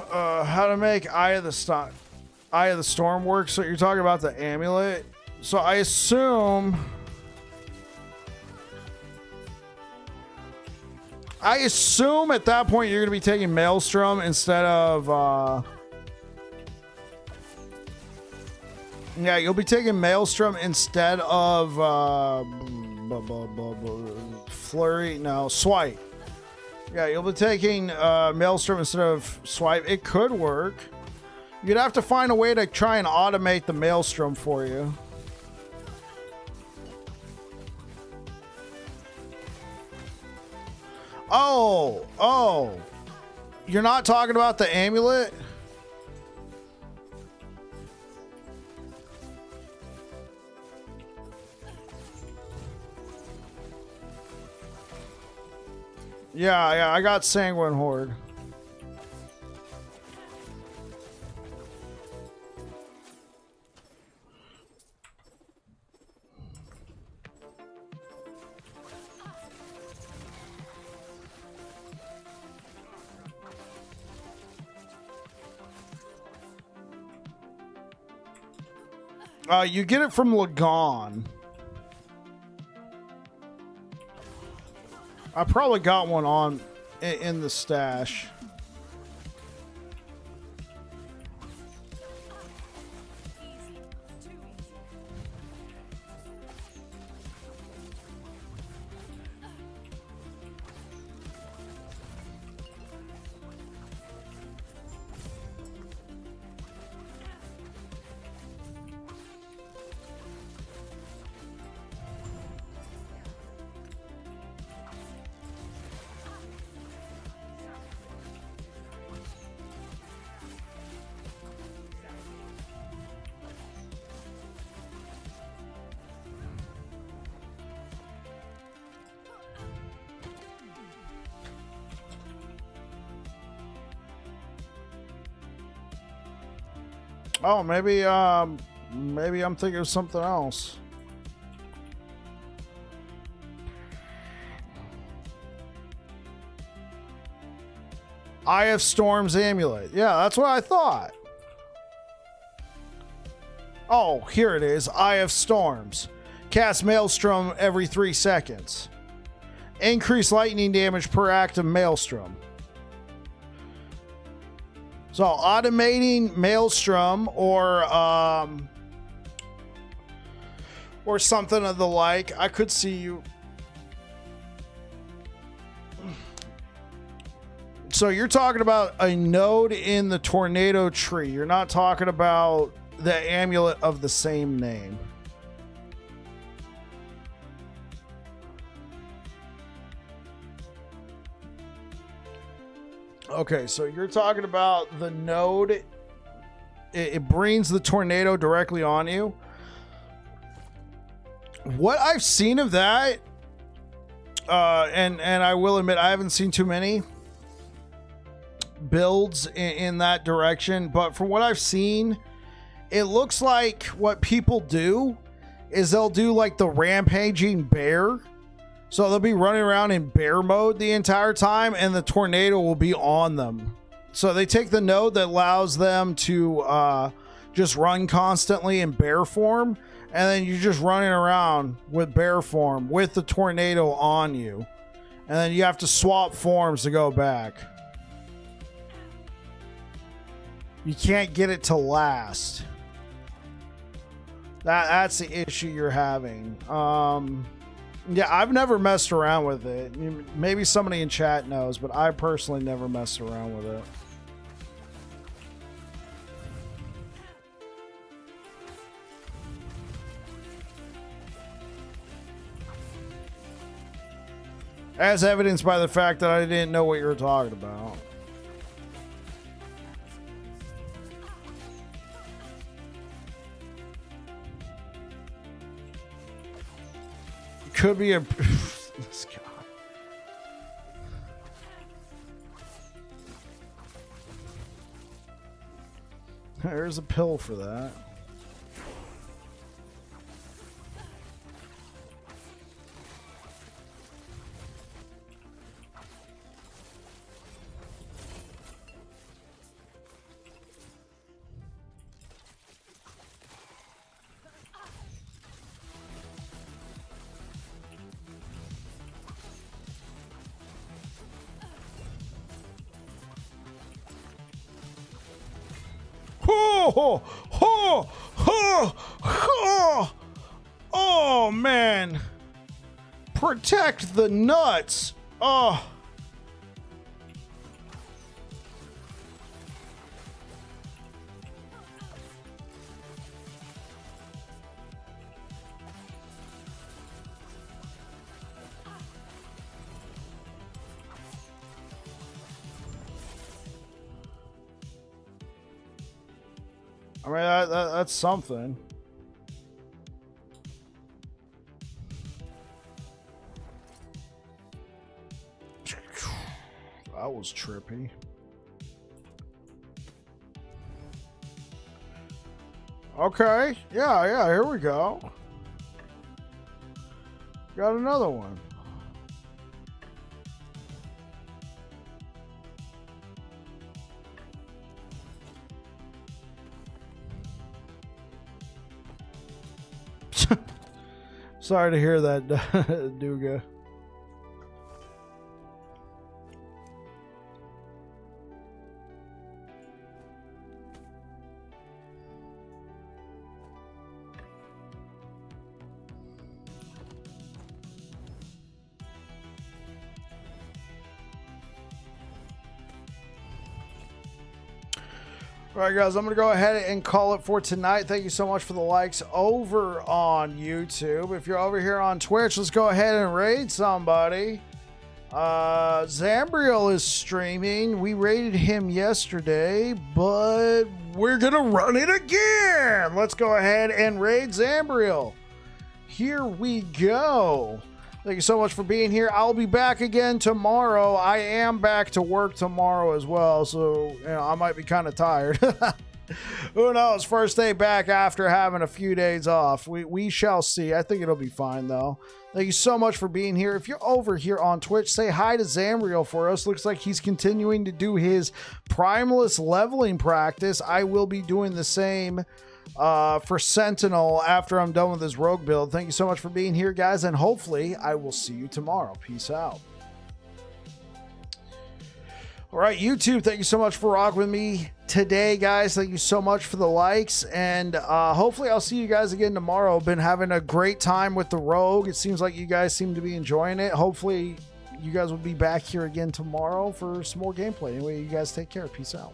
How to make Eye of the Storm work. So you're talking about the amulet. So I assume at that point you're going to be taking Maelstrom instead of yeah, you'll be taking Maelstrom instead of Flurry. No, Swipe. Yeah, you'll be taking Maelstrom instead of Swipe. It could work. You'd have to find a way to try and automate the Maelstrom for you. Oh. You're not talking about the amulet? Yeah, I got Sanguine Horde. You get it from Lagon. I probably got one on in the stash. Oh, maybe I'm thinking of something else. Eye of Storm's amulet. Yeah, that's what I thought. Oh, here it is. Eye of Storms. Cast Maelstrom every 3 seconds. Increase lightning damage per active Maelstrom. So automating Maelstrom or something of the like. I could see you. So you're talking about a node in the tornado tree. You're not talking about the amulet of the same name. Okay, so you're talking about the node. It brings the tornado directly on you. What I've seen of that, and I will admit I haven't seen too many builds in that direction, but from what I've seen, it looks like what people do is they'll do like the rampaging bear. So they'll be running around in bear mode the entire time, and the tornado will be on them. So they take the node that allows them to just run constantly in bear form, and then you're just running around with bear form with the tornado on you. And then you have to swap forms to go back. You can't get it to last. That's the issue you're having. Yeah, I've never messed around with it. Maybe somebody in chat knows, but I personally never messed around with it. As evidenced by the fact that I didn't know what you were talking about. Could be a this guy. There's a pill for that. Oh man, protect the nuts. Oh, I mean, that's something. That was trippy. Okay. Yeah, here we go. Got another one. Sorry to hear that, Duga. All right, guys, I'm going to go ahead and call it for tonight. Thank you so much for the likes over on YouTube. If you're over here on Twitch, let's go ahead and raid somebody. Zambriel is streaming. We raided him yesterday, but we're going to run it again. Let's go ahead and raid Zambriel. Here we go. Thank you so much for being here. I'll be back again tomorrow. I am back to work tomorrow as well, so I might be kind of tired. Who knows? First day back after having a few days off. We shall see. I think it'll be fine, though. Thank you so much for being here. If you're over here on Twitch, say hi to Zambriel for us. Looks like he's continuing to do his Primalist leveling practice. I will be doing the same for Sentinel after I'm done with this rogue build. Thank you so much for being here, guys, and hopefully I will see you tomorrow. Peace out. All right, YouTube, thank you so much for rocking with me today, guys. Thank you so much for the likes, and hopefully I'll see you guys again tomorrow. Been having a great time with the Rogue. It seems like you guys seem to be enjoying it. Hopefully you guys will be back here again tomorrow for some more gameplay. Anyway, you guys take care. Peace out.